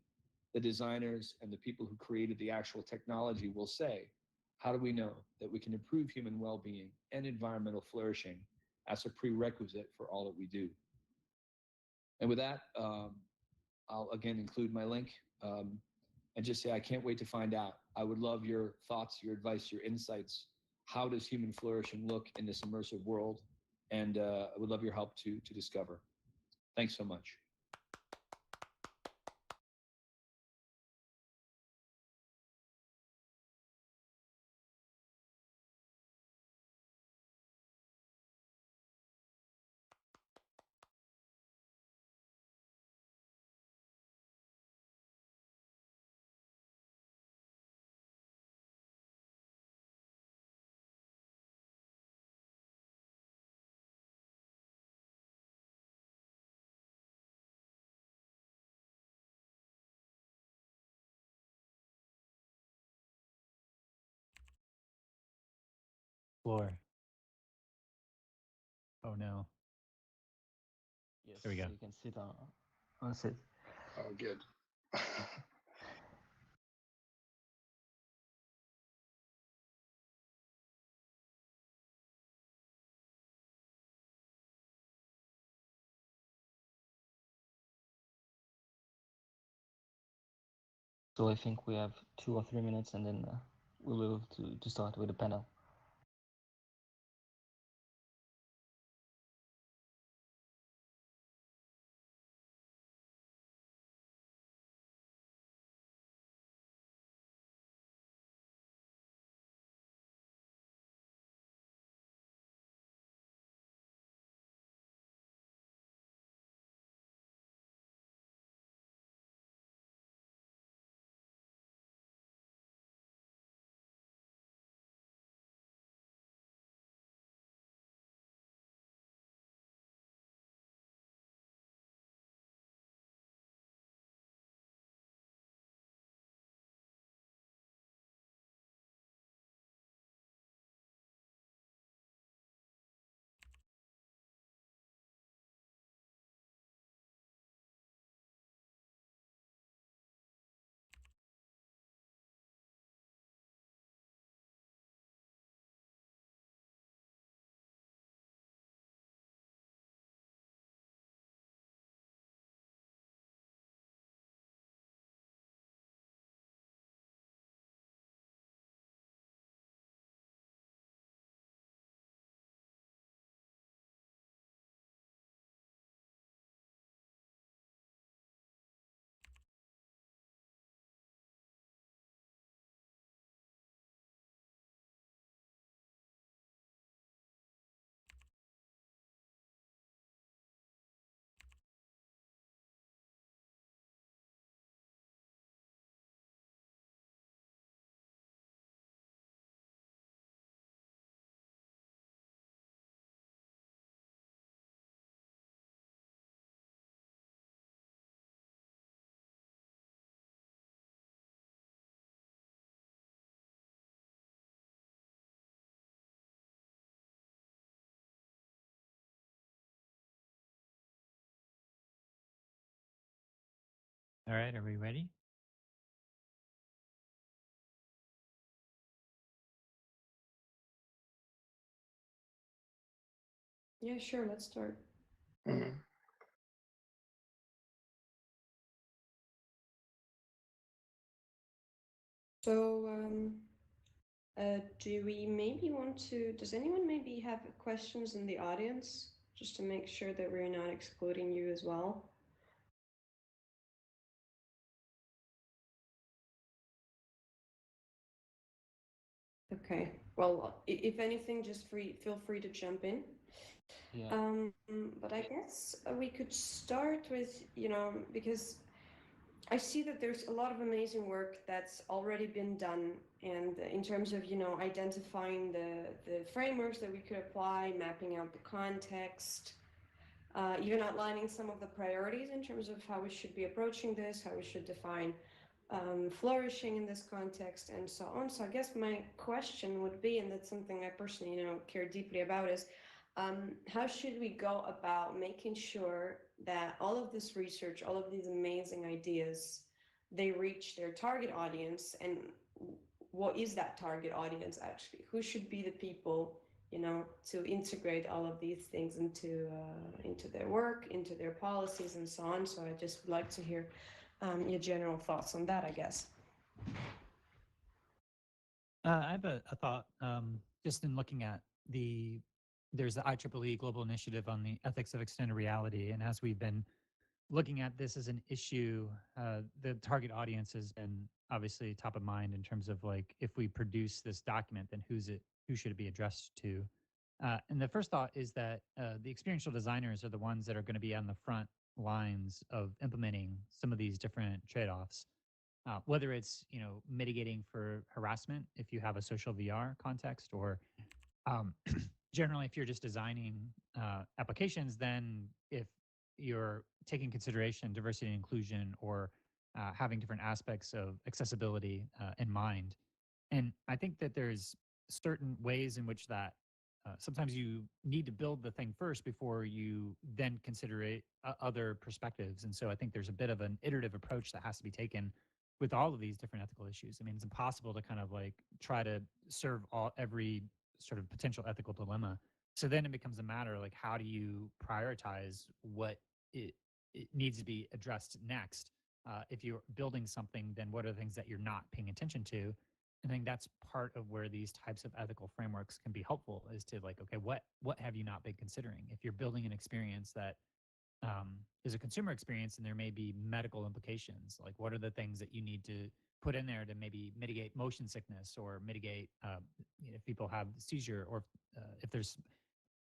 the designers and the people who created the actual technology will say, how do we know that we can improve human well-being and environmental flourishing as a prerequisite for all that we do? And with that, I'll again include my link and just say I can't wait to find out. I would love your thoughts, your advice, your insights. How does human flourishing look in this immersive world? And I would love your help to discover. Thanks so much. Floor. Oh no. Yes, There we go. you can sit on sit. Oh, good. So I think we have 2 or 3 minutes, and then we'll move to start with the panel. All right, are we ready? Yeah, sure, let's start. So, do we maybe want to, does anyone maybe have questions in the audience, just to make sure that we're not excluding you as well? Okay, well, if anything, just feel free to jump in. Yeah. But I guess we could start with, because I see that there's a lot of amazing work that's already been done, and in terms of, identifying the frameworks that we could apply, mapping out the context, even outlining some of the priorities in terms of how we should be approaching this, how we should define flourishing in this context and so on. So I guess my question would be, and that's something I personally, care deeply about, is how should we go about making sure that all of this research, all of these amazing ideas, they reach their target audience? And what is that target audience actually? Who should be the people, to integrate all of these things into their work, into their policies, and so on? So I just would like to hear your general thoughts on that, I guess. I have a thought, just in looking at there's the IEEE Global Initiative on the Ethics of Extended Reality, and as we've been looking at this as an issue, the target audience has been obviously top of mind in terms of like, if we produce this document, then who should it be addressed to? And the first thought is that the experiential designers are the ones that are going to be on the front lines of implementing some of these different trade-offs. Whether it's mitigating for harassment if you have a social VR context, or generally if you're just designing applications, then if you're taking consideration diversity and inclusion, or having different aspects of accessibility in mind. And I think that there's certain ways in which that sometimes you need to build the thing first before you then consider it, other perspectives. And so I think there's a bit of an iterative approach that has to be taken with all of these different ethical issues. I mean, it's impossible to kind of like try to serve every sort of potential ethical dilemma. So then it becomes a matter like, how do you prioritize what it needs to be addressed next? If you're building something, then what are the things that you're not paying attention to? I think that's part of where these types of ethical frameworks can be helpful, is to like, okay, what have you not been considering? If you're building an experience that is a consumer experience, and there may be medical implications, like what are the things that you need to put in there to maybe mitigate motion sickness, or mitigate if people have seizure, or if there's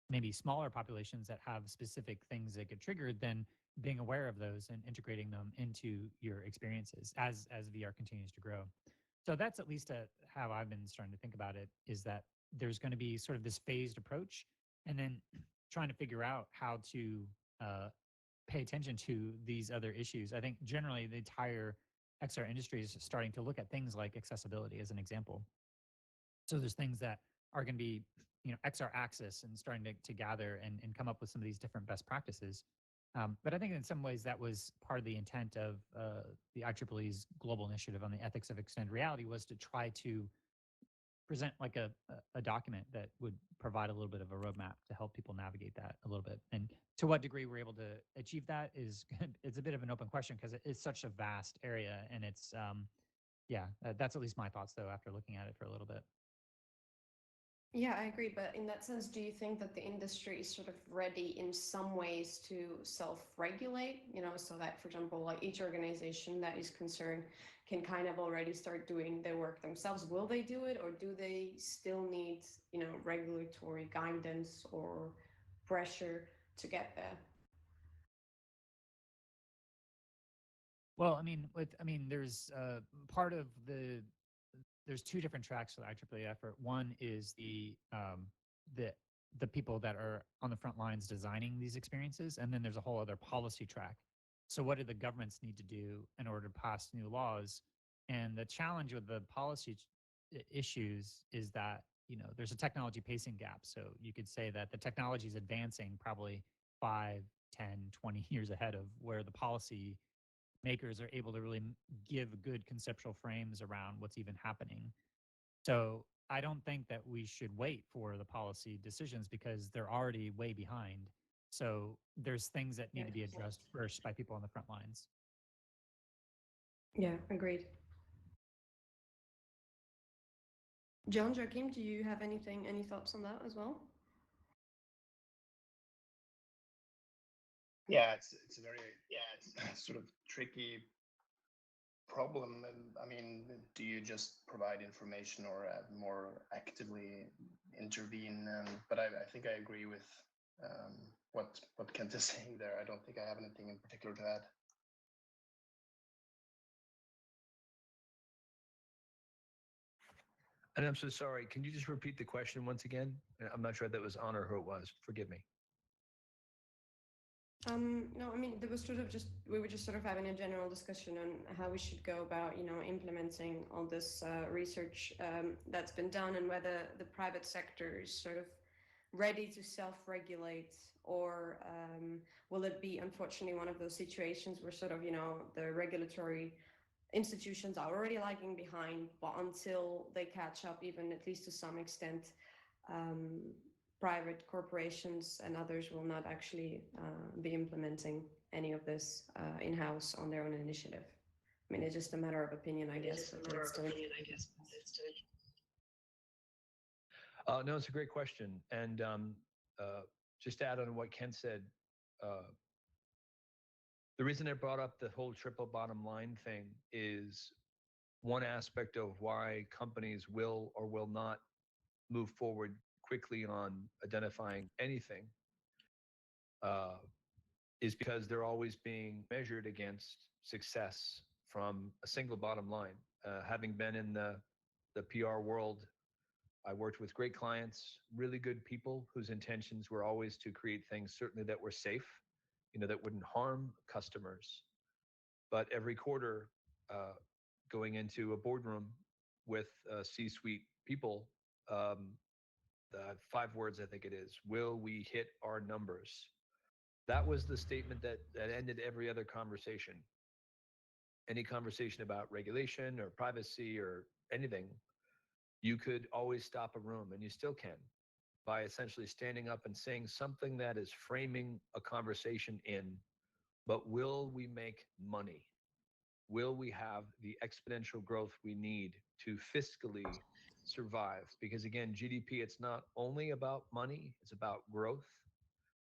maybe smaller populations that have specific things that get triggered, then being aware of those and integrating them into your experiences as VR continues to grow. So that's at least how I've been starting to think about it, is that there's going to be sort of this phased approach, and then trying to figure out how to pay attention to these other issues. I think generally the entire XR industry is starting to look at things like accessibility as an example. So there's things that are going to be, XR axis, and starting to gather and come up with some of these different best practices. But I think in some ways that was part of the intent of the IEEE's global initiative on the ethics of extended reality, was to try to present like a document that would provide a little bit of a roadmap to help people navigate that a little bit. And to what degree we're able to achieve that it's a bit of an open question, because it's such a vast area. And it's, that's at least my thoughts though, after looking at it for a little bit. Yeah, I agree. But in that sense, do you think that the industry is sort of ready in some ways to self-regulate, so that, for example, like each organization that is concerned can kind of already start doing their work themselves? Will they do it, or do they still need, regulatory guidance or pressure to get there? Well, there's part of there's two different tracks for the IEEE effort. One is the people that are on the front lines designing these experiences, and then there's a whole other policy track. So what do the governments need to do in order to pass new laws? And the challenge with the policy issues is that, there's a technology pacing gap. So you could say that the technology is advancing probably 5, 10, 20 years ahead of where the policy makers are able to really give good conceptual frames around what's even happening. So I don't think that we should wait for the policy decisions, because they're already way behind. So there's things that need to be addressed first by people on the front lines. Yeah, agreed. John, Joakim, do you have any thoughts on that as well? Yeah, it's a very sort of tricky problem. Do you just provide information, or more actively intervene? But I think I agree with what Kent is saying there. I don't think I have anything in particular to add. And I'm so sorry. Can you just repeat the question once again? I'm not sure that was Anna or who it was. Forgive me. No, I mean, there was sort of just, we were just sort of having a general discussion on how we should go about, implementing all this research that's been done, and whether the private sector is sort of ready to self-regulate, or will it be, unfortunately, one of those situations where sort of, the regulatory institutions are already lagging behind, but until they catch up, even at least to some extent, private corporations and others will not actually be implementing any of this in-house on their own initiative. I mean, it's just a matter of opinion, I guess. No, it's a great question. And just to add on what Ken said, the reason I brought up the whole triple bottom line thing is one aspect of why companies will or will not move forward quickly on identifying anything is because they're always being measured against success from a single bottom line. Having been in the PR world, I worked with great clients, really good people whose intentions were always to create things certainly that were safe, that wouldn't harm customers. But every quarter, going into a boardroom with C-suite people, the 5 words I think it is, will we hit our numbers? That was the statement that ended every other conversation. Any conversation about regulation or privacy or anything, you could always stop a room, and you still can, by essentially standing up and saying something that is framing a conversation in, but will we make money? Will we have the exponential growth we need to fiscally survive? Because again, GDP, it's not only about money, it's about growth,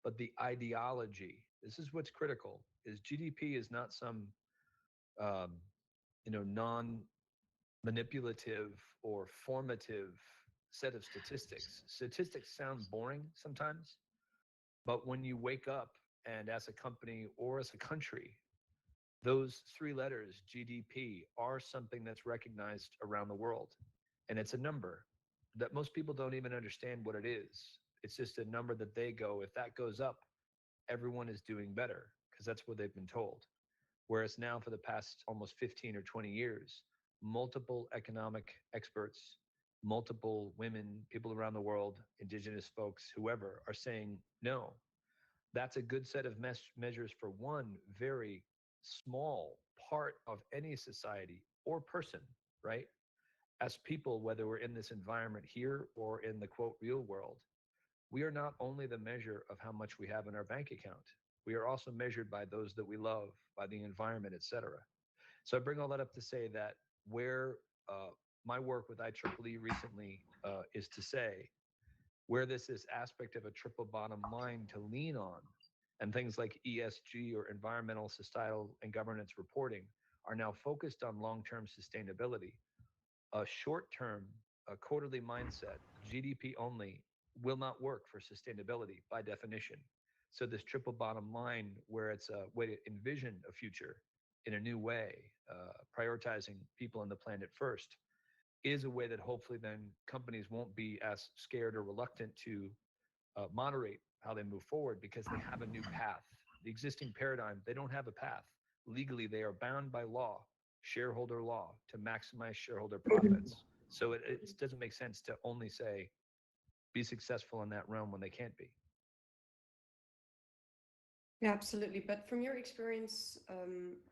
but the ideology, this is what's critical, is GDP is not some, non-manipulative or formative set of statistics. Statistics sound boring sometimes, but when you wake up and as a company or as a country, those 3 letters, GDP, are something that's recognized around the world. And it's a number that most people don't even understand what it is. It's just a number that they go, if that goes up, everyone is doing better, because that's what they've been told. Whereas now, for the past almost 15 or 20 years, multiple economic experts, multiple women, people around the world, indigenous folks, whoever, are saying, no, that's a good set of measures for one very small part of any society or person, right? As people, whether we're in this environment here or in the quote real world, we are not only the measure of how much we have in our bank account, we are also measured by those that we love, by the environment, et cetera. So I bring all that up to say that where my work with IEEE recently is to say, where this aspect of a triple bottom line to lean on, and things like ESG or environmental, societal, and governance reporting are now focused on long-term sustainability. A short-term, quarterly mindset, GDP only, will not work for sustainability by definition. So this triple bottom line, where it's a way to envision a future in a new way, prioritizing people and the planet first, is a way that hopefully then companies won't be as scared or reluctant to moderate how they move forward, because they have a new path. The existing paradigm, they don't have a path. Legally, they are bound by law, shareholder law, to maximize shareholder profits. So it doesn't make sense to only say, be successful in that realm when they can't be. Yeah, absolutely. But from your experience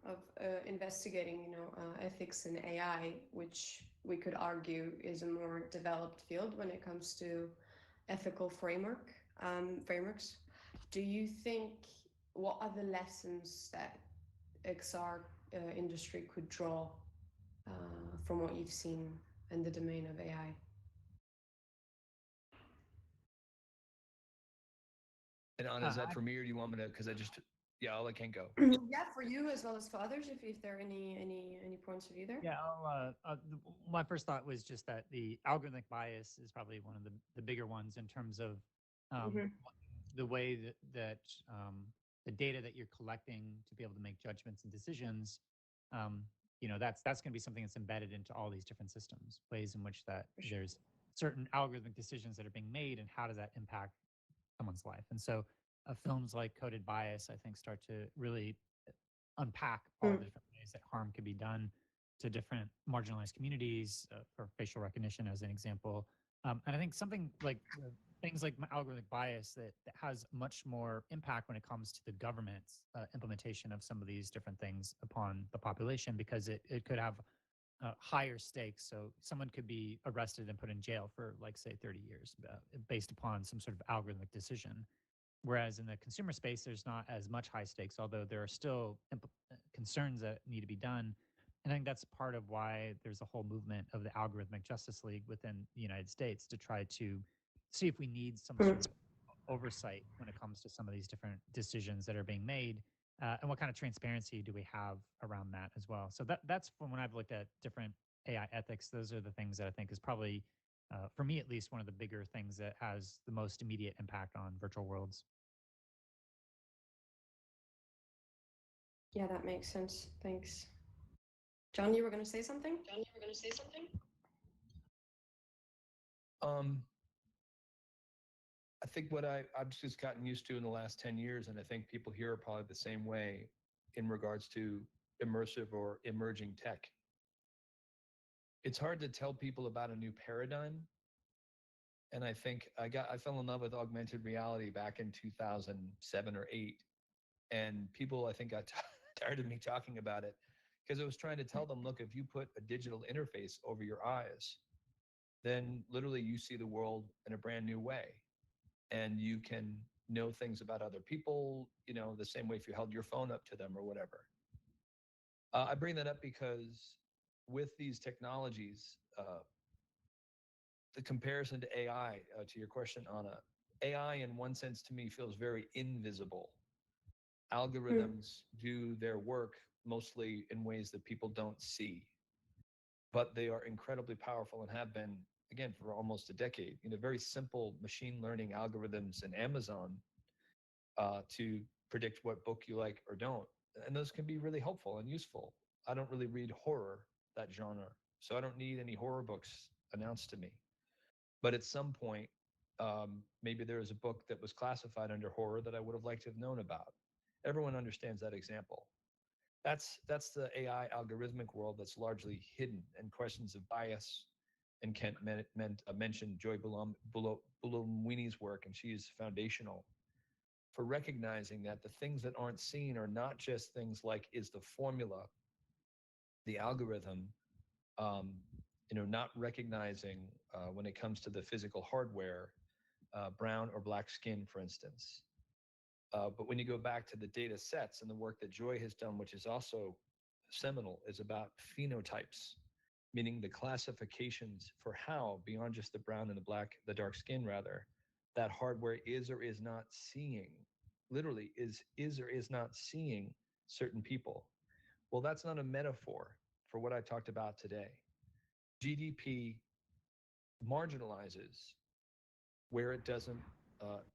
of investigating, ethics in AI, which we could argue is a more developed field when it comes to ethical frameworks, do you think, what are the lessons that XR industry could draw from what you've seen in the domain of AI? And Anna, is that for me, or do you want me to? Because I'll let Ken go. Yeah, for you as well as for others, if there are any points of view there. Yeah, my first thought was just that the algorithmic bias is probably one of the bigger ones in terms of the way that the data that you're collecting to be able to make judgments and decisions. That's going to be something that's embedded into all these different systems, ways in which that there's certain algorithmic decisions that are being made, and how does that impact someone's life. And so films like Coded Bias, I think, start to really unpack all the different ways that harm can be done to different marginalized communities, for facial recognition as an example. And I think something like things like algorithmic bias that has much more impact when it comes to the government's implementation of some of these different things upon the population, because it could have higher stakes. So someone could be arrested and put in jail for, like, say, 30 years based upon some sort of algorithmic decision. Whereas in the consumer space, there's not as much high stakes, although there are still concerns that need to be done. And I think that's part of why there's a whole movement of the Algorithmic Justice League within the United States to try to see if we need some sort of oversight when it comes to some of these different decisions that are being made, and what kind of transparency do we have around that as well. So that's from when I've looked at different AI ethics. Those are the things that I think is probably, for me at least, one of the bigger things that has the most immediate impact on virtual worlds. Yeah, that makes sense. Thanks. John, you were going to say something? I think what I've just gotten used to in the last 10 years, and I think people here are probably the same way in regards to immersive or emerging tech. It's hard to tell people about a new paradigm. And I think I fell in love with augmented reality back in 2007 or 8. And people, I think, got tired of me talking about it, because I was trying to tell them, look, if you put a digital interface over your eyes, then literally you see the world in a brand new way. And you can know things about other people, the same way if you held your phone up to them or whatever. I bring that up because with these technologies, the comparison to AI, to your question, Anna, AI in one sense to me feels very invisible. Algorithms do their work mostly in ways that people don't see, but they are incredibly powerful and have been, again, for almost a decade. Very simple machine learning algorithms in Amazon to predict what book you like or don't. And those can be really helpful and useful. I don't really read horror, that genre, so I don't need any horror books announced to me. But at some point, maybe there was a book that was classified under horror that I would have liked to have known about. Everyone understands that example. That's the AI algorithmic world that's largely hidden, and questions of bias. And Kent mentioned Joy Buolamwini's work, and she is foundational for recognizing that the things that aren't seen are not just things like, is the formula, the algorithm, not recognizing when it comes to the physical hardware, brown or black skin, for instance. But when you go back to the data sets and the work that Joy has done, which is also seminal, is about phenotypes, meaning the classifications for how, beyond just the brown and the dark skin rather, that hardware is or is not seeing, literally is or is not seeing certain people. Well, that's not a metaphor for what I talked about today. GDP marginalizes where it doesn't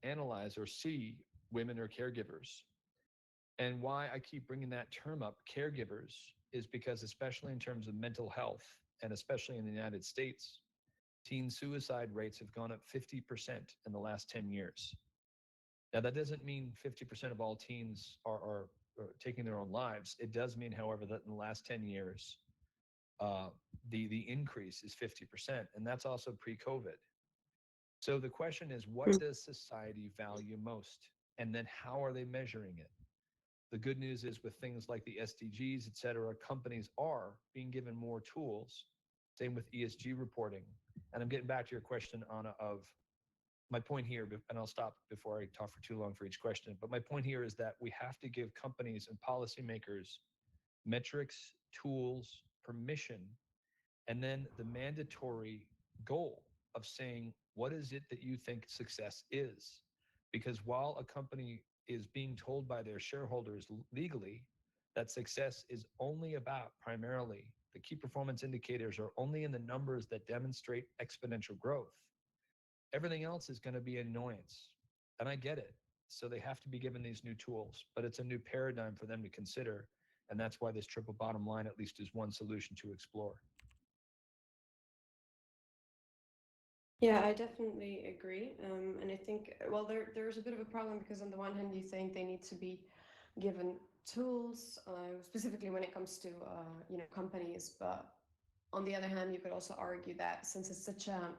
analyze or see women or caregivers. And why I keep bringing that term up, caregivers, is because especially in terms of mental health, and especially in the United States, teen suicide rates have gone up 50% in the last 10 years. Now, that doesn't mean 50% of all teens are taking their own lives. It does mean, however, that in the last 10 years, the increase is 50%, and that's also pre-COVID. So the question is, what does society value most? And then how are they measuring it? The good news is, with things like the SDGs, et cetera, companies are being given more tools. Same with ESG reporting. And I'm getting back to your question, Anna, of my point here, and I'll stop before I talk for too long for each question. But my point here is that we have to give companies and policymakers metrics, tools, permission, and then the mandatory goal of saying, what is it that you think success is? Because while a company is being told by their shareholders legally that success is only about, primarily, the key performance indicators are only in the numbers that demonstrate exponential growth, everything else is going to be annoyance. And I get it. So they have to be given these new tools, but it's a new paradigm for them to consider. And that's why this triple bottom line, at least, is one solution to explore. Yeah, I definitely agree. And I think, well, there's a bit of a problem because on the one hand, you think they need to be given tools, specifically when it comes to, companies. But on the other hand, you could also argue that since it's such a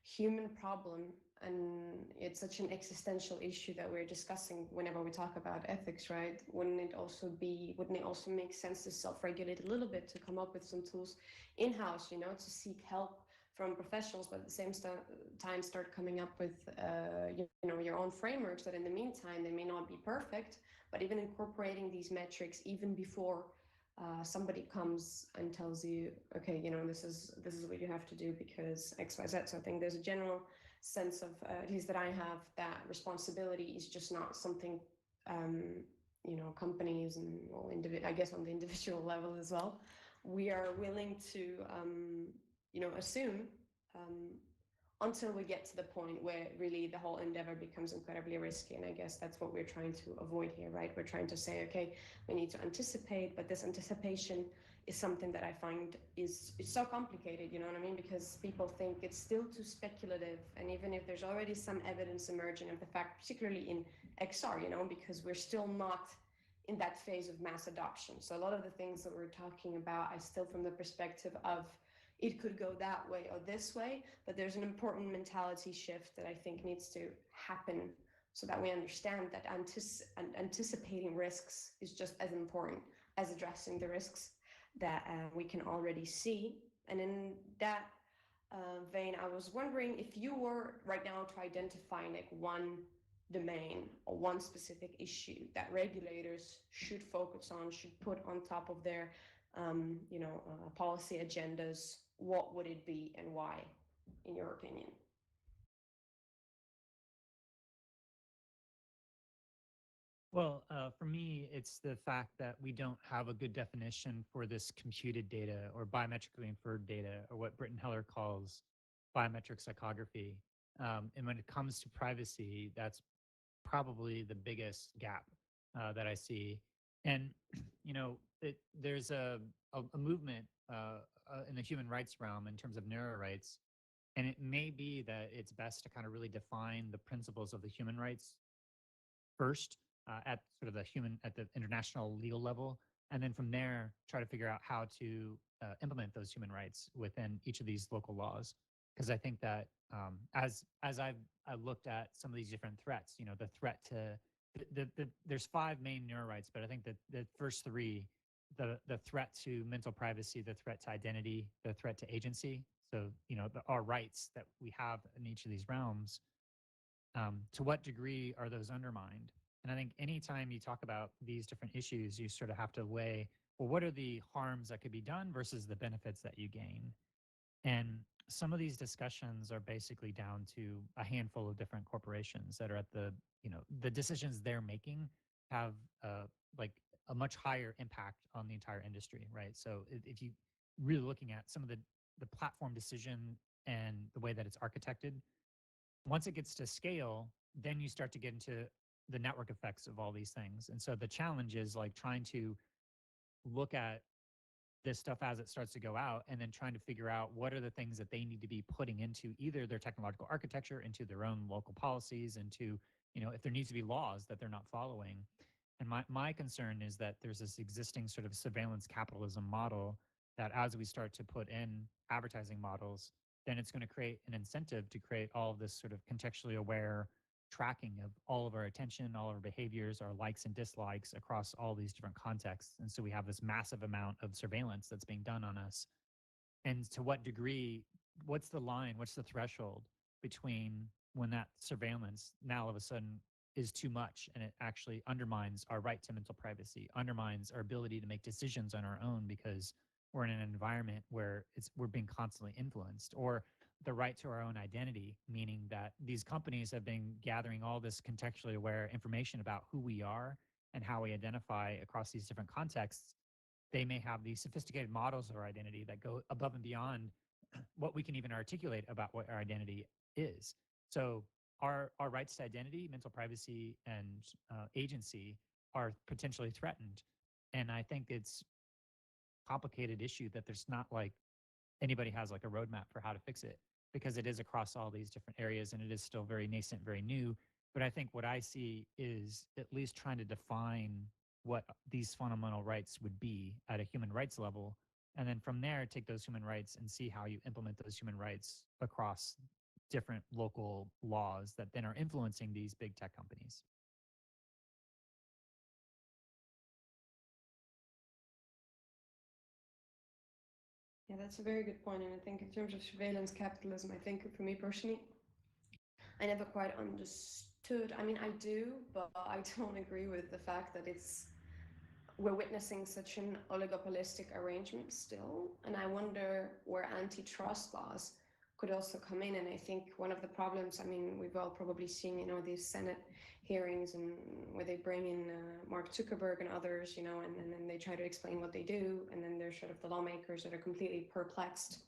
human problem and it's such an existential issue that we're discussing whenever we talk about ethics, right? Wouldn't it also make sense to self-regulate a little bit, to come up with some tools in-house, to seek help from professionals, but at the same time start coming up with your own frameworks that in the meantime they may not be perfect, but even incorporating these metrics even before somebody comes and tells you, okay, this is what you have to do because X, Y, Z. So I think there's a general sense of, at least that I have, that responsibility is just not something, companies and, well, I guess on the individual level as well, we are willing to, assume, until we get to the point where really the whole endeavor becomes incredibly risky. And I guess that's what we're trying to avoid here, right? We're trying to say, okay, we need to anticipate, but this anticipation is something that I find is so complicated, you know what I mean? Because people think it's still too speculative. And even if there's already some evidence emerging of the fact, particularly in XR, because we're still not in that phase of mass adoption. So a lot of the things that we're talking about, I still from the perspective of it could go that way or this way, but there's an important mentality shift that I think needs to happen so that we understand that anticipating risks is just as important as addressing the risks that we can already see. And in that vein, I was wondering if you were right now to identify like one domain or one specific issue that regulators should focus on, should put on top of their policy agendas, what would it be and why, in your opinion? Well, for me, it's the fact that we don't have a good definition for this computed data or biometrically inferred data, or what Britton Heller calls biometric psychography. And when it comes to privacy, that's probably the biggest gap that I see. And there's a movement in the human rights realm in terms of neuro rights, and it may be that it's best to kind of really define the principles of the human rights first at sort of the international legal level, and then from there try to figure out how to implement those human rights within each of these local laws. Because I think that as I've looked at some of these different threats, the threat to there's 5 main neuro rights, but I think that the first 3, the threat to mental privacy, the threat to identity, the threat to agency. So our rights that we have in each of these realms, to what degree are those undermined? And I think anytime you talk about these different issues, you sort of have to weigh, well, what are the harms that could be done versus the benefits that you gain? And some of these discussions are basically down to a handful of different corporations that are at the decisions they're making have like a much higher impact on the entire industry, right? So if you really looking at some of the platform decision and the way that it's architected, once it gets to scale, then you start to get into the network effects of all these things. And so the challenge is like trying to look at this stuff as it starts to go out, and then trying to figure out what are the things that they need to be putting into either their technological architecture, into their own local policies, into, if there needs to be laws that they're not following. And my concern is that there's this existing sort of surveillance capitalism model that as we start to put in advertising models, then it's going to create an incentive to create all of this sort of contextually aware tracking of all of our attention, all of our behaviors, our likes and dislikes across all these different contexts. And so we have this massive amount of surveillance that's being done on us. And to what degree, what's the line, what's the threshold between when that surveillance now all of a sudden is too much and it actually undermines our right to mental privacy, undermines our ability to make decisions on our own because we're in an environment where we're being constantly influenced, or the right to our own identity, meaning that these companies have been gathering all this contextually aware information about who we are and how we identify across these different contexts. They may have these sophisticated models of our identity that go above and beyond what we can even articulate about what our identity is. So our rights to identity, mental privacy, and agency are potentially threatened. And I think it's a complicated issue that there's not like anybody has like a roadmap for how to fix it. because it is across all these different areas and it is still very nascent, very new. But I think what I see is at least trying to define what these fundamental rights would be at a human rights level. And then from there, take those human rights and see how you implement those human rights across different local laws that then are influencing these big tech companies. Yeah, that's a very good point. And I think in terms of surveillance capitalism, I think for me personally, I never quite understood. I mean, I do, but I don't agree with the fact that we're witnessing such an oligopolistic arrangement still. And I wonder where antitrust laws could also come in. And I think one of the problems, I mean, we've all probably seen, you know, these Senate hearings and where they bring in Mark Zuckerberg and others, you know, and then they try to explain what they do. And then there's sort of the lawmakers that are completely perplexed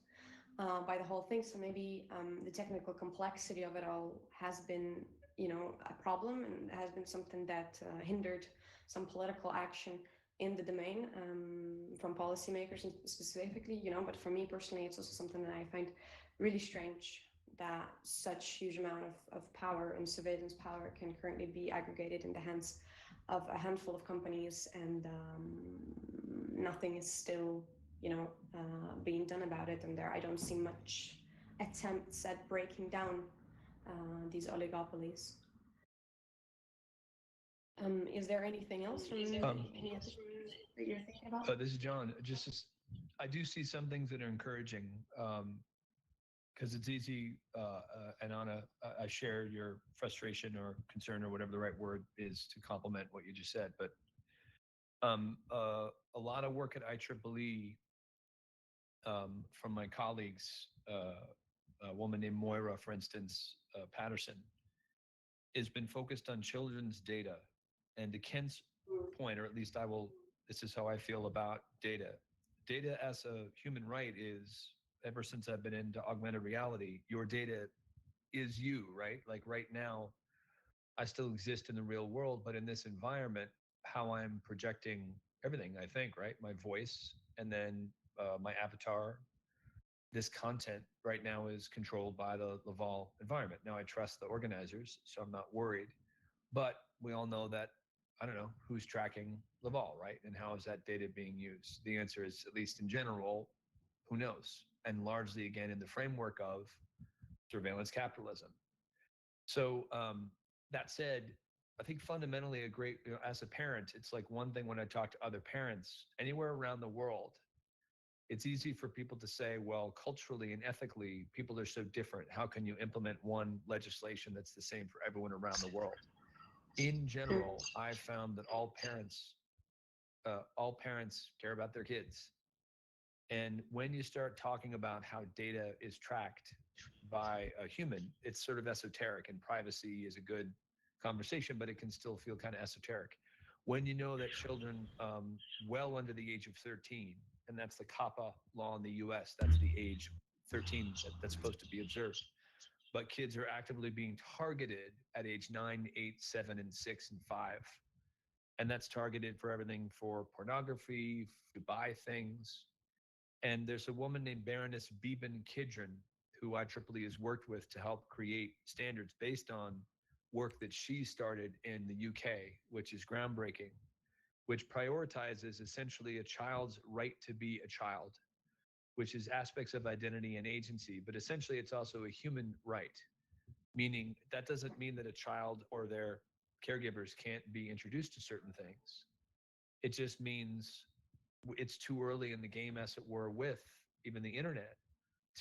by the whole thing. So maybe the technical complexity of it all has been, you know, a problem and has been something that hindered some political action in the domain from policymakers specifically, you know. But for me personally, it's also something that I find really strange, that such huge amount of power and surveillance power can currently be aggregated in the hands of a handful of companies, and nothing is still, you know, being done about it. And there, I don't see much attempts at breaking down these oligopolies. Is there anything else from any other that you're thinking about? This is John. I do see some things that are encouraging, because it's easy, and Anna, I share your frustration or concern or whatever the right word is to complement what you just said. But a lot of work at IEEE from my colleagues, a woman named Moira, for instance, Patterson, has been focused on children's data. And to Ken's point, or at least this is how I feel about data. Data as a human right is, ever since I've been into augmented reality, your data is you, right? Like right now, I still exist in the real world, but in this environment, how I'm projecting everything, I think, right? My voice, and then my avatar. This content right now is controlled by the Laval environment. Now I trust the organizers, so I'm not worried. But we all know that, I don't know, who's tracking Laval, right? And how is that data being used? The answer is, at least in general, who knows? And largely, again, in the framework of surveillance capitalism. So that said, I think fundamentally as a parent, it's like one thing when I talk to other parents anywhere around the world, it's easy for people to say, well, culturally and ethically, people are so different. How can you implement one legislation that's the same for everyone around the world? In general, I've found that all parents care about their kids. And when you start talking about how data is tracked by a human, it's sort of esoteric, and privacy is a good conversation, but it can still feel kind of esoteric. When you know that children well under the age of 13, and that's the COPPA law in the US, that's the age 13 that's supposed to be observed. But kids are actively being targeted at age 9, 8, 7, and 6, and 5. And that's targeted for everything for pornography, to buy things. And there's a woman named Baroness Beeben Kidron, who IEEE has worked with to help create standards based on work that she started in the UK, which is groundbreaking, which prioritizes essentially a child's right to be a child, which is aspects of identity and agency, but essentially it's also a human right, meaning that doesn't mean that a child or their caregivers can't be introduced to certain things. It just means it's too early in the game, as it were, with even the internet,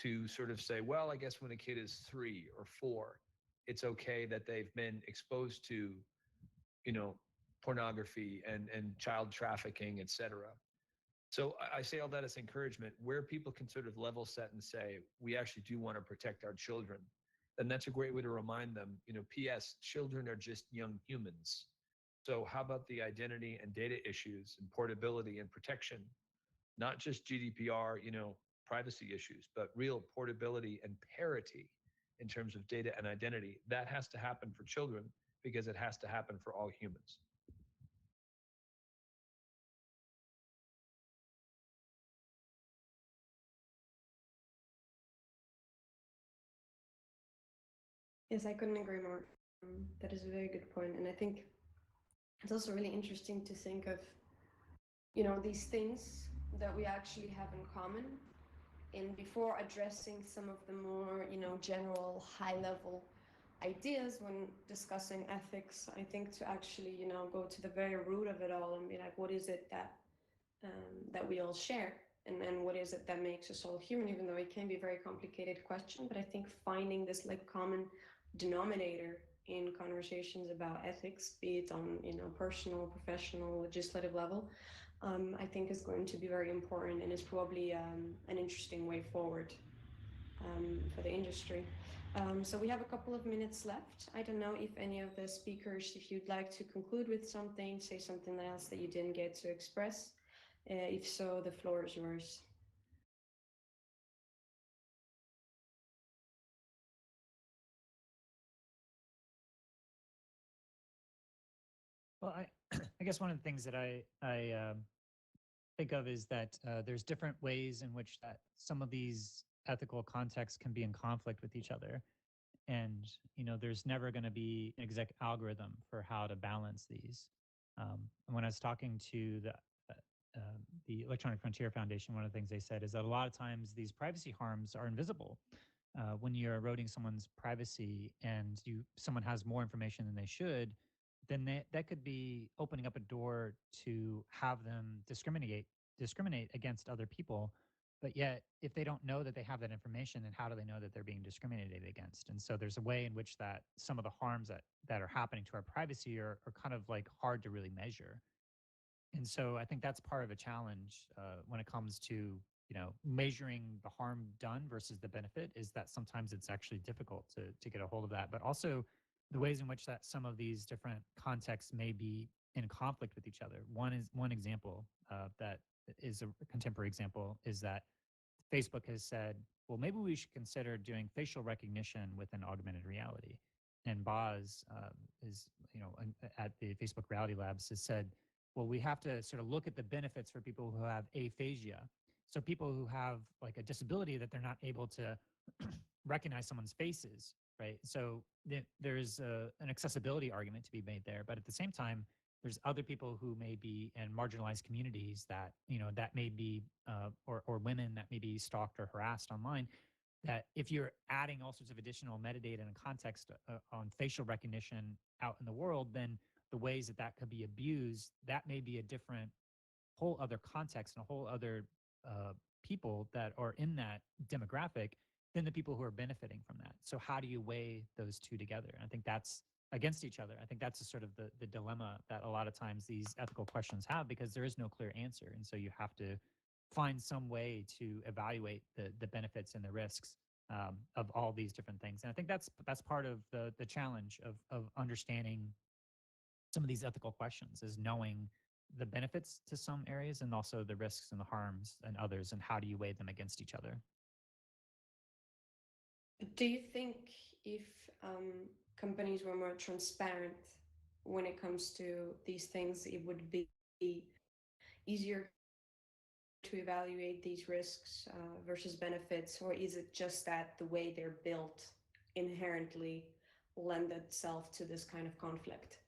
to sort of say, well, I guess when a kid is 3 or 4, it's okay that they've been exposed to, you know, pornography and child trafficking, et cetera. So I say all that as encouragement, where people can sort of level set and say, we actually do want to protect our children. And that's a great way to remind them, you know, P.S., children are just young humans. So how about the identity and data issues and portability and protection, not just GDPR, you know, privacy issues, but real portability and parity in terms of data and identity. That has to happen for children because it has to happen for all humans. Yes, I couldn't agree more. That is a very good point. And I think it's also really interesting to think of, you know, these things that we actually have in common. And before addressing some of the more, you know, general high level ideas when discussing ethics, I think to actually, you know, go to the very root of it all and be like, what is it that that we all share? And then what is it that makes us all human, even though it can be a very complicated question. But I think finding this like common denominator in conversations about ethics, be it on, you know, personal, professional, legislative level, I think is going to be very important and is probably an interesting way forward for the industry. So we have a couple of minutes left. I don't know if any of the speakers, if you'd like to conclude with something, say something else that you didn't get to express. If so, the floor is yours. Well, I guess one of the things that I think of is that there's different ways in which that some of these ethical contexts can be in conflict with each other. And, you know, there's never going to be an exact algorithm for how to balance these. And when I was talking to the Electronic Frontier Foundation, one of the things they said is that a lot of times these privacy harms are invisible. When you're eroding someone's privacy and someone has more information than they should, then that could be opening up a door to have them discriminate against other people. But yet, if they don't know that they have that information, then how do they know that they're being discriminated against? And so there's a way in which that some of the harms that are happening to our privacy are kind of like hard to really measure. And so I think that's part of a challenge when it comes to, you know, measuring the harm done versus the benefit, is that sometimes it's actually difficult to get a hold of that. But also the ways in which that some of these different contexts may be in conflict with each other. One example that is a contemporary example is that Facebook has said, well, maybe we should consider doing facial recognition within augmented reality. And Boz is, you know, at the Facebook Reality Labs has said, well, we have to sort of look at the benefits for people who have aphasia. So people who have like a disability that they're not able to recognize someone's faces, right? So there's an accessibility argument to be made there. But at the same time, there's other people who may be in marginalized communities that, you know, that may be, or women that may be stalked or harassed online, that if you're adding all sorts of additional metadata and context on facial recognition out in the world, then the ways that that could be abused, that may be a different whole other context and a whole other people that are in that demographic than the people who are benefiting from that. So how do you weigh those two together? And I think that's against each other. I think that's a sort of the dilemma that a lot of times these ethical questions have, because there is no clear answer. And so you have to find some way to evaluate the benefits and the risks of all these different things. And I think that's part of the challenge of understanding some of these ethical questions, is knowing the benefits to some areas and also the risks and the harms in others, and how do you weigh them against each other. Do you think if companies were more transparent when it comes to these things, it would be easier to evaluate these risks versus benefits? Or is it just that the way they're built inherently lend itself to this kind of conflict?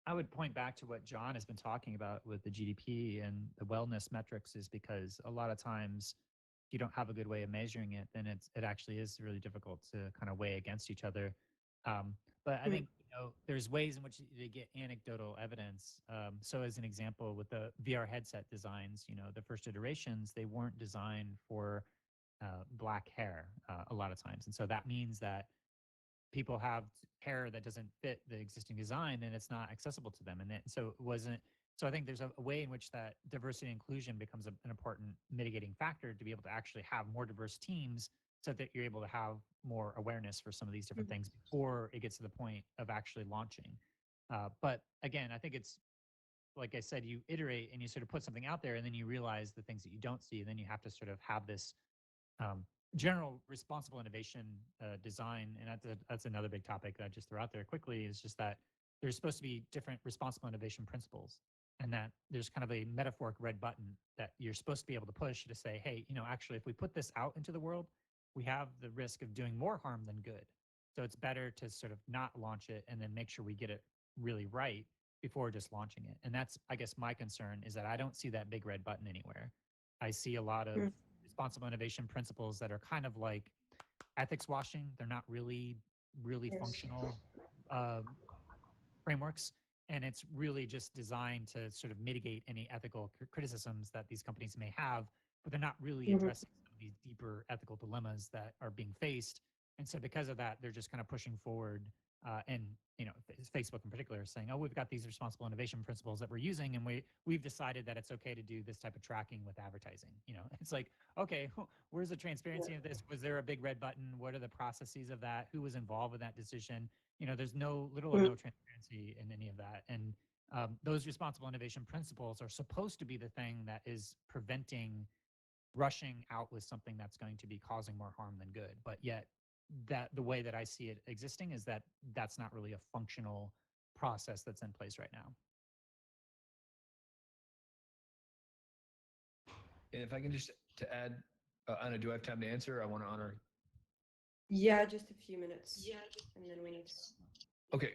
I would point back to what John has been talking about with the GDP and the wellness metrics, is because a lot of times if you don't have a good way of measuring it, then it actually is really difficult to kind of weigh against each other. But I think, you know, there's ways in which you get anecdotal evidence. So as an example, with the VR headset designs, you know, the first iterations, they weren't designed for black hair a lot of times. And so that means that people have hair that doesn't fit the existing design, and it's not accessible to them. And so it wasn't. So I think there's a way in which that diversity and inclusion becomes an important mitigating factor to be able to actually have more diverse teams, so that you're able to have more awareness for some of these different things before it gets to the point of actually launching. But again, I think it's, like I said, you iterate and you sort of put something out there, and then you realize the things that you don't see, and then you have to sort of have this general responsible innovation design. And that's another big topic that I just throw out there quickly, is just that there's supposed to be different responsible innovation principles, and that there's kind of a metaphoric red button that you're supposed to be able to push to say, hey, you know, actually, if we put this out into the world, we have the risk of doing more harm than good. So it's better to sort of not launch it and then make sure we get it really right before just launching it. And that's, I guess, my concern is that I don't see that big red button anywhere. I see a lot of responsible innovation principles that are kind of like ethics washing. They're not really functional frameworks. And it's really just designed to sort of mitigate any ethical criticisms that these companies may have, but they're not really addressing some of these deeper ethical dilemmas that are being faced. And so because of that, they're just kind of pushing forward and, you know, Facebook in particular is saying, oh, we've got these responsible innovation principles that we're using, and we've decided that it's okay to do this type of tracking with advertising. You know, it's like, okay, where's the transparency of this? Was there a big red button? What are the processes of that? Who was involved with that decision? You know, there's little or no transparency in any of that. And those responsible innovation principles are supposed to be the thing that is preventing rushing out with something that's going to be causing more harm than good. But yet, that the way that I see it existing is that that's not really a functional process that's in place right now. And if I can just to add, Anna, do I have time to answer? I want to honor. Yeah, just a few minutes. Yeah, and then we need to. Okay,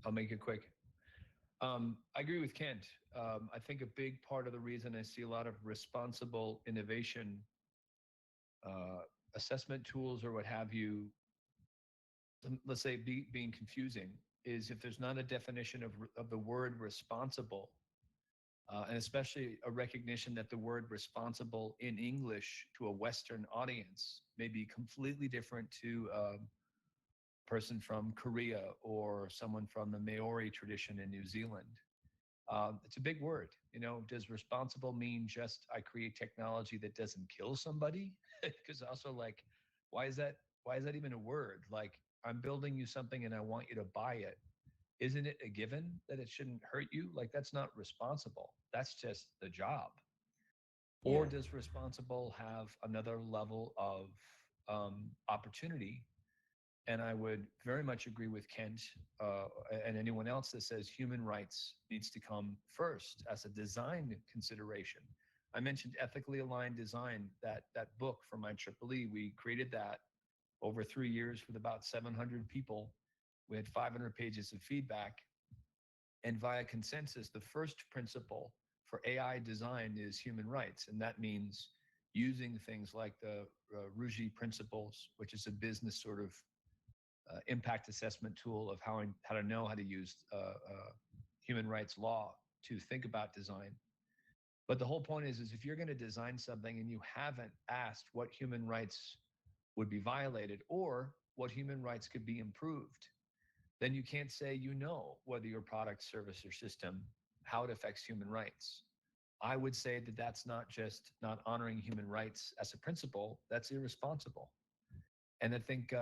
I'll make it quick. I agree with Kent. I think a big part of the reason I see a lot of responsible innovation assessment tools or what have you, let's say being confusing, is if there's not a definition of the word responsible, and especially a recognition that the word responsible in English to a Western audience may be completely different to a person from Korea or someone from the Maori tradition in New Zealand. It's a big word. You know, does responsible mean just I create technology that doesn't kill somebody? Because also, like, why is that even a word? Like, I'm building you something and I want you to buy it. Isn't it a given that it shouldn't hurt you? Like, that's not responsible. That's just the job. Yeah. Or does responsible have another level of opportunity? And I would very much agree with Kent and anyone else that says human rights needs to come first as a design consideration. I mentioned ethically aligned design, that book from IEEE. We created that over 3 years with about 700 people. We had 500 pages of feedback. And via consensus, the first principle for AI design is human rights. And that means using things like the Ruggie principles, which is a business sort of impact assessment tool of how to know how to use human rights law to think about design. But the whole point is if you're going to design something and you haven't asked what human rights would be violated or what human rights could be improved, then you can't say you know whether your product, service, or system, how it affects human rights. I would say that that's not just not honoring human rights as a principle, that's irresponsible. And I think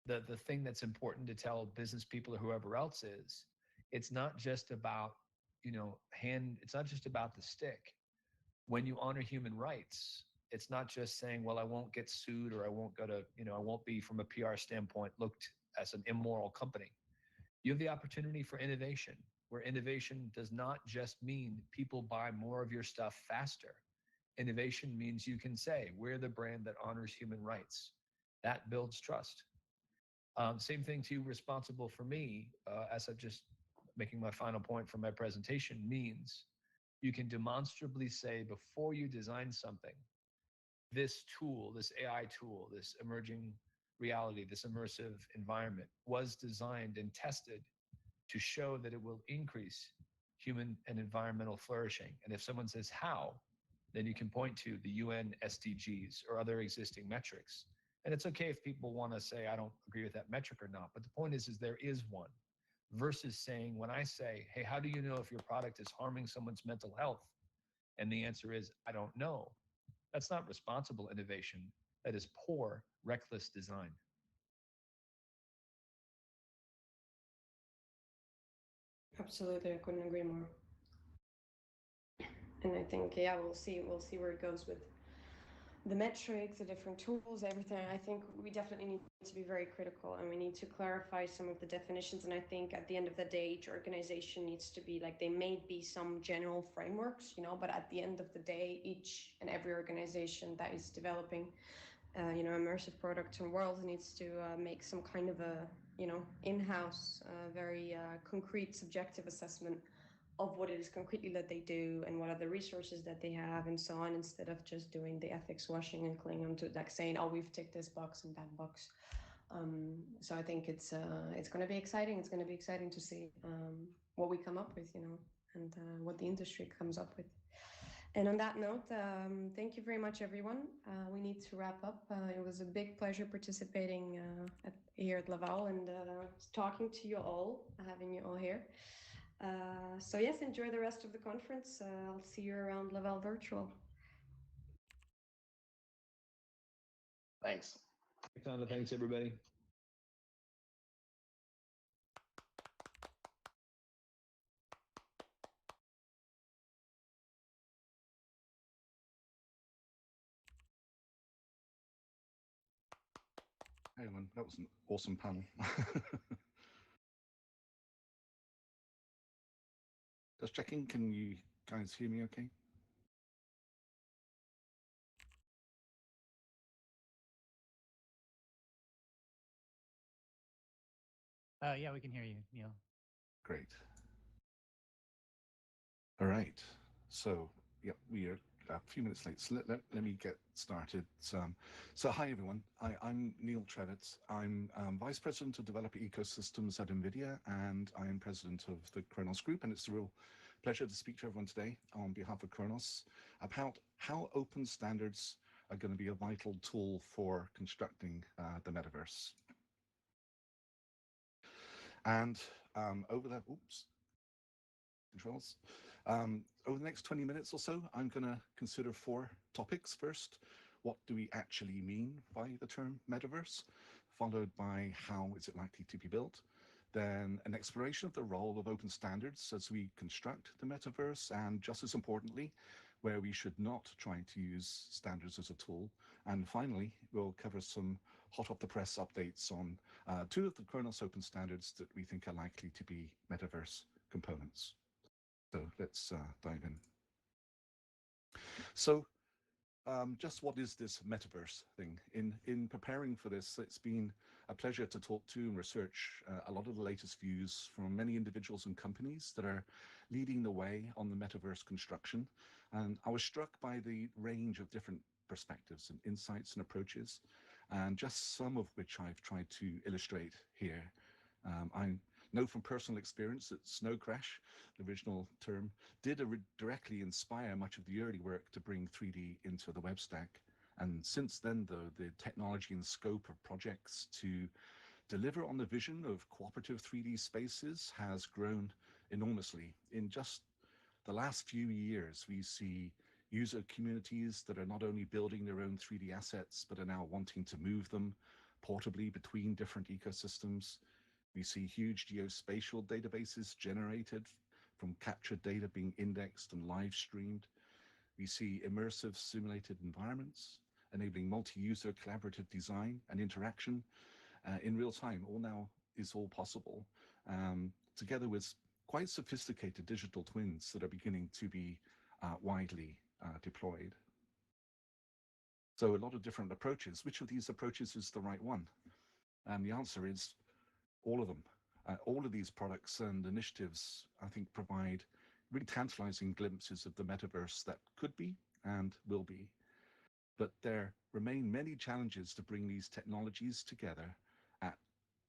the thing that's important to tell business people or whoever else is, it's not just about, it's not just about the stick. When you honor human rights, it's not just saying, well, I won't get sued or I won't go to, I won't be from a PR standpoint looked as an immoral company. You have the opportunity for innovation, where innovation does not just mean people buy more of your stuff faster. Innovation means you can say, we're the brand that honors human rights. That builds trust. Same thing too, responsible for me, as I'm just making my final point from my presentation, means you can demonstrably say before you design something, this tool, this AI tool, this emerging reality, this immersive environment was designed and tested to show that it will increase human and environmental flourishing. And if someone says how, then you can point to the UN SDGs or other existing metrics. And it's okay if people want to say, I don't agree with that metric or not. But the point is there is one, versus saying, when I say, hey, how do you know if your product is harming someone's mental health? And the answer is, I don't know. That's not responsible innovation. That is poor, reckless design. Absolutely, I couldn't agree more. And I think, yeah, we'll see where it goes with the metrics, the different tools, everything. I think we definitely need to be very critical and we need to clarify some of the definitions. And I think at the end of the day, each organization needs to be like, there may be some general frameworks, but at the end of the day, each and every organization that is developing immersive products and worlds needs to make some kind of a, in-house, very concrete, subjective assessment of what it is concretely that they do and what are the resources that they have and so on, instead of just doing the ethics washing and clinging on to like saying, oh, we've ticked this box and that box. So I think it's going to be exciting. It's going to be exciting to see what we come up with, and what the industry comes up with. And on that note, thank you very much, everyone. We need to wrap up. It was a big pleasure participating here at Laval and talking to you all, having you all here. So yes, enjoy the rest of the conference. I'll see you around Laval Virtual. Thanks. Thanks, Anna. Thanks, everybody. Hey, man, that was an awesome panel. Just checking, can you guys hear me okay? Yeah, we can hear you, Neil. Great. All right. So, yeah, we are a few minutes late. So let me get started. So hi, everyone. I'm Neil Trevett. I'm Vice President of Developer Ecosystems at NVIDIA, and I am President of the Khronosgroup. And it's a real pleasure to speak to everyone today on behalf of Khronos about how open standards are going to be a vital tool for constructing the metaverse. And over the controls. Over the next 20 minutes or so, I'm going to consider 4 topics. First, what do we actually mean by the term metaverse? Followed by how is it likely to be built? Then an exploration of the role of open standards as we construct the metaverse, and just as importantly, where we should not try to use standards as a tool. And finally, we'll cover some hot off the press updates on 2 of the Khronos open standards that we think are likely to be metaverse components. So let's dive in. So just what is this metaverse thing? In preparing for this, it's been a pleasure to talk to and research a lot of the latest views from many individuals and companies that are leading the way on the metaverse construction. And I was struck by the range of different perspectives and insights and approaches, and just some of which I've tried to illustrate here. I know from personal experience that Snow Crash, the original term, did directly inspire much of the early work to bring 3D into the web stack. And since then, though, the technology and scope of projects to deliver on the vision of cooperative 3D spaces has grown enormously. In just the last few years, we see user communities that are not only building their own 3D assets, but are now wanting to move them portably between different ecosystems. We see huge geospatial databases generated from captured data being indexed and live streamed. We see immersive simulated environments, enabling multi-user collaborative design and interaction in real time. All now is all possible, together with quite sophisticated digital twins that are beginning to be widely deployed. So a lot of different approaches. Which of these approaches is the right one? And the answer is all of them. All of these products and initiatives, I think, provide really tantalizing glimpses of the metaverse that could be and will be. But there remain many challenges to bring these technologies together at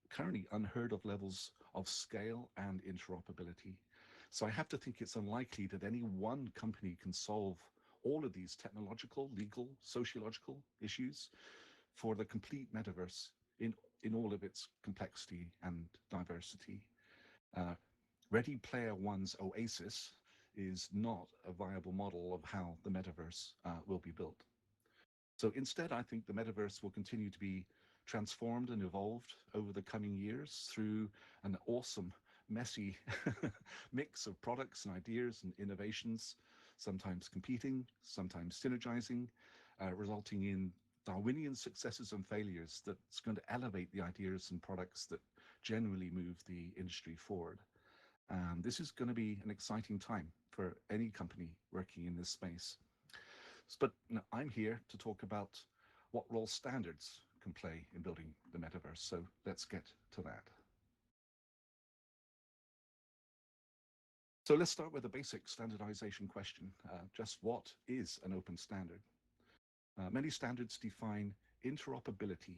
currently unheard of levels of scale and interoperability. So I have to think it's unlikely that any one company can solve all of these technological, legal, sociological issues for the complete metaverse in all of its complexity and diversity. Ready Player One's Oasis is not a viable model of how the metaverse will be built. So instead, I think the metaverse will continue to be transformed and evolved over the coming years through an awesome, messy mix of products and ideas and innovations, sometimes competing, sometimes synergizing, resulting in Darwinian successes and failures that's going to elevate the ideas and products that generally move the industry forward. This is going to be an exciting time for any company working in this space. But I'm here to talk about what role standards can play in building the metaverse. So let's get to that. So let's start with a basic standardization question. Just what is an open standard? Many standards define interoperability,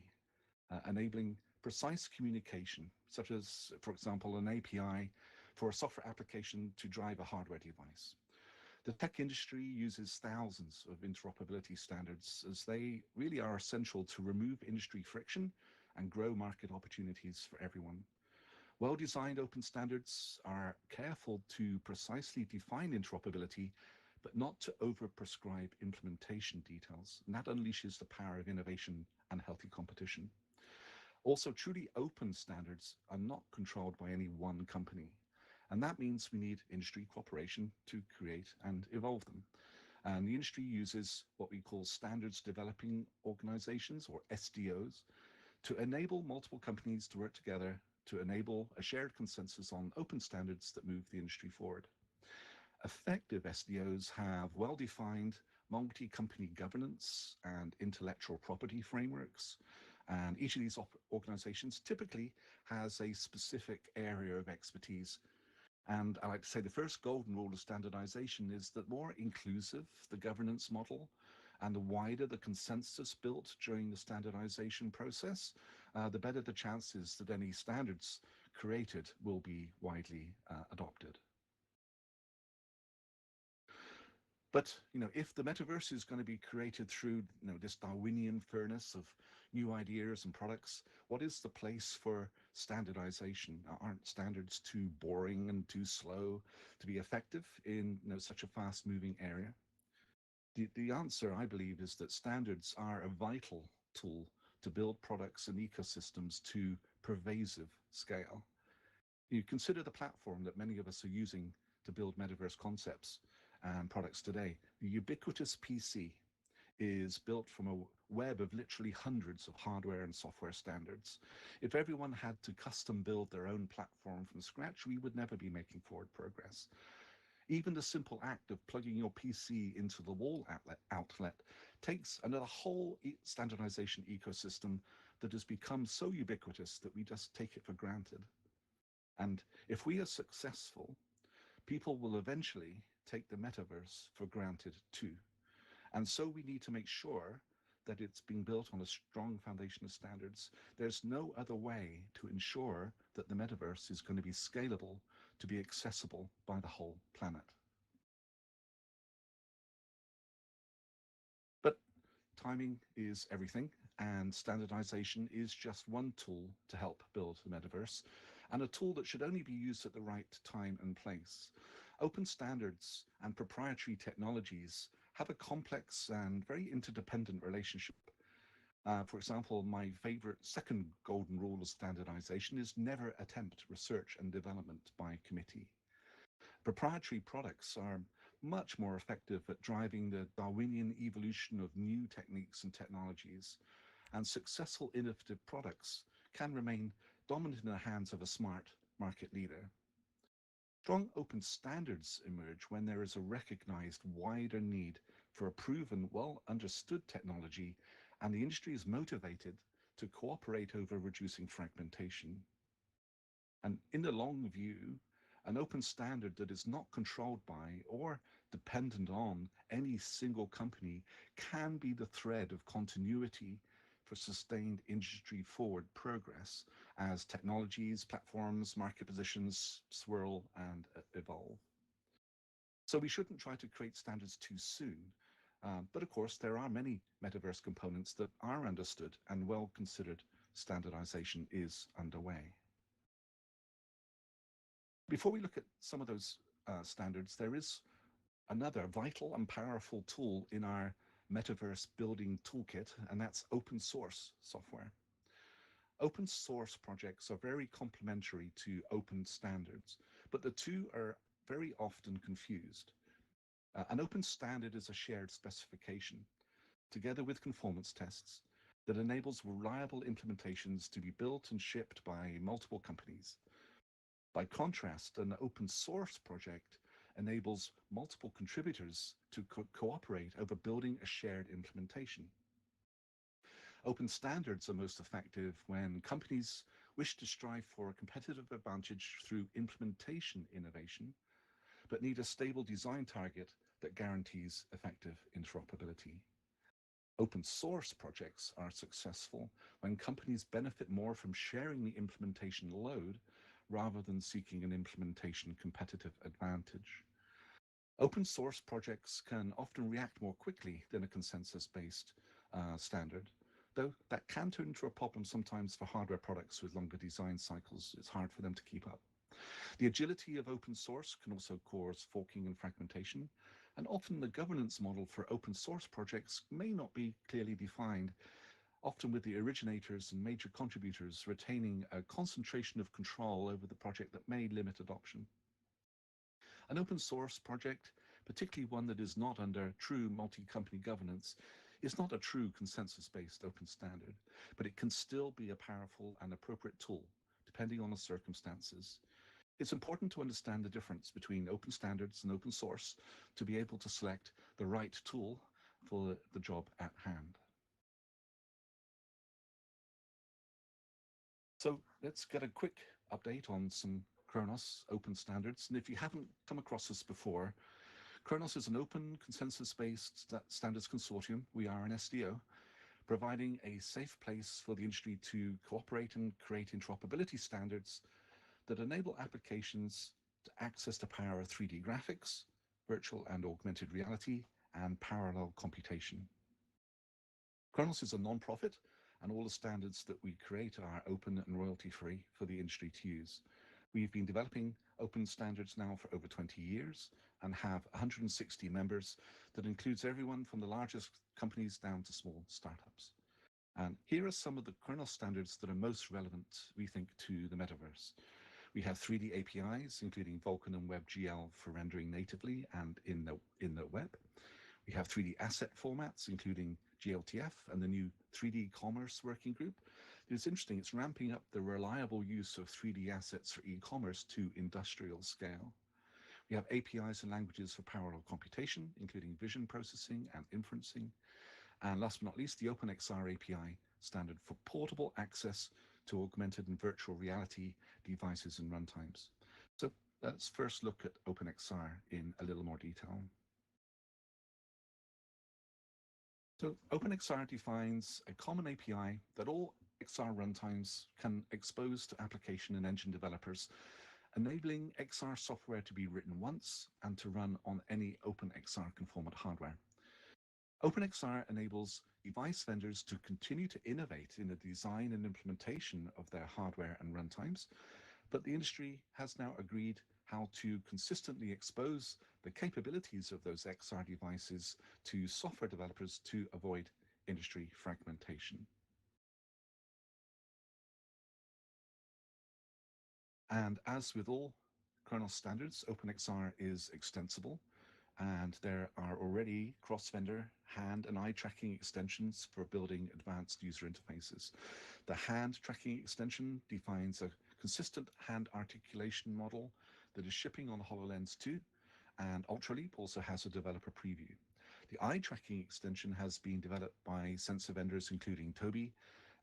enabling precise communication, such as, for example, an API for a software application to drive a hardware device. The tech industry uses thousands of interoperability standards as they really are essential to remove industry friction and grow market opportunities for everyone. Well-designed open standards are careful to precisely define interoperability, but not to over-prescribe implementation details. And that unleashes the power of innovation and healthy competition. Also, truly open standards are not controlled by any one company. And that means we need industry cooperation to create and evolve them. And the industry uses what we call standards developing organizations, or SDOs, to enable multiple companies to work together to enable a shared consensus on open standards that move the industry forward. Effective SDOs have well-defined multi-company governance and intellectual property frameworks, and each of these organizations typically has a specific area of expertise. And I like to say the first golden rule of standardization is that the more inclusive the governance model and the wider the consensus built during the standardization process, the better the chances that any standards created will be widely adopted. But if the metaverse is going to be created through this Darwinian furnace of new ideas and products, what is the place for standardization? Aren't standards too boring and too slow to be effective in such a fast-moving area? The answer, I believe, is that standards are a vital tool to build products and ecosystems to pervasive scale. You consider the platform that many of us are using to build metaverse concepts and products today. The ubiquitous PC is built from a web of literally hundreds of hardware and software standards. If everyone had to custom build their own platform from scratch, we would never be making forward progress. Even the simple act of plugging your PC into the wall outlet takes another whole standardization ecosystem that has become so ubiquitous that we just take it for granted. And if we are successful, people will eventually take the metaverse for granted too. And so we need to make sure that it's being built on a strong foundation of standards. There's no other way to ensure that the metaverse is going to be scalable, to be accessible by the whole planet. But timing is everything, and standardization is just one tool to help build the metaverse, and a tool that should only be used at the right time and place. Open standards and proprietary technologies have a complex and very interdependent relationship. For example, my favorite second golden rule of standardization is never attempt research and development by committee. Proprietary products are much more effective at driving the Darwinian evolution of new techniques and technologies, and successful innovative products can remain dominant in the hands of a smart market leader. Strong open standards emerge when there is a recognized wider need for a proven, well-understood technology, and the industry is motivated to cooperate over reducing fragmentation. And in the long view, an open standard that is not controlled by or dependent on any single company can be the thread of continuity for sustained industry forward progress as technologies, platforms, market positions swirl and evolve. So we shouldn't try to create standards too soon. But of course, there are many metaverse components that are understood and well-considered standardization is underway. Before we look at some of those standards, there is another vital and powerful tool in our metaverse building toolkit, and that's open source software. Open source projects are very complementary to open standards, but the two are very often confused. An open standard is a shared specification, together with conformance tests, that enables reliable implementations to be built and shipped by multiple companies. By contrast, an open source project enables multiple contributors to cooperate over building a shared implementation. Open standards are most effective when companies wish to strive for a competitive advantage through implementation innovation, but need a stable design target that guarantees effective interoperability. Open source projects are successful when companies benefit more from sharing the implementation load rather than seeking an implementation competitive advantage. Open source projects can often react more quickly than a consensus-based standard, though that can turn into a problem sometimes for hardware products with longer design cycles. It's hard for them to keep up. The agility of open source can also cause forking and fragmentation, and often the governance model for open source projects may not be clearly defined, often with the originators and major contributors retaining a concentration of control over the project that may limit adoption. An open source project, particularly one that is not under true multi-company governance, is not a true consensus-based open standard, but it can still be a powerful and appropriate tool, depending on the circumstances. It's important to understand the difference between open standards and open source to be able to select the right tool for the job at hand. So let's get a quick update on some Khronos open standards. And if you haven't come across this before, Khronos is an open consensus-based standards consortium. We are an SDO, providing a safe place for the industry to cooperate and create interoperability standards that enable applications to access the power of 3D graphics, virtual and augmented reality, and parallel computation. Khronos is a non-profit, and all the standards that we create are open and royalty-free for the industry to use. We've been developing open standards now for over 20 years and have 160 members that includes everyone from the largest companies down to small startups. And here are some of the Khronos standards that are most relevant, we think, to the metaverse. We have 3D APIs, including Vulkan and WebGL for rendering natively and in the web. We have 3D asset formats, including GLTF and the new 3D Commerce Working Group. It's interesting, it's ramping up the reliable use of 3D assets for e-commerce to industrial scale. We have APIs and languages for parallel computation, including vision processing and inferencing. And last but not least, the OpenXR API standard for portable access to augmented and virtual reality devices and runtimes. So let's first look at OpenXR in a little more detail. So OpenXR defines a common API that all XR runtimes can expose to application and engine developers, enabling XR software to be written once and to run on any OpenXR conformant hardware. OpenXR enables device vendors to continue to innovate in the design and implementation of their hardware and runtimes, but the industry has now agreed how to consistently expose the capabilities of those XR devices to software developers to avoid industry fragmentation. And as with all Khronos standards, OpenXR is extensible, and there are already cross-vendor hand and eye tracking extensions for building advanced user interfaces. The hand tracking extension defines a consistent hand articulation model that is shipping on HoloLens 2, and Ultraleap also has a developer preview. The eye tracking extension has been developed by sensor vendors including Tobii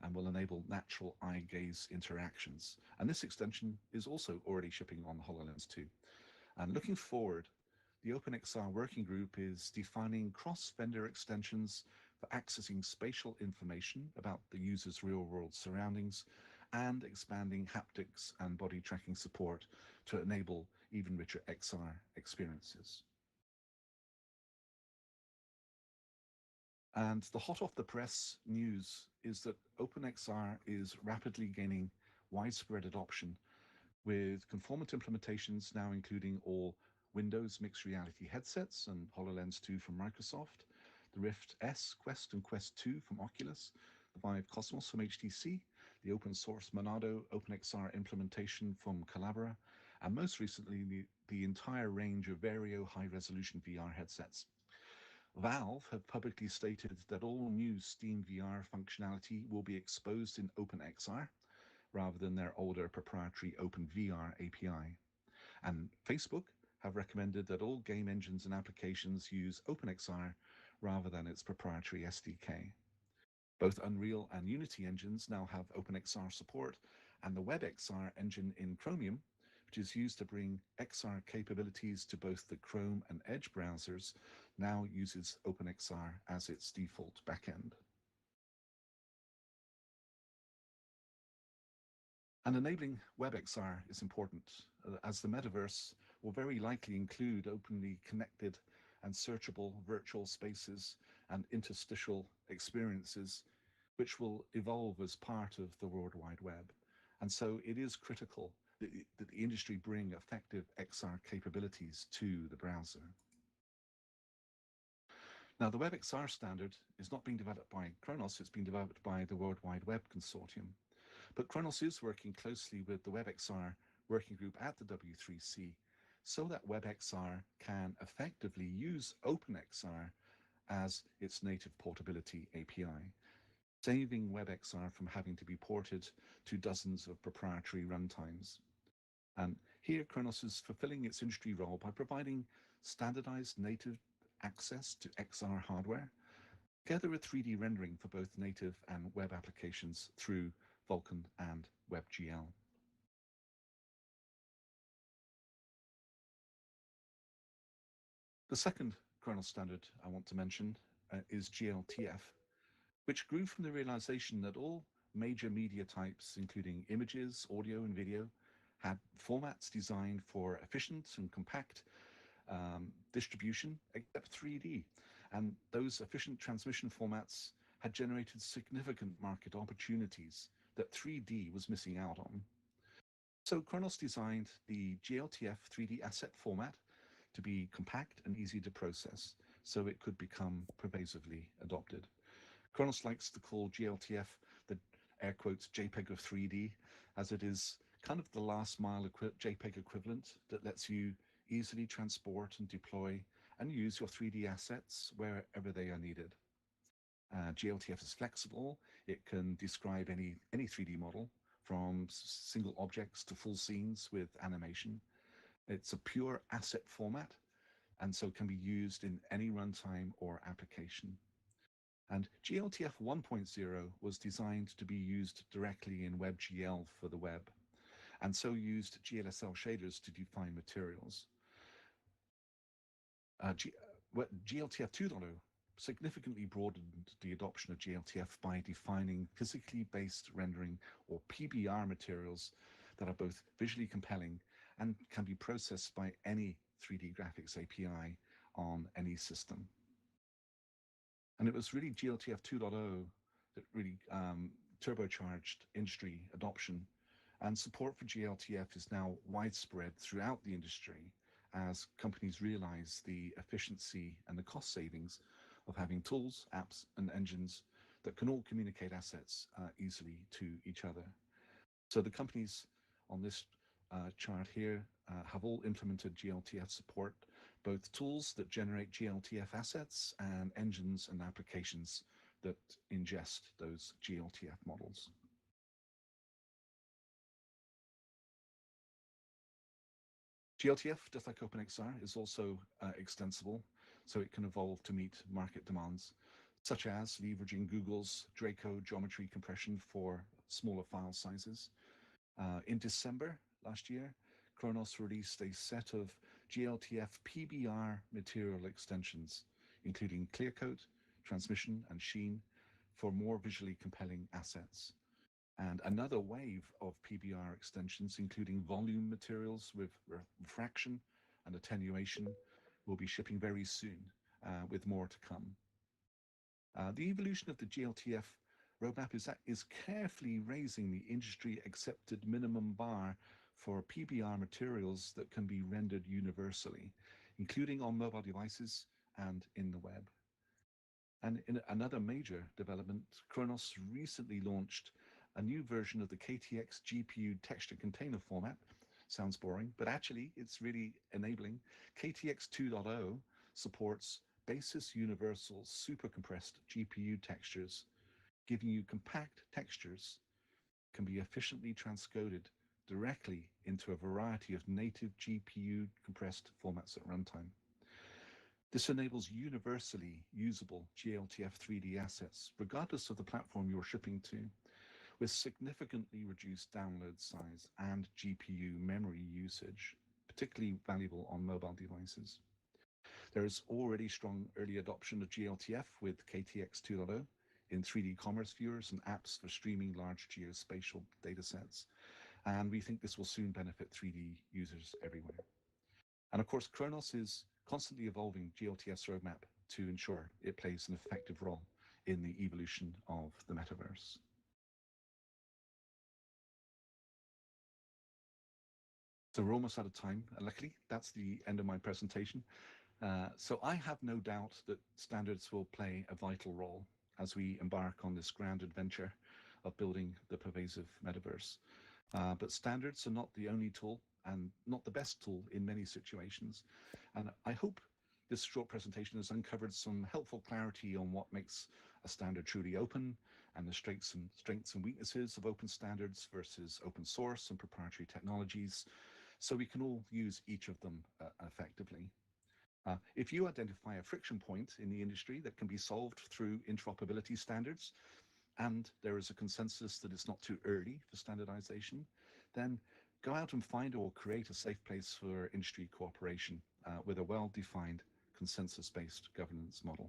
and will enable natural eye gaze interactions. And this extension is also already shipping on HoloLens 2. And looking forward, the OpenXR working group is defining cross-vendor extensions for accessing spatial information about the user's real-world surroundings and expanding haptics and body tracking support to enable even richer XR experiences. And the hot off the press news is that OpenXR is rapidly gaining widespread adoption, with conformant implementations now including all Windows mixed reality headsets and HoloLens 2 from Microsoft, the Rift S, Quest and Quest 2 from Oculus, the Vive Cosmos from HTC, the open source Monado OpenXR implementation from Collabora, and most recently the entire range of Vario high-resolution VR headsets. Valve have publicly stated that all new Steam VR functionality will be exposed in OpenXR rather than their older proprietary OpenVR API. And Facebook have recommended that all game engines and applications use OpenXR rather than its proprietary SDK. Both Unreal and Unity engines now have OpenXR support, and the WebXR engine in Chromium, which is used to bring XR capabilities to both the Chrome and Edge browsers, now uses OpenXR as its default backend. And enabling WebXR is important, as the metaverse will very likely include openly connected and searchable virtual spaces and interstitial experiences, which will evolve as part of the World Wide Web. And so it is critical that the industry bring effective XR capabilities to the browser. Now, the WebXR standard is not being developed by Khronos, it's being developed by the World Wide Web Consortium. But Khronos is working closely with the WebXR working group at the W3C so that WebXR can effectively use OpenXR as its native portability API, saving WebXR from having to be ported to dozens of proprietary runtimes. And here Khronos is fulfilling its industry role by providing standardized native access to XR hardware, together with 3D rendering for both native and web applications through Vulkan and WebGL. The second Khronos standard I want to mention is GLTF, which grew from the realization that all major media types, including images, audio, and video, had formats designed for efficient and compact distribution, except 3D. And those efficient transmission formats had generated significant market opportunities that 3D was missing out on. So Khronos designed the GLTF 3D asset format to be compact and easy to process, so it could become pervasively adopted. Khronos likes to call GLTF the air quotes JPEG of 3D, as it is kind of the last mile JPEG equivalent that lets you easily transport and deploy and use your 3D assets wherever they are needed. GLTF is flexible. It can describe any 3D model, from single objects to full scenes with animation. It's a pure asset format, and so can be used in any runtime or application. And GLTF 1.0 was designed to be used directly in WebGL for the web, and so used GLSL shaders to define materials. GLTF 2.0 significantly broadened the adoption of GLTF by defining physically based rendering, or PBR, materials that are both visually compelling and can be processed by any 3D graphics API on any system. And it was really GLTF 2.0 that really turbocharged industry adoption, and support for GLTF is now widespread throughout the industry as companies realize the efficiency and the cost savings of having tools, apps, and engines that can all communicate assets easily to each other. So the companies on this chart here have all implemented GLTF support, both tools that generate GLTF assets and engines and applications that ingest those GLTF models. GLTF, just like OpenXR, is also extensible, so it can evolve to meet market demands, such as leveraging Google's Draco geometry compression for smaller file sizes. In December last year, Khronos released a set of GLTF PBR material extensions, including clear coat, transmission, and sheen for more visually compelling assets. And another wave of PBR extensions, including volume materials with refraction and attenuation, will be shipping very soon, with more to come. The evolution of the GLTF roadmap is carefully raising the industry-accepted minimum bar for PBR materials that can be rendered universally, including on mobile devices and in the web. And in another major development, Khronos recently launched a new version of the KTX GPU texture container format. Sounds boring, but actually it's really enabling. KTX 2.0 supports basis universal super compressed GPU textures, giving you compact textures can be efficiently transcoded directly into a variety of native GPU compressed formats at runtime. This enables universally usable GLTF 3D assets, regardless of the platform you're shipping to, with significantly reduced download size and GPU memory usage, particularly valuable on mobile devices. There is already strong early adoption of GLTF with KTX 2.0 in 3D commerce viewers and apps for streaming large geospatial datasets. And we think this will soon benefit 3D users everywhere. And of course, Khronos is constantly evolving GLTF's roadmap to ensure it plays an effective role in the evolution of the metaverse. So we're almost out of time. Luckily, that's the end of my presentation. So I have no doubt that standards will play a vital role as we embark on this grand adventure of building the pervasive metaverse. But standards are not the only tool and not the best tool in many situations. And I hope this short presentation has uncovered some helpful clarity on what makes a standard truly open and the strengths and weaknesses of open standards versus open source and proprietary technologies, so we can all use each of them effectively. If you identify a friction point in the industry that can be solved through interoperability standards, and there is a consensus that it's not too early for standardization, then go out and find or create a safe place for industry cooperation with a well-defined consensus-based governance model.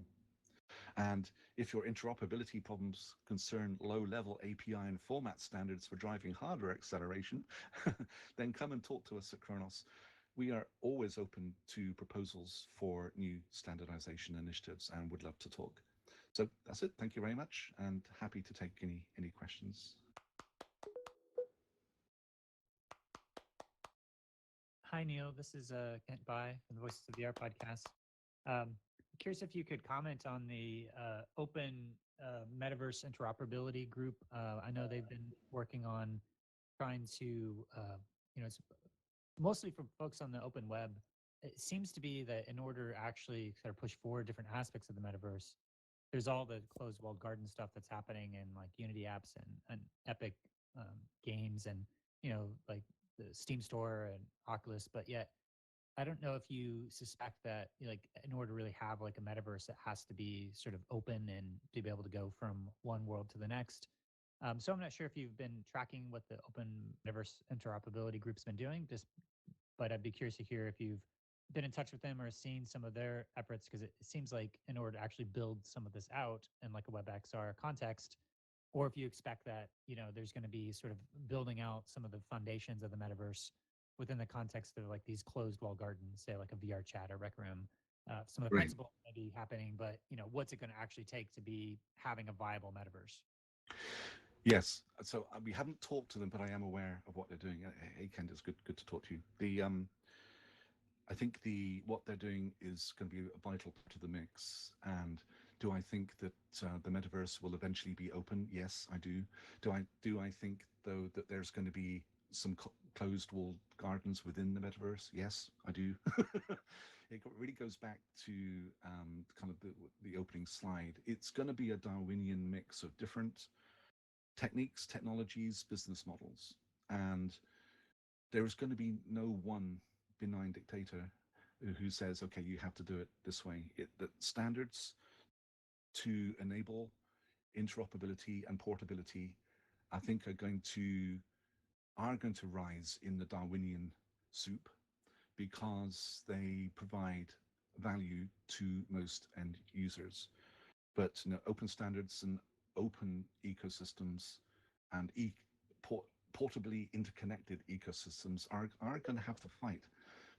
And if your interoperability problems concern low-level API and format standards for driving hardware acceleration, then come and talk to us at Khronos. We are always open to proposals for new standardization initiatives and would love to talk. So that's it. Thank you very much, and happy to take any questions. Hi, Neil. This is Kent Bai from the Voices of VR podcast. Curious if you could comment on the open metaverse interoperability group. I know they've been working on trying to, it's mostly for folks on the open web. It seems to be that in order to actually sort of push forward different aspects of the metaverse, there's all the closed walled garden stuff that's happening in like Unity apps and Epic games and, like the Steam store and Oculus, but yet I don't know if you suspect that like in order to really have like a metaverse, it has to be sort of open and to be able to go from one world to the next. So I'm not sure if you've been tracking what the open metaverse interoperability group's been doing, but I'd be curious to hear if you've been in touch with them or seen some of their efforts, because it seems like in order to actually build some of this out in like a WebXR context, or if you expect that, there's going to be sort of building out some of the foundations of the metaverse within the context of like these closed wall gardens, say like a VR chat or Rec Room. Some of the principles may be happening, but what's it going to actually take to be having a viable metaverse? Yes, so we haven't talked to them, but I am aware of what they're doing. Hey, Ken, it's good to talk to you. I think what they're doing is going to be a vital part of the mix. And do I think that the metaverse will eventually be open? Yes, I do. Do I think though that there's going to be some closed walled gardens within the metaverse? Yes, I do. It really goes back to kind of the opening slide. It's going to be a Darwinian mix of different techniques, technologies, business models, and there is going to be no one benign dictator who says, okay, you have to do it this way. The standards to enable interoperability and portability, I think, are going to rise in the Darwinian soup because they provide value to most end users. But open standards and open ecosystems and portably interconnected ecosystems are going to have to fight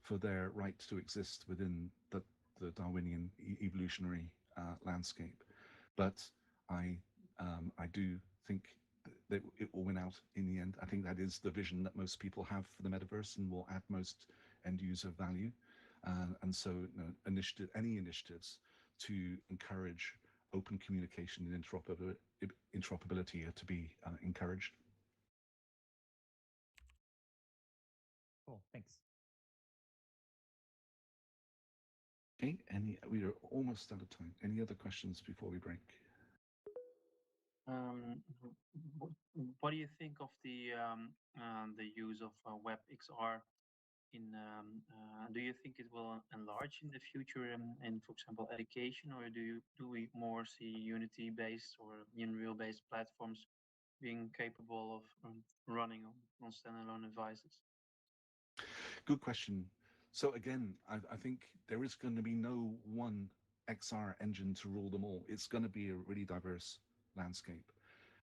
for their right to exist within the Darwinian evolutionary landscape. But I do think that it will win out in the end. I think that is the vision that most people have for the metaverse and will add most end user value. And so any initiatives to encourage open communication and interoperability are to be encouraged. Cool, thanks. Okay, we are almost out of time. Any other questions before we break? What do you think of the use of WebXR do you think it will enlarge in the future in, for example, education, or do we more see Unity-based or Unreal-based platforms being capable of running on standalone devices? Good question. So again, I think there is going to be no one XR engine to rule them all. It's going to be a really diverse landscape.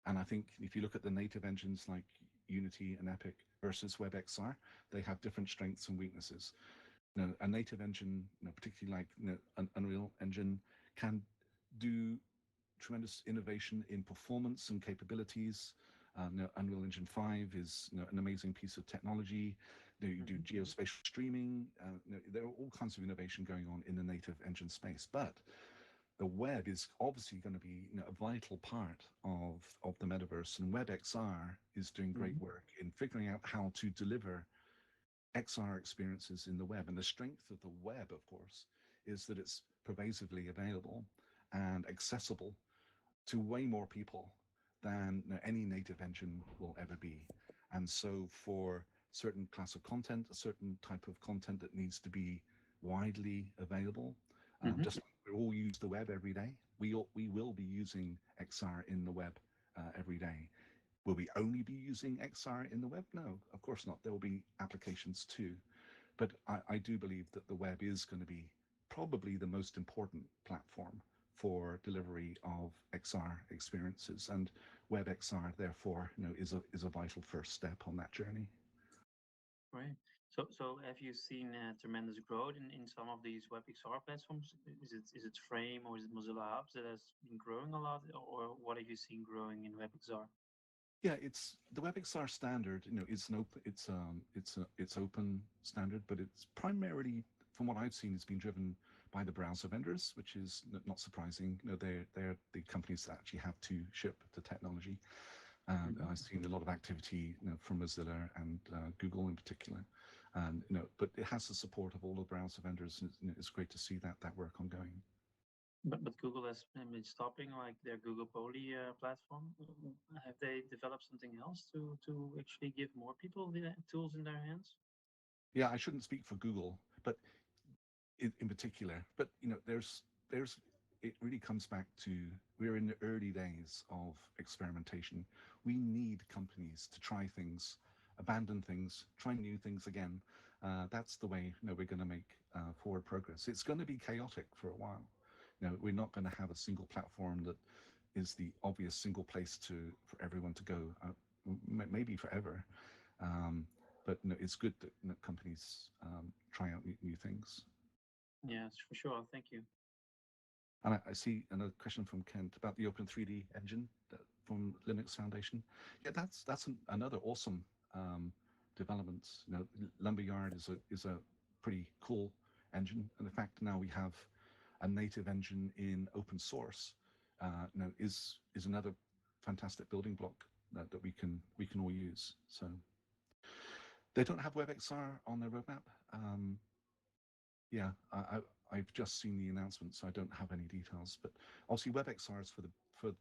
And I think if you look at the native engines like Unity and Epic versus WebXR, they have different strengths and weaknesses. You know, a native engine, particularly like an Unreal engine, can do tremendous innovation in performance and capabilities. Unreal Engine 5 is an amazing piece of technology. You do geospatial streaming. There are all kinds of innovation going on in the native engine space, but the web is obviously going to be a vital part of the metaverse, and WebXR is doing great work in figuring out how to deliver XR experiences in the web. And the strength of the web, of course, is that it's pervasively available and accessible to way more people than any native engine will ever be. And so for certain class of content, a certain type of content that needs to be widely available, just like we all use the web every day, we will be using XR in the web every day. Will we only be using XR in the web? No, of course not. There will be applications too. But I do believe that the web is going to be probably the most important platform for delivery of XR experiences, and WebXR therefore is a vital first step on that journey. Right. So have you seen tremendous growth in some of these WebXR platforms? Is it Frame or is it Mozilla Hubs that has been growing a lot, or what have you seen growing in WebXR? Yeah, it's the WebXR standard. It's an open, it's open standard, but it's primarily, from what I've seen, it's been driven by the browser vendors, which is not surprising. They're the companies that actually have to ship the technology. I've seen a lot of activity from Mozilla and Google in particular, and but it has the support of all the browser vendors, and it's great to see that work ongoing. But Google has been stopping like their Google Poly platform. Have they developed something else to actually give more people the tools in their hands? Yeah, I shouldn't speak for Google, but in particular, but there's it really comes back to, we're in the early days of experimentation. We need companies to try things, abandon things, try new things again. That's the way we're going to make forward progress. It's going to be chaotic for a while. We're not going to have a single platform that is the obvious single place for everyone to go, maybe forever. But it's good that companies try out new things. Yes, for sure. Thank you. And I see another question from Kent about the Open 3D engine from Linux Foundation. Yeah, that's another awesome development. Lumberyard is a pretty cool engine, and the fact now we have a native engine in open source is another fantastic building block that we can all use. So they don't have WebXR on their roadmap. Yeah, I've just seen the announcement, so I don't have any details. But obviously, WebXR is for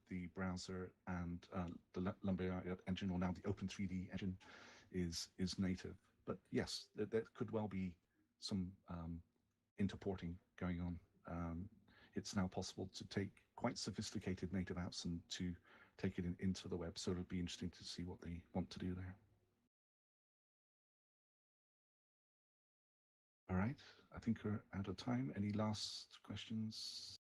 the browser, and the Lumberyard engine, or now the Open 3D engine, is native. But yes, there could well be some interporting going on. It's now possible to take quite sophisticated native apps and to take it into the web. So it'll be interesting to see what they want to do there. All right, I think we're out of time. Any last questions?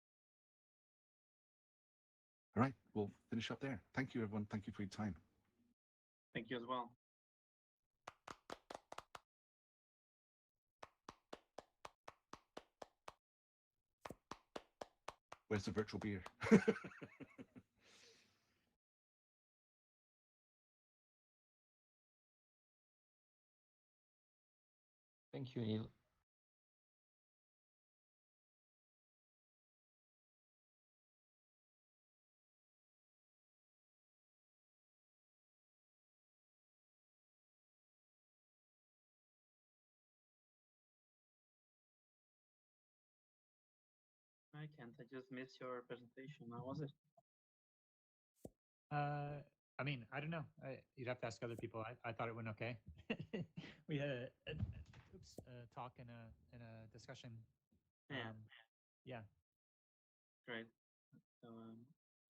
All right, we'll finish up there. Thank you, everyone. Thank you for your time. Thank you as well. Where's the virtual beer? Thank you, Neil. I can't. I just missed your presentation. How was it? I mean, I don't know. You'd have to ask other people. I thought it went okay. We had groups talk in a discussion. Yeah. Yeah. Great. So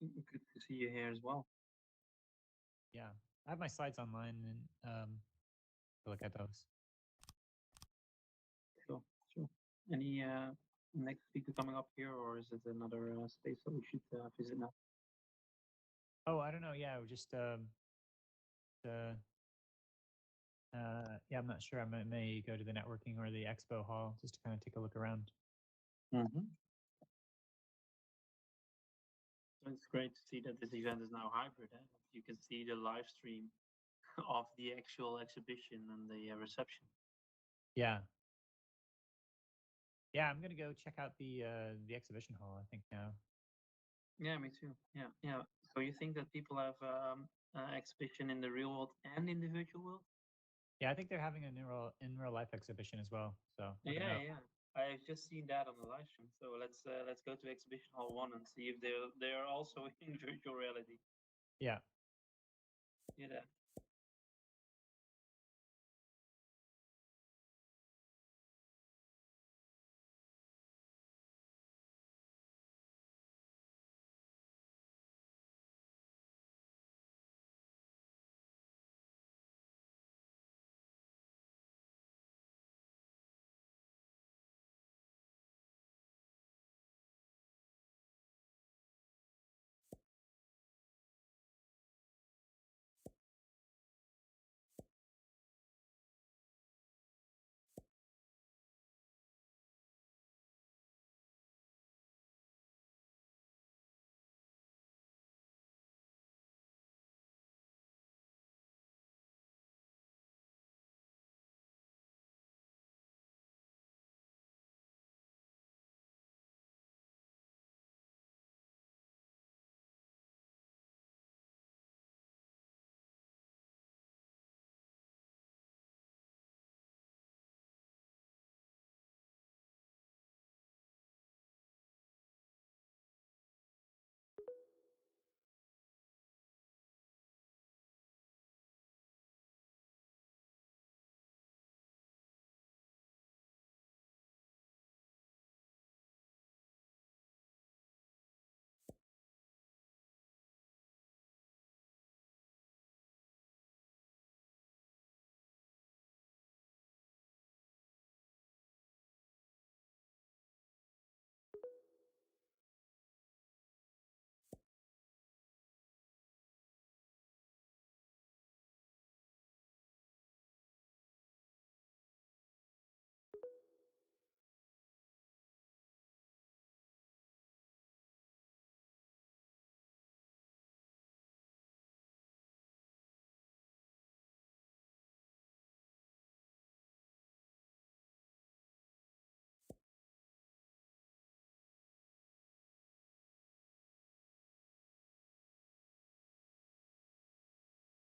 good to see you here as well. Yeah, I have my slides online and look at those. Sure. Any next speaker coming up here, or is it another space that we should visit now? Oh, I don't know. Yeah, we just yeah, I'm not sure. I may go to the networking or the expo hall just to kind of take a look around. Mm-hmm. It's great to see that this event is now hybrid. You can see the live stream of the actual exhibition and the reception. Yeah. Yeah, I'm gonna go check out the exhibition hall, I think now. Yeah, me too. Yeah. So you think that people have exhibition in the real world and in the virtual world? Yeah, I think they're having an in real life exhibition as well. So Yeah. I've just seen that on the live stream. So let's go to exhibition hall 1 and see if they're also in virtual reality. Yeah. Yeah.